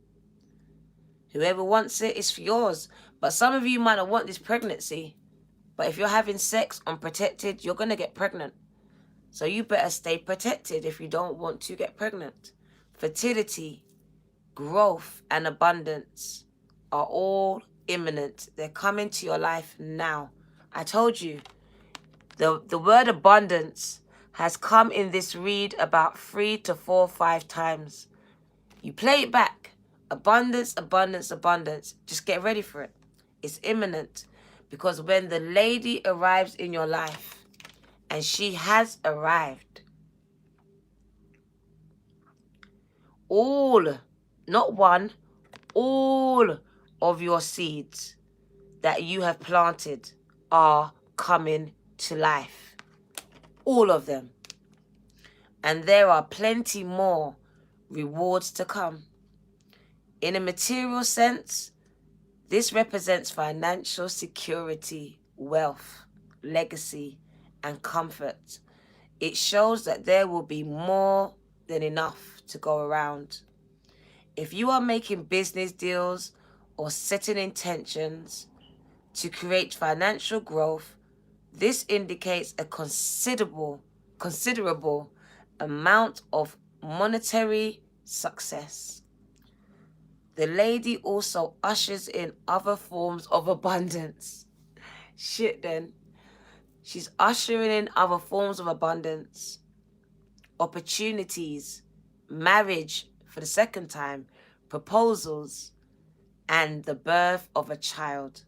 S1: Whoever wants it, it's for yours. But some of you might not want this pregnancy. But if you're having sex unprotected, you're going to get pregnant. So you better stay protected if you don't want to get pregnant. Fertility, growth, and abundance are all imminent. They're coming to your life now. I told you, the word abundance has come in this read about 3 to 4, 5 times. You play it back. Abundance, abundance, abundance. Just get ready for it. It's imminent. Because when the lady arrives in your life, and she has arrived, all, not one, all of your seeds that you have planted are coming to life. All of them. And there are plenty more rewards to come. In a material sense, this represents financial security, wealth, legacy, and comfort. It shows that there will be more than enough to go around. If you are making business deals or setting intentions to create financial growth, this indicates a considerable amount of monetary success. The lady also ushers in other forms of abundance. Shit then. She's ushering in other forms of abundance, opportunities, marriage for the second time, proposals, and the birth of a child.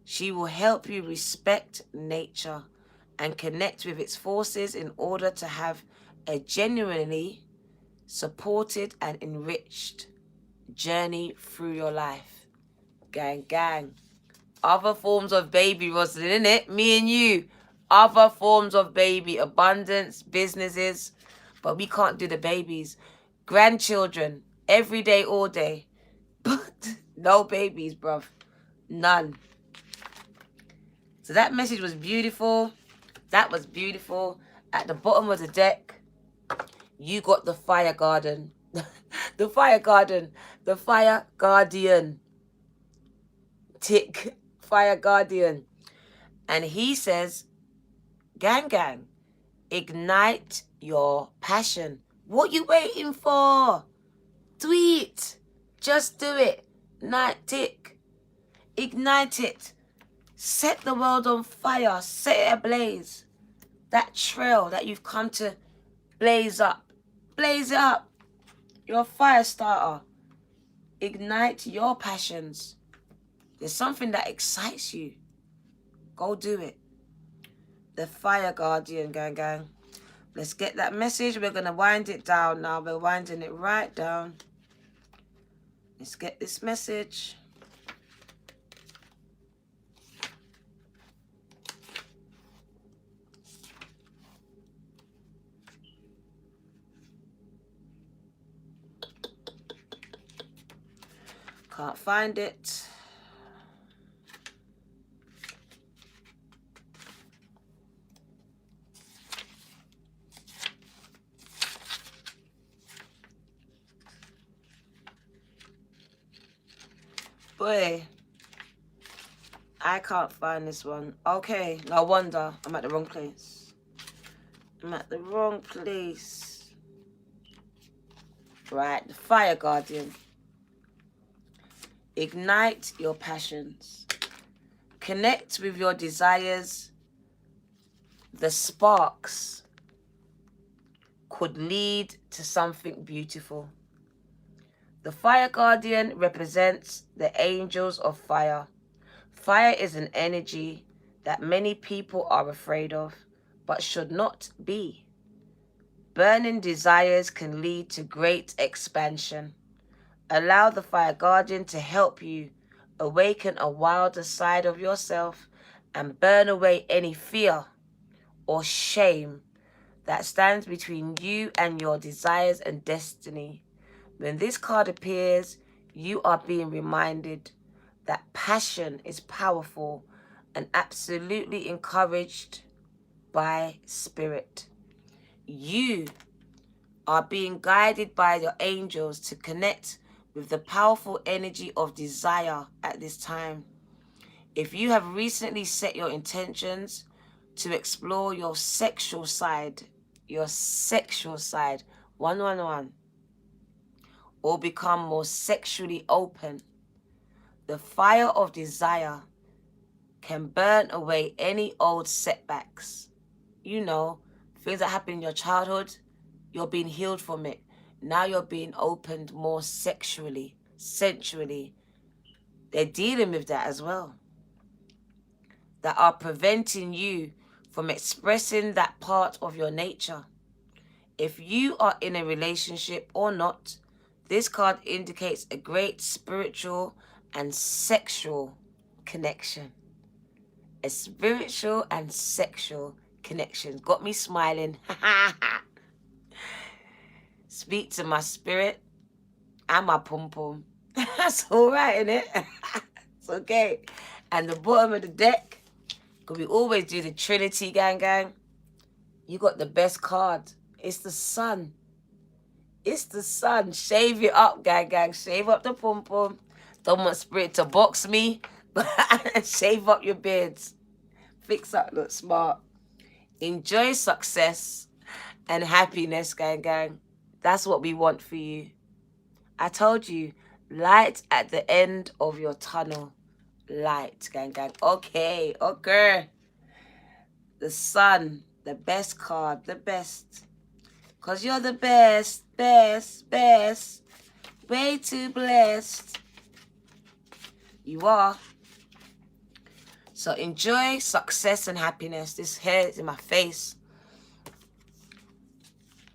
S1: She will help you respect nature and connect with its forces in order to have a genuinely supported and enriched journey through your life. Gang, gang. Other forms of baby, Rosalind, innit? Me and you. Other forms of baby, abundance, businesses. But we can't do the babies. Grandchildren, every day, all day. But no babies, bruv. None. So that message was beautiful. That was beautiful. At the bottom of the deck, you got the fire garden. The fire garden. The fire guardian. Tick. Fire guardian. And he says, gang, gang, ignite your passion. What you waiting for? Do it. Just do it. Night tick. Ignite it. Set the world on fire. Set it ablaze. That trail that you've come to blaze up. Blaze it up. You're a fire starter. Ignite your passions. There's something that excites you. Go do it. The fire guardian, gang, gang. Let's get that message. We're going to wind it down now. We're winding it right down. Let's get this message. Can't find it. Boy, I can't find this one. Okay, no wonder. I'm at the wrong place. I'm at the wrong place. Right, the fire guardian. Ignite your passions. Connect with your desires. The sparks could lead to something beautiful. The fire guardian represents the angels of fire. Fire is an energy that many people are afraid of, but should not be. Burning desires can lead to great expansion. Allow the fire guardian to help you awaken a wilder side of yourself and burn away any fear or shame that stands between you and your desires and destiny. When this card appears, you are being reminded that passion is powerful and absolutely encouraged by spirit. You are being guided by your angels to connect with the powerful energy of desire at this time. If you have recently set your intentions to explore your sexual side, 111, or become more sexually open, the fire of desire can burn away any old setbacks. You know, things that happened in your childhood, you're being healed from it. Now you're being opened more sexually, sensually. They're dealing with that as well. That are preventing you from expressing that part of your nature. If you are in a relationship or not, this card indicates a great spiritual and sexual connection. A spiritual and sexual connection. Got me smiling. Speak to my spirit and my pum-pum. That's all right, innit? It's okay. And the bottom of the deck, because we always do the Trinity, gang. You got the best card. It's the sun. It's the sun. Shave it up, gang. Shave up the pum-pum. Don't want spirit to box me. Shave up your beards. Fix up, look smart. Enjoy success and happiness, gang. That's what we want for you. I told you, light at the end of your tunnel. Light, gang. Okay. The sun, the best card, the best. Because you're the best. Way too blessed. You are. So enjoy success and happiness. This hair is in my face.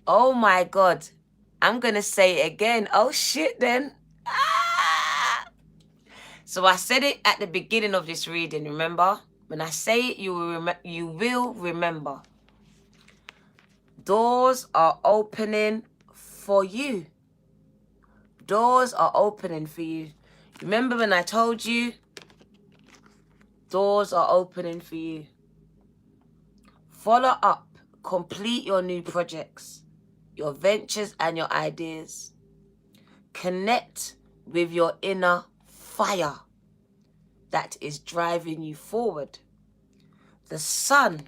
S1: Oh my God. I'm going to say it again. Oh shit then. Ah! So I said it at the beginning of this reading, remember? When I say it, you will remember. Doors are opening for you. Doors are opening for you. Remember when I told you? Doors are opening for you. Follow up. Complete your new projects, your ventures and your ideas. Connect with your inner fire that is driving you forward. The sun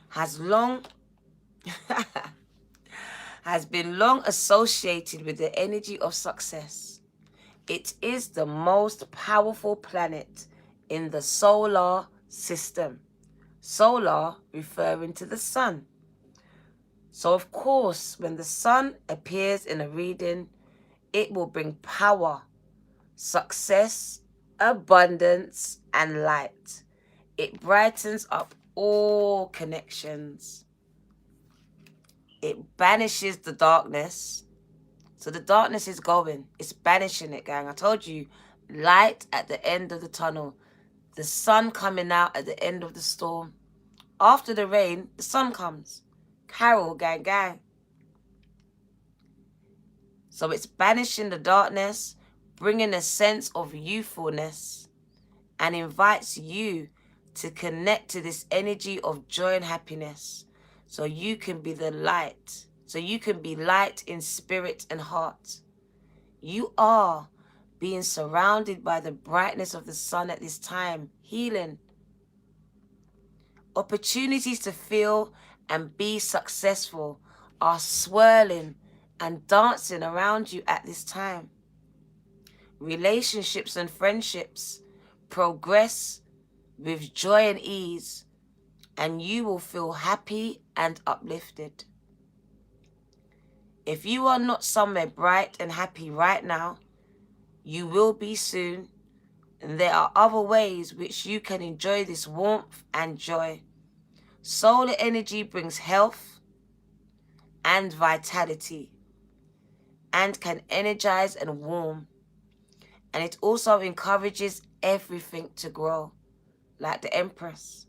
S1: has been long associated with the energy of success. It is the most powerful planet in the solar system. Solar referring to the sun. So of course, when the sun appears in a reading, it will bring power, success, abundance, and light. It brightens up all connections. It banishes the darkness. So the darkness is going. It's banishing it, gang. I told you, light at the end of the tunnel. The sun coming out at the end of the storm. After the rain, the sun comes. Carol, gang. So it's banishing the darkness, bringing a sense of youthfulness, and invites you to connect to this energy of joy and happiness. So you can be the light. So you can be light in spirit and heart. You are being surrounded by the brightness of the sun at this time. Healing. Opportunities to feel and be successful are swirling and dancing around you at this time. relationships and friendships progress with joy and ease, and you will feel happy and uplifted. If you are not somewhere bright and happy right now, you will be soon, and there are other ways which you can enjoy this warmth and joy. Solar energy brings health and vitality and can energize and warm, and it also encourages everything to grow, like the Empress.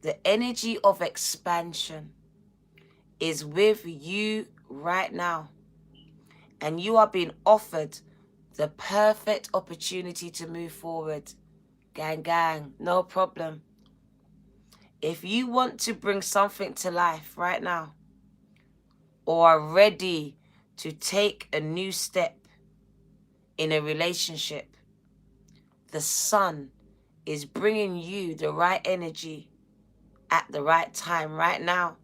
S1: The energy of expansion is with you right now, and you are being offered the perfect opportunity to move forward. Gang, gang, no problem. If you want to bring something to life right now, or are ready to take a new step in a relationship, the sun is bringing you the right energy at the right time right now.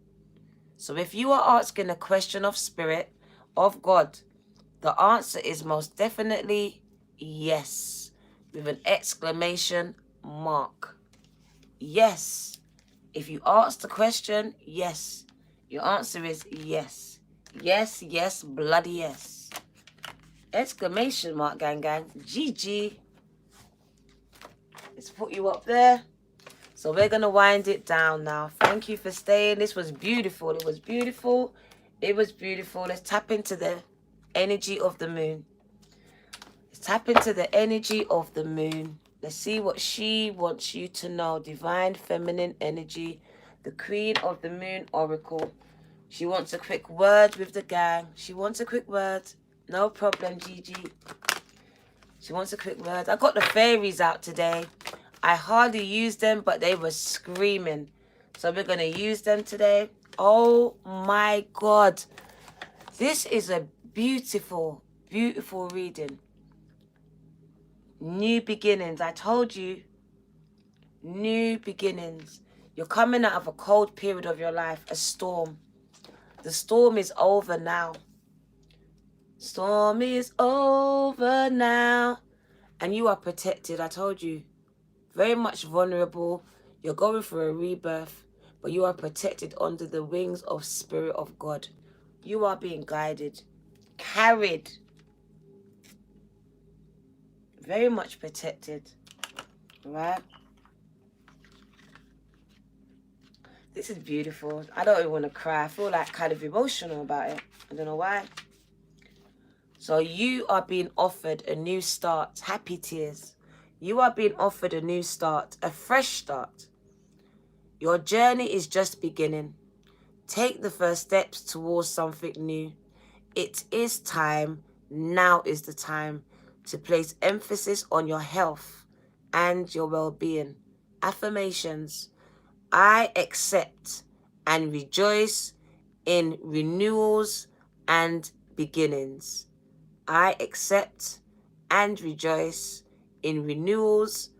S1: So if you are asking a question of spirit, of God, the answer is most definitely yes, with an exclamation mark. Yes. If you ask the question, yes. Your answer is yes. Yes, yes, bloody yes. Exclamation mark, gang, gang. GG. Let's put you up there. So we're going to wind it down now. Thank you for staying. This was beautiful. It was beautiful. It was beautiful. Let's tap into the energy of the moon. Let's tap into the energy of the moon. Let's see what she wants you to know. Divine feminine energy. The Queen of the Moon Oracle. She wants a quick word with the gang. She wants a quick word. No problem, Gigi. She wants a quick word. I got the fairies out today. I hardly used them, but they were screaming. So we're going to use them today. Oh my God. This is a beautiful, beautiful reading. New beginnings. I told you. New beginnings. You're coming out of a cold period of your life. A storm. The storm is over now. Storm is over now. And you are protected. I told you. Very much vulnerable. You're going for a rebirth, but you are protected under the wings of Spirit of God. You are being guided, carried, very much protected. Right? This is beautiful. I don't even want to cry. I feel like kind of emotional about it. I don't know why. So you are being offered a new start. Happy tears. You are being offered a new start, a fresh start. Your journey is just beginning. Take the first steps towards something new. It is time, now is the time, to place emphasis on your health and your well-being. Affirmations. I accept and rejoice in renewals and beginnings. I accept and rejoice in renewals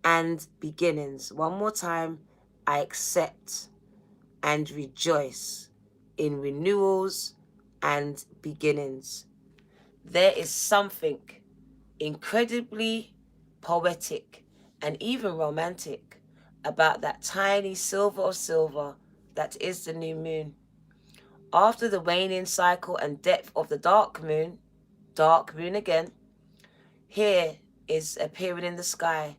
S1: and beginnings. One more time. I accept and rejoice in renewals and beginnings. There is something incredibly poetic and even romantic about that tiny silver of silver that is the new moon. After the waning cycle and depth of the dark moon again, here is appearing in the sky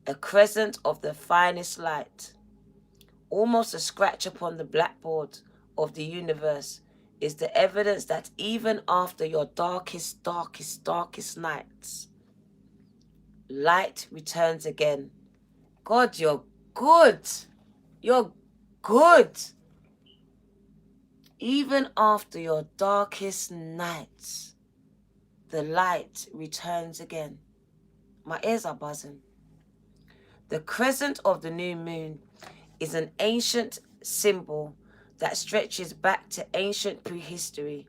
S1: a crescent of the finest light. Almost a scratch upon the blackboard of the universe is the evidence that even after your darkest, darkest, darkest nights, light returns again. God, you're good. You're good. Even after your darkest nights, the light returns again. My ears are buzzing. The crescent of the new moon is an ancient symbol that stretches back to ancient prehistory.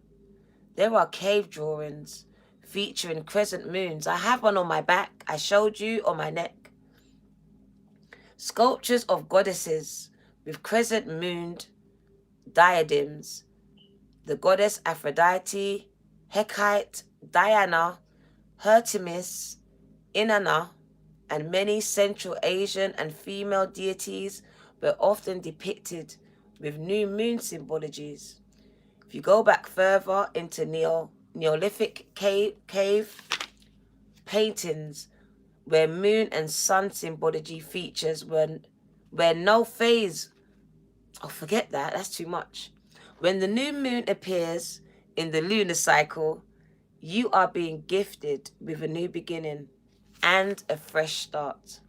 S1: There are cave drawings featuring crescent moons. I have one on my back. I showed you on my neck. Sculptures of goddesses with crescent moon diadems. The goddess Aphrodite Hecate, Diana, Artemis, Inanna, and many Central Asian and female deities were often depicted with new moon symbologies. If you go back further into Neolithic cave paintings, where moon and sun symbology features where no phase, oh, forget that, that's too much. When the new moon appears in the lunar cycle, you are being gifted with a new beginning and a fresh start.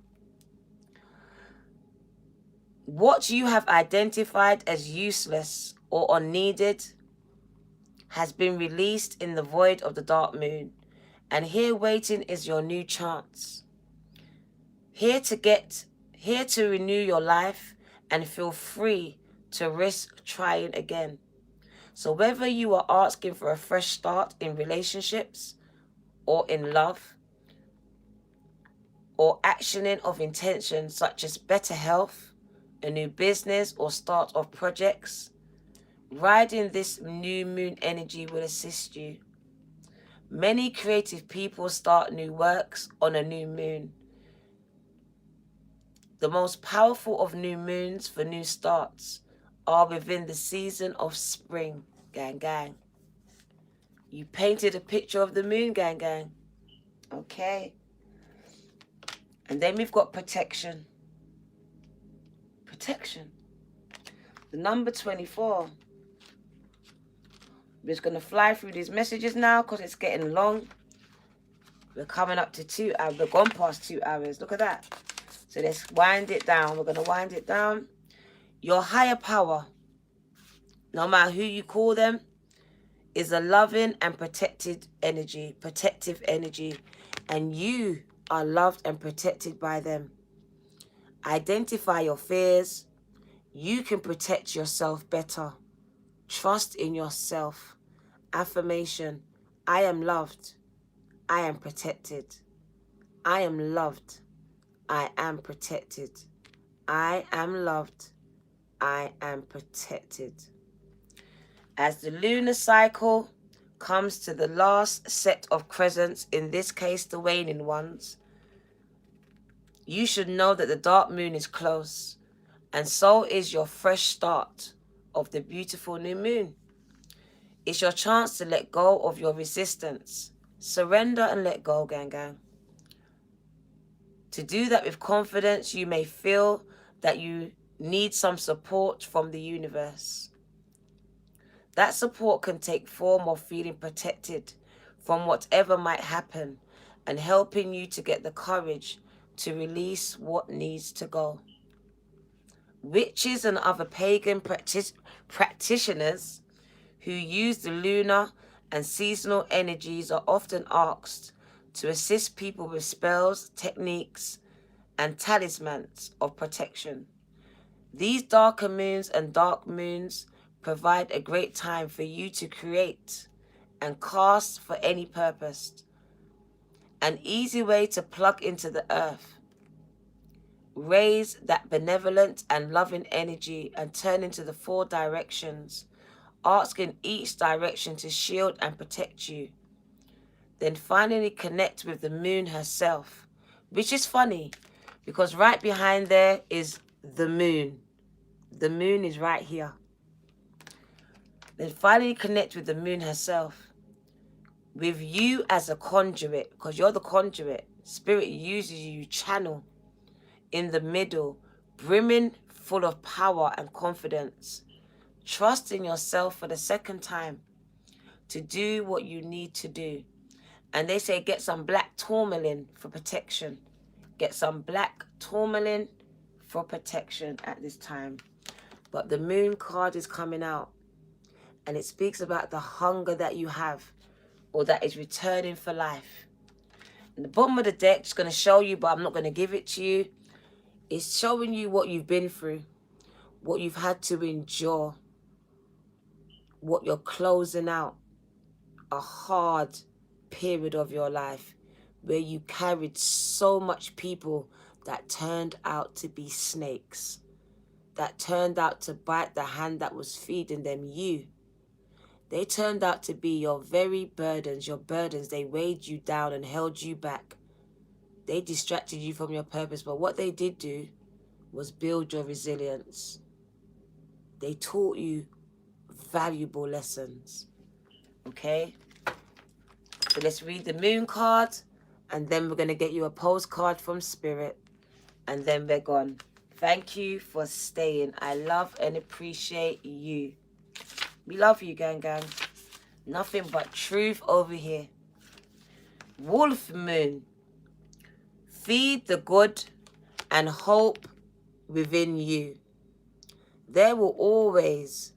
S1: What you have identified as useless or unneeded has been released in the void of the dark moon, and here waiting is your new chance. Here to renew your life and feel free to risk trying again. So whether you are asking for a fresh start in relationships or in love, or actioning of intentions such as better health, a new business, or start of projects, riding this new moon energy will assist you. Many creative people start new works on a new moon. The most powerful of new moons for new starts are within the season of spring, gang gang. You painted a picture of the moon, gang gang. Okay. And then we've got protection. Protection. The number 24. We're just going to fly through these messages now because it's getting long. We're coming up to 2 hours. We've gone past 2 hours. Look at that. So let's wind it down. We're going to wind it down. Your higher power, no matter who you call them, is a loving and protective energy. And you are loved and protected by them. Identify your fears. You can protect yourself better. Trust in yourself. Affirmation. I am loved. I am protected. I am loved. I am protected. I am loved. I am protected. As the lunar cycle comes to the last set of crescents, in this case the waning ones, you should know that the dark moon is close, and so is your fresh start of the beautiful new moon. It's your chance to let go of your resistance. Surrender and let go, gang gang. To do that with confidence, you may feel that you need some support from the universe. That support can take form of feeling protected from whatever might happen and helping you to get the courage to release what needs to go. Witches and other pagan practitioners who use the lunar and seasonal energies are often asked to assist people with spells, techniques, and talismans of protection. These darker moons and dark moons provide a great time for you to create and cast for any purpose. An easy way to plug into the earth. Raise that benevolent and loving energy and turn into the 4 directions, asking each direction to shield and protect you. Then finally connect with the moon herself, which is funny because right behind there is the moon. The moon is right here. Then finally connect with the moon herself, with you as a conduit, because you're the conduit. Spirit uses you, channel in the middle, brimming full of power and confidence. Trust in yourself for the second time to do what you need to do. And they say get some black tourmaline for protection. Get some black tourmaline for protection at this time. But the moon card is coming out. And it speaks about the hunger that you have, or that is returning for life. And the bottom of the deck is going to show you, but I'm not going to give it to you. It's showing you what you've been through, what you've had to endure, what you're closing out. A hard period of your life where you carried so much people that turned out to be snakes, that turned out to bite the hand that was feeding them you. They turned out to be your very burdens, your burdens. They weighed you down and held you back. They distracted you from your purpose, but what they did do was build your resilience. They taught you valuable lessons. Okay? So let's read the moon card, and then we're going to get you a postcard from Spirit, and then we're gone. Thank you for staying. I love and appreciate you. We love you, gang. Nothing but truth over here. Wolf moon. Feed the good and hope within you. There will always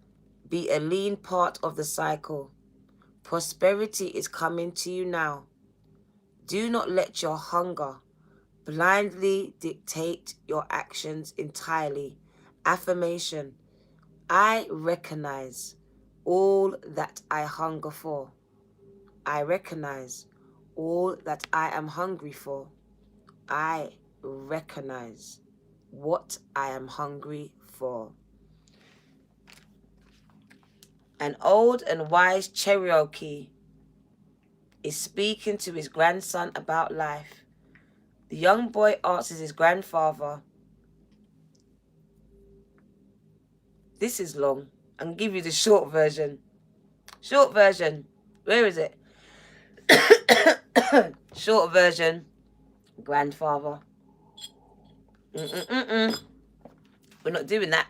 S1: be a lean part of the cycle. Prosperity is coming to you now. Do not let your hunger blindly dictate your actions entirely. Affirmation. I recognize all that I hunger for. I recognize all that I am hungry for. I recognize what I am hungry for. An old and wise Cherokee is speaking to his grandson about life. The young boy asks his grandfather, this is long. I'm going to give you the short version. Short version. Where is it? Short version. Grandfather. We're not doing that.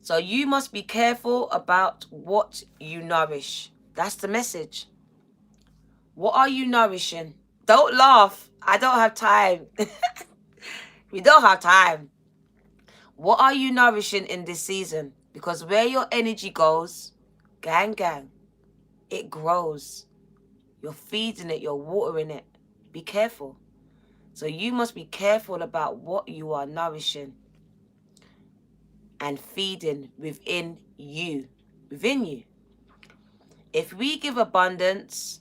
S1: So you must be careful about what you nourish. That's the message. What are you nourishing? Don't laugh. I don't have time. We don't have time. What are you nourishing in this season? Because where your energy goes, gang, it grows. You're feeding it. You're watering it. Be careful. So you must be careful about what you are nourishing and feeding within you. Within you. If we give abundance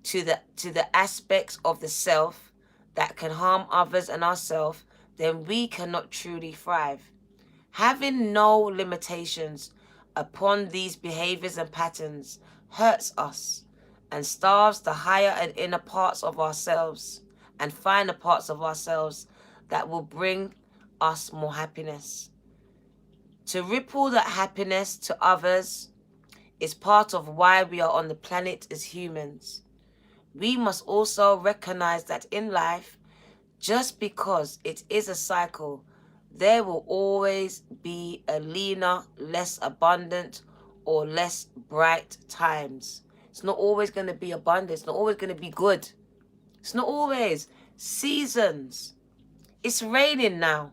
S1: to the aspects of the self that can harm others and ourselves, then we cannot truly thrive. Having no limitations upon these behaviors and patterns hurts us and starves the higher and inner parts of ourselves and finer parts of ourselves that will bring us more happiness. To ripple that happiness to others is part of why we are on the planet as humans. We must also recognize that in life, just because it is a cycle, there will always be a leaner, less abundant, or less bright times. It's not always going to be abundant. It's not always going to be good. It's not always. Seasons. It's raining now.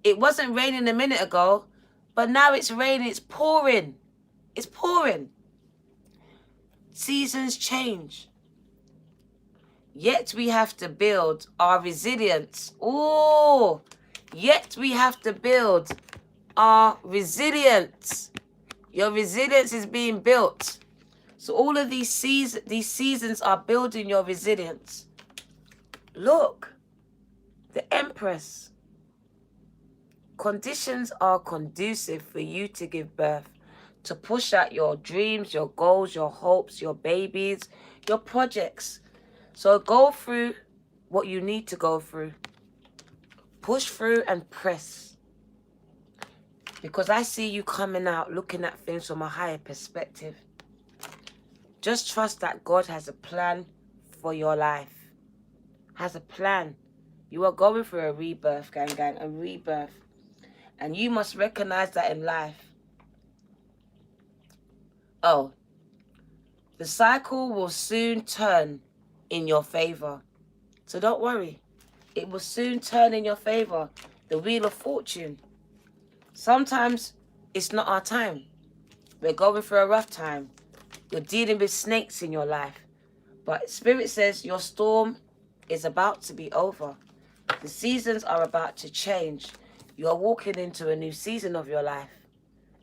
S1: It wasn't raining a minute ago, but now it's raining. It's pouring. It's pouring. Seasons change. Yet we have to build our resilience. Oh, yet we have to build our resilience. Your resilience is being built. So all of these seasons are building your resilience. Look, the Empress. Conditions are conducive for you to give birth, to push out your dreams, your goals, your hopes, your babies, your projects. So go through what you need to go through. Push through and press. Because I see you coming out looking at things from a higher perspective. Just trust that God has a plan for your life. Has a plan. You are going through a rebirth, gang, a rebirth. And you must recognize that in life. Oh, the cycle will soon turn in your favor. So don't worry. It will soon turn in your favor. The wheel of fortune. Sometimes it's not our time. We're going through a rough time. You're dealing with snakes in your life. But Spirit says your storm is about to be over. The seasons are about to change. You are walking into a new season of your life.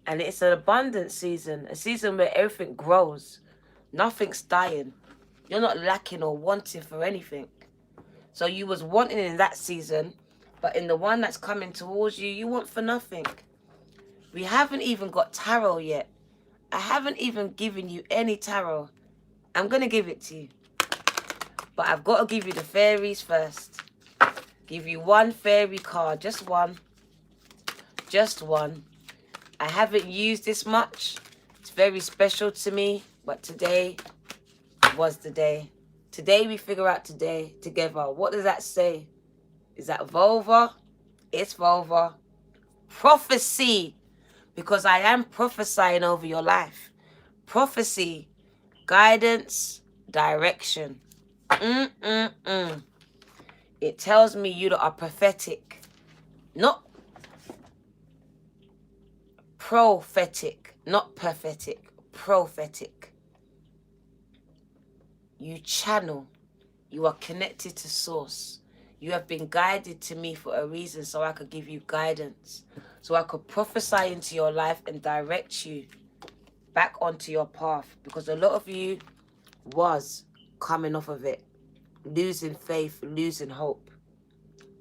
S1: And it's an abundant season. A season where everything grows. Nothing's dying. You're not lacking or wanting for anything. So you was wanting in that season, but in the one that's coming towards you, you want for nothing. We haven't even got tarot yet. I haven't even given you any tarot. I'm going to give it to you. But I've got to give you the fairies first. Give you one fairy card. Just one. Just one. I haven't used this much. It's very special to me. But today was the day. Today we figure out today together. What does that say? Is that vulva? It's vulva. Prophecy. Because I am prophesying over your life. Prophecy. Guidance. Direction. It tells me you are prophetic. Not prophetic. Not pathetic. Prophetic. You channel. You are connected to source. You have been guided to me for a reason, so I could give you guidance. So I could prophesy into your life and direct you back onto your path. Because a lot of you was coming off of it. Losing faith, losing hope.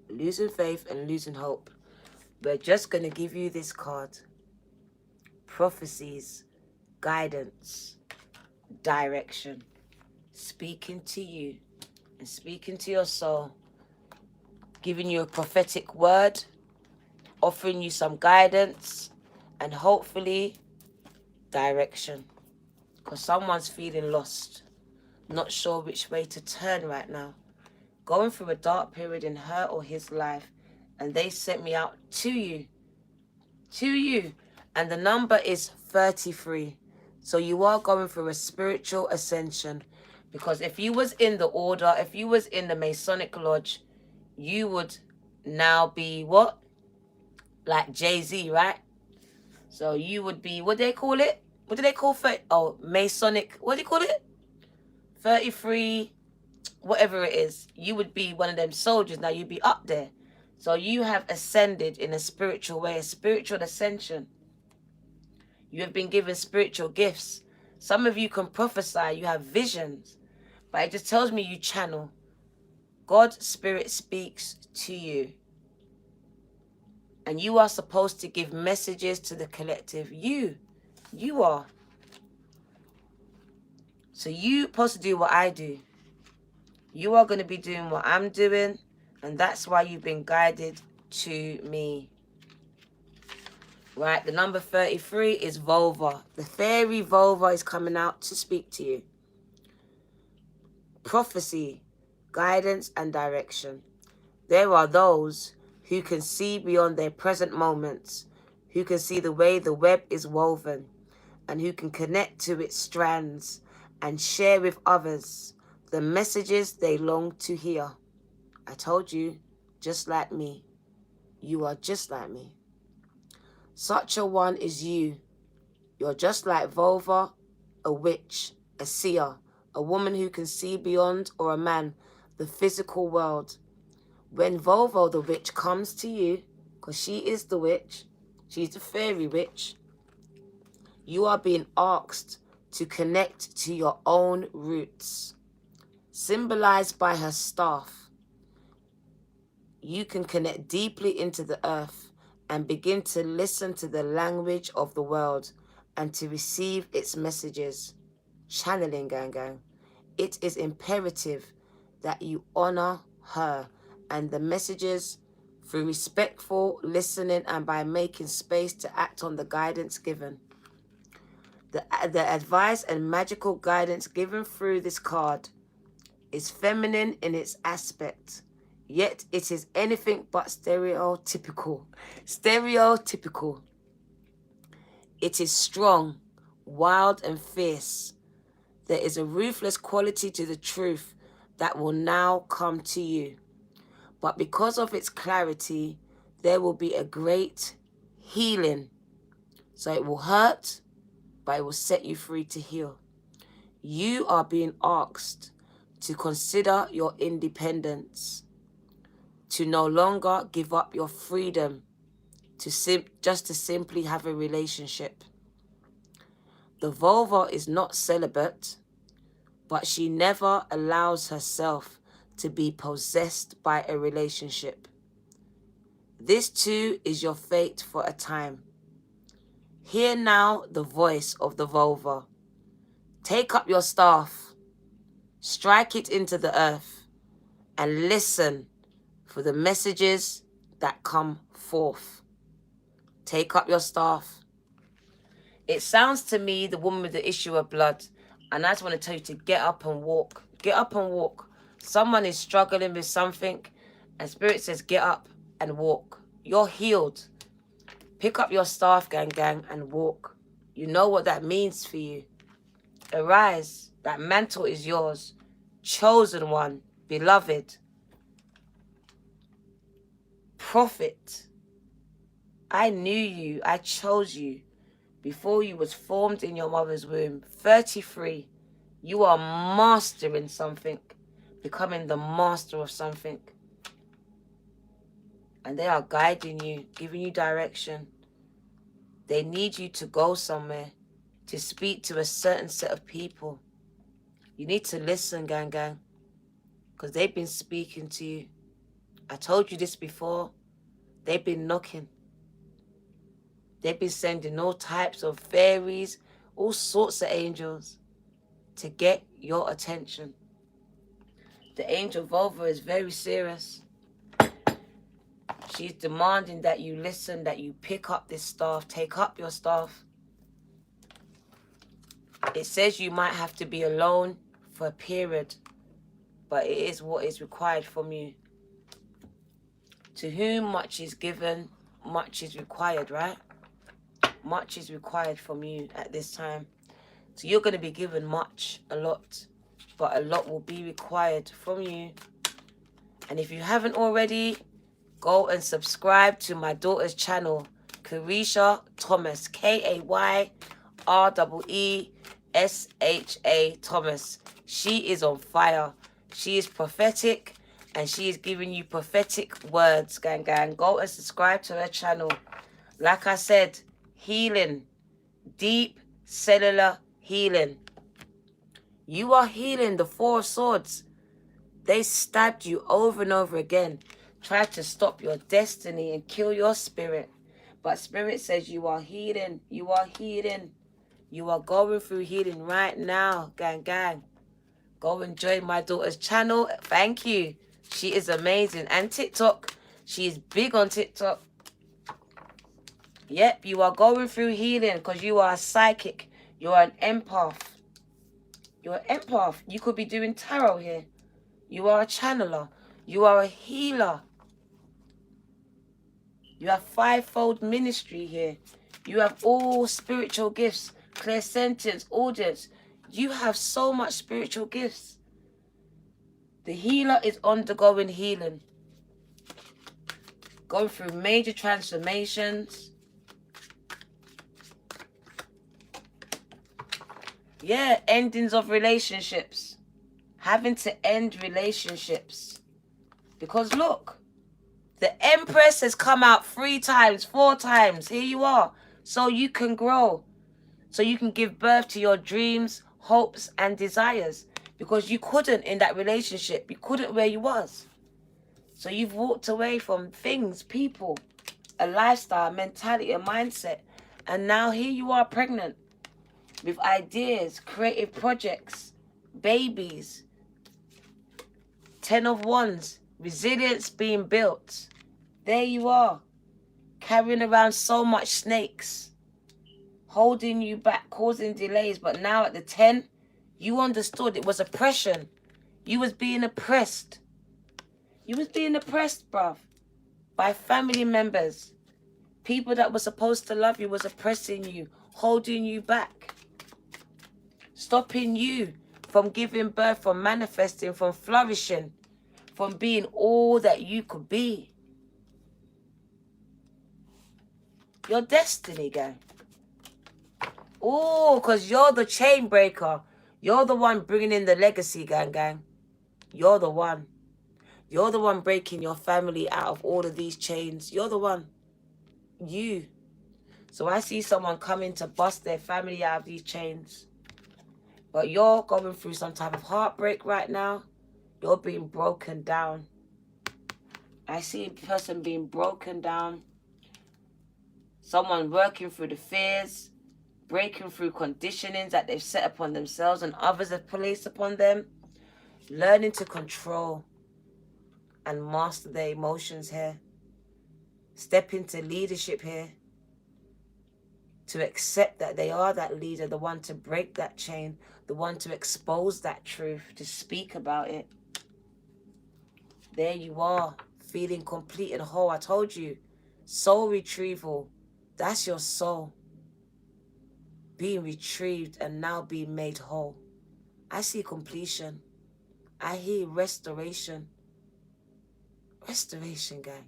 S1: Losing faith and losing hope. We're just going to give you this card. Prophecies, guidance, direction. Speaking to you and speaking to your soul. Giving you a prophetic word. Offering you some guidance. And hopefully direction. Because someone's feeling lost. Not sure which way to turn right now. Going through a dark period in her or his life. And they sent me out to you. To you. And the number is 33. So you are going through a spiritual ascension. Because if you was in the order, if you was in the Masonic Lodge, you would now be what? Like Jay-Z, right? So you would be, what do they call it? What do they call Masonic, what do you call it? 33, whatever it is. You would be one of them soldiers. Now you'd be up there. So you have ascended in a spiritual way, a spiritual ascension. You have been given spiritual gifts. Some of you can prophesy, you have visions. But it just tells me you channel. God's spirit speaks to you. And you are supposed to give messages to the collective. You are. So you're supposed to do what I do. You are going to be doing what I'm doing. And that's why you've been guided to me. Right, the number 33 is vulva. The fairy vulva is coming out to speak to you. Prophecy, guidance and direction. There are those who can see beyond their present moments, who can see the way the web is woven, and who can connect to its strands and share with others the messages they long to hear. I told you, just like me. You are just like me. Such a one is you. You're just like vulva, a witch, a seer, a woman who can see beyond, or a man, the physical world. When Volvo the witch comes to you, because she is the witch, she's the fairy witch, you are being asked to connect to your own roots. Symbolized by her staff, you can connect deeply into the earth and begin to listen to the language of the world and to receive its messages. Channeling, gang. It is imperative that you honor her and the messages through respectful listening and by making space to act on the guidance given. The advice and magical guidance given through this card is feminine in its aspect, yet it is anything but stereotypical. Stereotypical. It is strong, wild and fierce. There is a ruthless quality to the truth that will now come to you. But because of its clarity, there will be a great healing. So it will hurt, but it will set you free to heal. You are being asked to consider your independence, to no longer give up your freedom, just to simply have a relationship. The vulva is not celibate, but she never allows herself to be possessed by a relationship. This too is your fate for a time. Hear now the voice of the vulva. Take up your staff, strike it into the earth, and listen for the messages that come forth. Take up your staff. It sounds to me, the woman with the issue of blood, and I just want to tell you to get up and walk. Get up and walk. Someone is struggling with something, and Spirit says, get up and walk. You're healed. Pick up your staff, gang, and walk. You know what that means for you. Arise. That mantle is yours. Chosen one, beloved. Prophet. I knew you. I chose you. Before you was formed in your mother's womb. 33. You are mastering something. Becoming the master of something. And they are guiding you, giving you direction. They need you to go somewhere, to speak to a certain set of people. You need to listen, gang, because they've been speaking to you. I told you this before. They've been knocking. They've been sending all types of fairies, all sorts of angels to get your attention. The angel Vulva is very serious. She's demanding that you listen, that you pick up this staff, take up your staff. It says you might have to be alone for a period, but it is what is required from you. To whom much is given, much is required, right? Much is required from you at this time. So you're going to be given much, a lot, but a lot will be required from you. And if you haven't already, go and subscribe to my daughter's channel, Kayresha Thomas, K-A-Y-R-E-E-S-H-A Thomas. She is on fire. She is prophetic, and she is giving you prophetic words, gang. Go and subscribe to her channel. Like I said, healing, deep cellular healing. You are healing the Four of Swords. They stabbed you over and over again, tried to stop your destiny and kill your spirit. But Spirit says you are healing. You are healing. You are going through healing right now, gang. Go and join my daughter's channel. Thank you. She is amazing. And TikTok. She is big on TikTok. Yep, you are going through healing because you are a psychic. You are an empath. You're an empath. You could be doing tarot here. You are a channeler. You are a healer. You have fivefold ministry here. You have all spiritual gifts. Clairsentience, audience. You have so much spiritual gifts. The healer is undergoing healing. Going through major transformations. Yeah, endings of relationships. Having to end relationships. Because look, the Empress has come out 3 times, 4 times. Here you are. So you can grow. So you can give birth to your dreams, hopes, and desires. Because you couldn't in that relationship. You couldn't where you was. So you've walked away from things, people, a lifestyle, a mentality, a mindset. And now here you are pregnant. With ideas, creative projects, babies, 10 of Wands, resilience being built. There you are, carrying around so much snakes, holding you back, causing delays. But now at the 10, you understood it was oppression. You was being oppressed. You was being oppressed, bruv, by family members. People that were supposed to love you was oppressing you, holding you back. Stopping you from giving birth, from manifesting, from flourishing, from being all that you could be. Your destiny, gang. Oh, because you're the chain breaker. You're the one bringing in the legacy, gang. You're the one. You're the one breaking your family out of all of these chains. You're the one. You. So I see someone coming to bust their family out of these chains. But you're going through some type of heartbreak right now. You're being broken down. I see a person being broken down. Someone working through the fears, breaking through conditionings that they've set upon themselves and others have placed upon them. Learning to control and master their emotions here. Step into leadership here. To accept that they are that leader, the one to break that chain, the one to expose that truth, to speak about it. There you are, feeling complete and whole. I told you, soul retrieval, that's your soul being retrieved and now being made whole. I see completion. I hear restoration. Restoration, gang.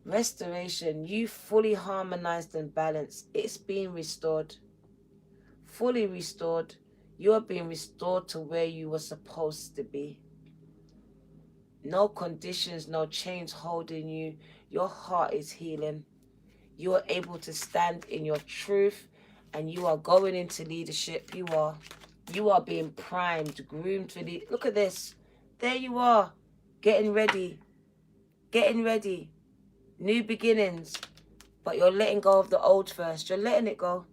S1: Restoration. You fully harmonized and balanced. It's being restored. Fully restored. You are being restored to where you were supposed to be. No conditions, no chains holding you. Your heart is healing. You are able to stand in your truth and you are going into leadership. You are being primed, groomed for the... Look at this. There you are. Getting ready. Getting ready. New beginnings. But you're letting go of the old first. You're letting it go.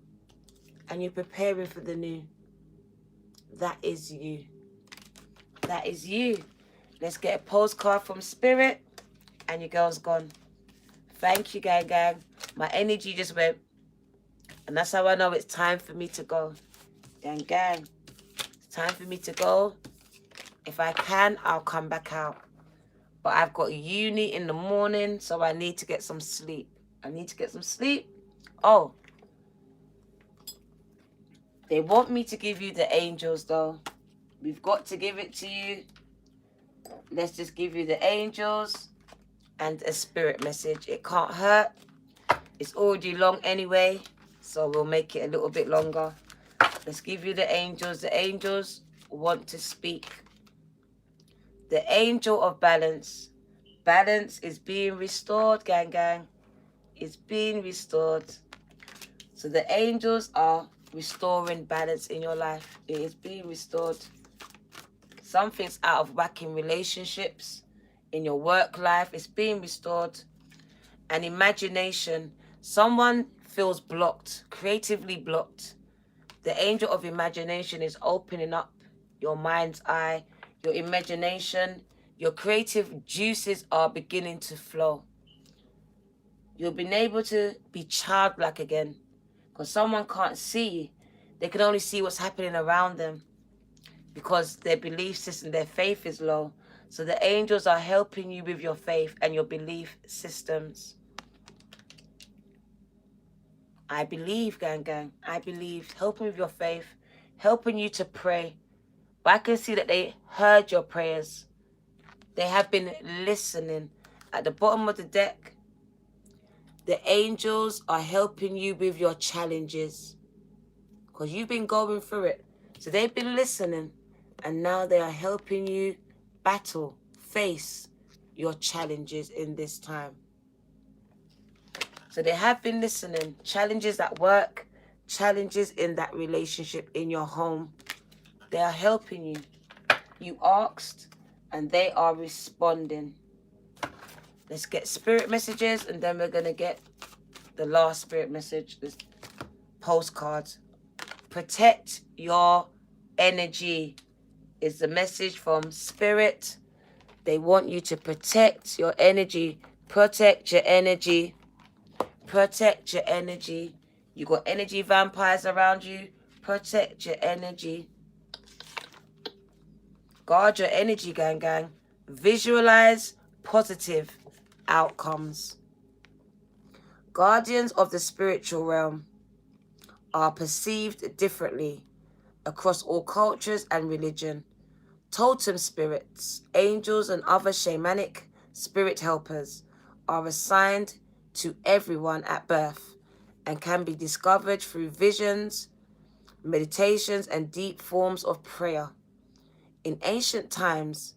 S1: And you're preparing for the new. That is you. That is you. Let's get a postcard from Spirit. And your girl's gone. Thank you, gang, gang. My energy just went. And that's how I know it's time for me to go. Gang, gang. It's time for me to go. If I can, I'll come back out. But I've got uni in the morning, so I need to get some sleep. I need to get some sleep. Oh. They want me to give you the angels, though. We've got to give it to you. Let's just give you the angels and a spirit message. It can't hurt. It's already long anyway, so we'll make it a little bit longer. Let's give you the angels. The angels want to speak. The angel of balance. Balance is being restored, gang, gang. It's being restored. So the angels are restoring balance in your life. It is being restored. Something's out of whack in relationships, in your work life. It's being restored. And imagination. Someone feels blocked, creatively blocked. The angel of imagination is opening up your mind's eye, your imagination. Your creative juices are beginning to flow. You'll be able to be childlike again. Because someone can't see. They can only see what's happening around them. Because their belief system, their faith is low. So the angels are helping you with your faith and your belief systems. I believe, gang, gang. I believe. Helping with your faith. Helping you to pray. But I can see that they heard your prayers. They have been listening. At the bottom of the deck, the angels are helping you with your challenges. Because you've been going through it. So they've been listening. And now they are helping you battle, face your challenges in this time. So they have been listening. Challenges at work, challenges in that relationship, in your home. They are helping you. You asked and they are responding. Let's get spirit messages and then we're going to get the last spirit message, this postcard. Protect your energy is the message from Spirit. They want you to protect your energy. Protect your energy. Protect your energy. You got energy vampires around you. Protect your energy. Guard your energy, gang, gang. Visualize positive outcomes. Guardians of the spiritual realm are perceived differently across all cultures and religion. Totem spirits, angels, and other shamanic spirit helpers are assigned to everyone at birth and can be discovered through visions, meditations, and deep forms of prayer. In ancient times,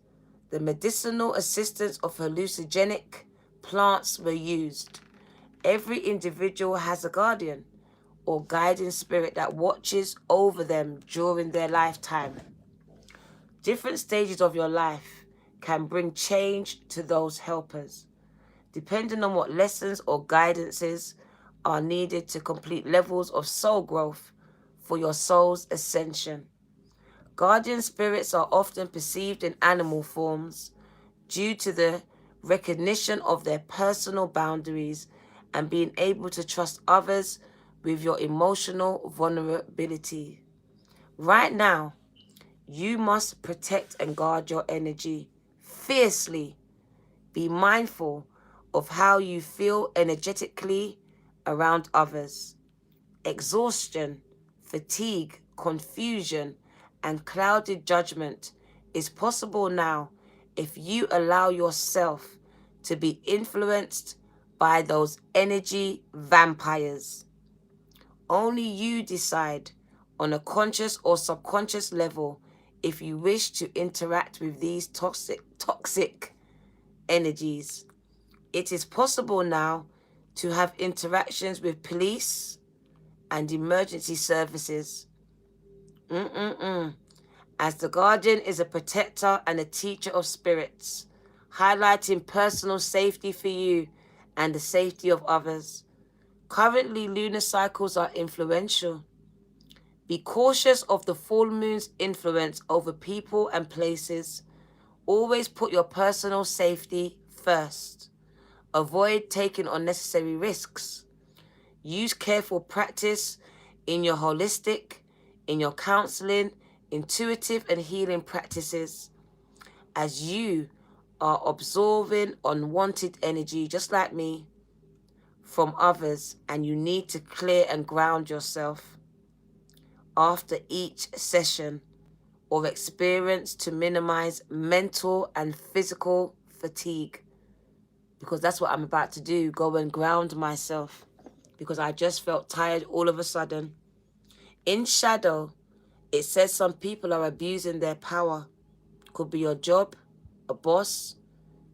S1: the medicinal assistance of hallucinogenic plants were used. Every individual has a guardian or guiding spirit that watches over them during their lifetime. Different stages of your life can bring change to those helpers. depending on what lessons or guidances are needed to complete levels of soul growth for your soul's ascension. Guardian spirits are often perceived in animal forms due to the recognition of their personal boundaries and being able to trust others with your emotional vulnerability. Right now, you must protect and guard your energy fiercely. Be mindful of how you feel energetically around others. Exhaustion, fatigue, confusion, and clouded judgment is possible now if you allow yourself to be influenced by those energy vampires. Only you decide on a conscious or subconscious level if you wish to interact with these toxic energies. It is possible now to have interactions with police and emergency services. As the guardian is a protector and a teacher of spirits, highlighting personal safety for you and the safety of others. Currently, lunar cycles are influential. Be cautious of the full moon's influence over people and places. Always put your personal safety first. Avoid taking unnecessary risks. Use careful practice in your holistic, in your counseling, intuitive and healing practices as you are absorbing unwanted energy, just like me, from others, and you need to clear and ground yourself after each session or experience to minimize mental and physical fatigue, because that's what I'm about to do, go and ground myself, because I just felt tired all of a sudden. In shadow, it says some people are abusing their power. Could be your job, a boss,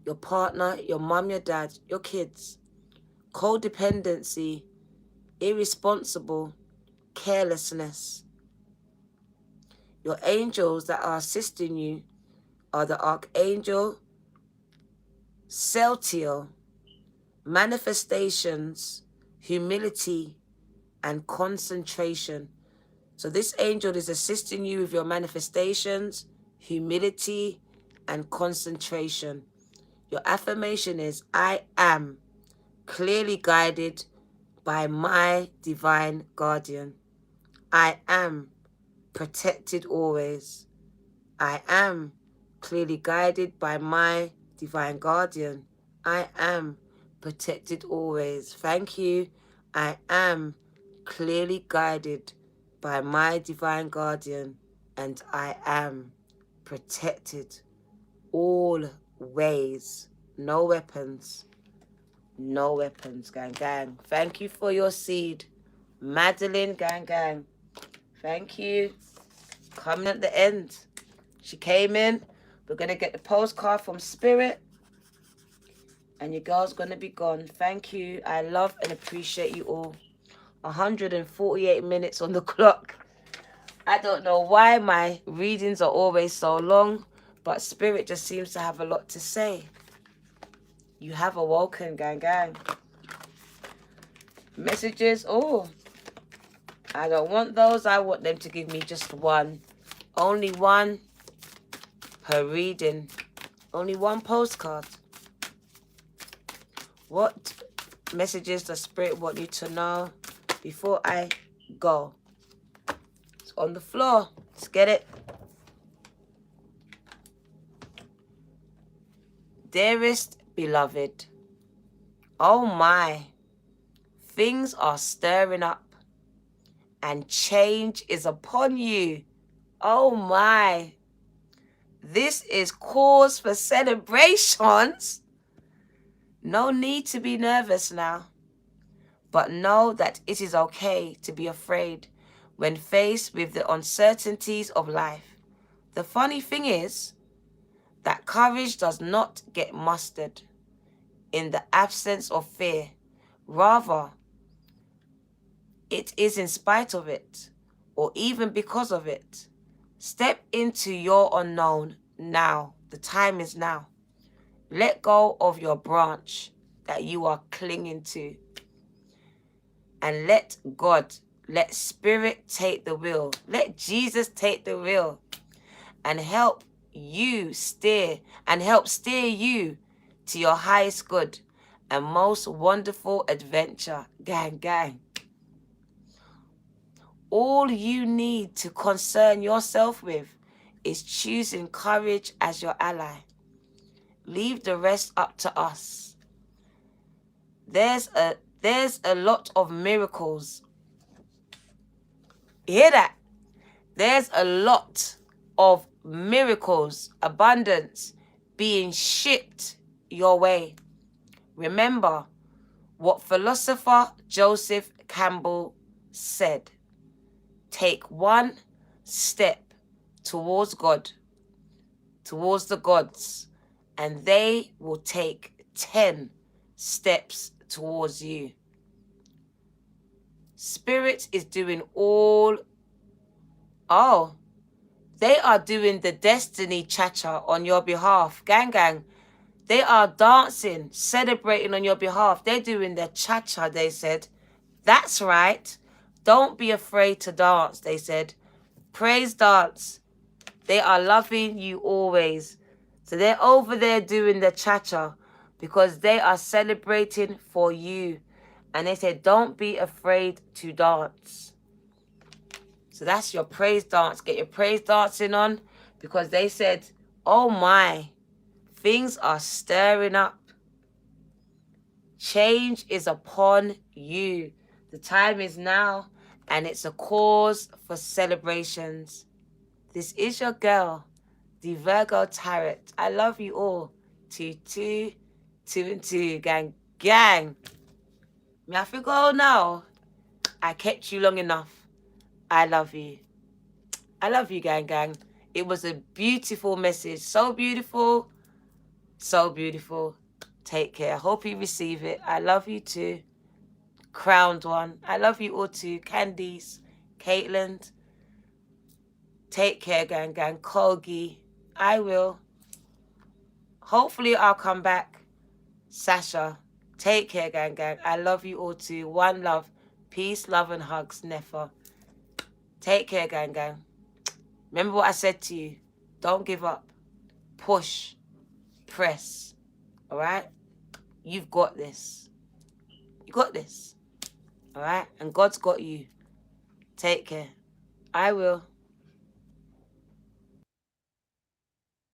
S1: your partner, your mom, your dad, your kids. Codependency, irresponsible, carelessness. Your angels that are assisting you are the Archangel Celtial, manifestations, humility, and concentration. So this angel is assisting you with your manifestations, humility, and concentration. Your affirmation is, I am clearly guided by my divine guardian. I am protected always. I am clearly guided by my divine guardian. I am protected always. Thank you. I am clearly guided by my divine guardian, and I am protected always. No weapons. No weapons, gang, gang. Thank you for your seed. Madeline, gang, gang. Thank you. Coming at the end. She came in. We're going to get the postcard from Spirit. And your girl's going to be gone. Thank you. I love and appreciate you all. 148 minutes on the clock. I don't know why my readings are always so long, but Spirit just seems to have a lot to say. You have awoken, gang, gang. Messages. Oh, I don't want those. I want them to give me just one. Only one per reading. Only one postcard. What messages does Spirit want you to know before I go? It's on the floor. Let's get it. Dearest beloved, oh my, things are stirring up and change is upon you. Oh my, this is cause for celebrations. No need to be nervous now, but know that it is okay to be afraid when faced with the uncertainties of life. The funny thing is that courage does not get mustered in the absence of fear. Rather, it is in spite of it, or even because of it. Step into your unknown now. The time is now. Let go of your branch that you are clinging to. And let God, let Spirit take the wheel. Let Jesus take the wheel and help steer you to your highest good and most wonderful adventure. Gang, gang. All you need to concern yourself with is choosing courage as your ally. Leave the rest up to us. There's a lot of miracles. You hear that? There's a lot of miracles, abundance being shipped your way. Remember what philosopher Joseph Campbell said. Take one step towards God, towards the gods, and they will take 10 steps towards you. Spirit is doing they are doing the destiny cha-cha on your behalf. Gang, gang. They are dancing, celebrating on your behalf. They're doing the cha-cha, they said. That's right. Don't be afraid to dance, they said. Praise dance. They are loving you always. So they're over there doing the cha-cha because they are celebrating for you. And they said, don't be afraid to dance. So that's your praise dance. Get your praise dancing on because they said, oh my, things are stirring up. Change is upon you. The time is now and it's a cause for celebrations. This is your girl, the Virgo Tarot. I love you all. 2, 2, 2 and 2. Gang, gang. Me have to go now. I kept you long enough. I love you. I love you, gang, gang. It was a beautiful message. So beautiful. So beautiful. Take care. Hope you receive it. I love you too. Crowned one. I love you all too. Candice, Caitlin. Take care, gang, gang. Kogi. I will. Hopefully I'll come back. Sasha. Take care, gang, gang. I love you all too. One love. Peace, love, and hugs. Never. Take care, gang, gang. Remember what I said to you. Don't give up. Push. Press. All right? You've got this. You got this. All right? And God's got you. Take care. I will.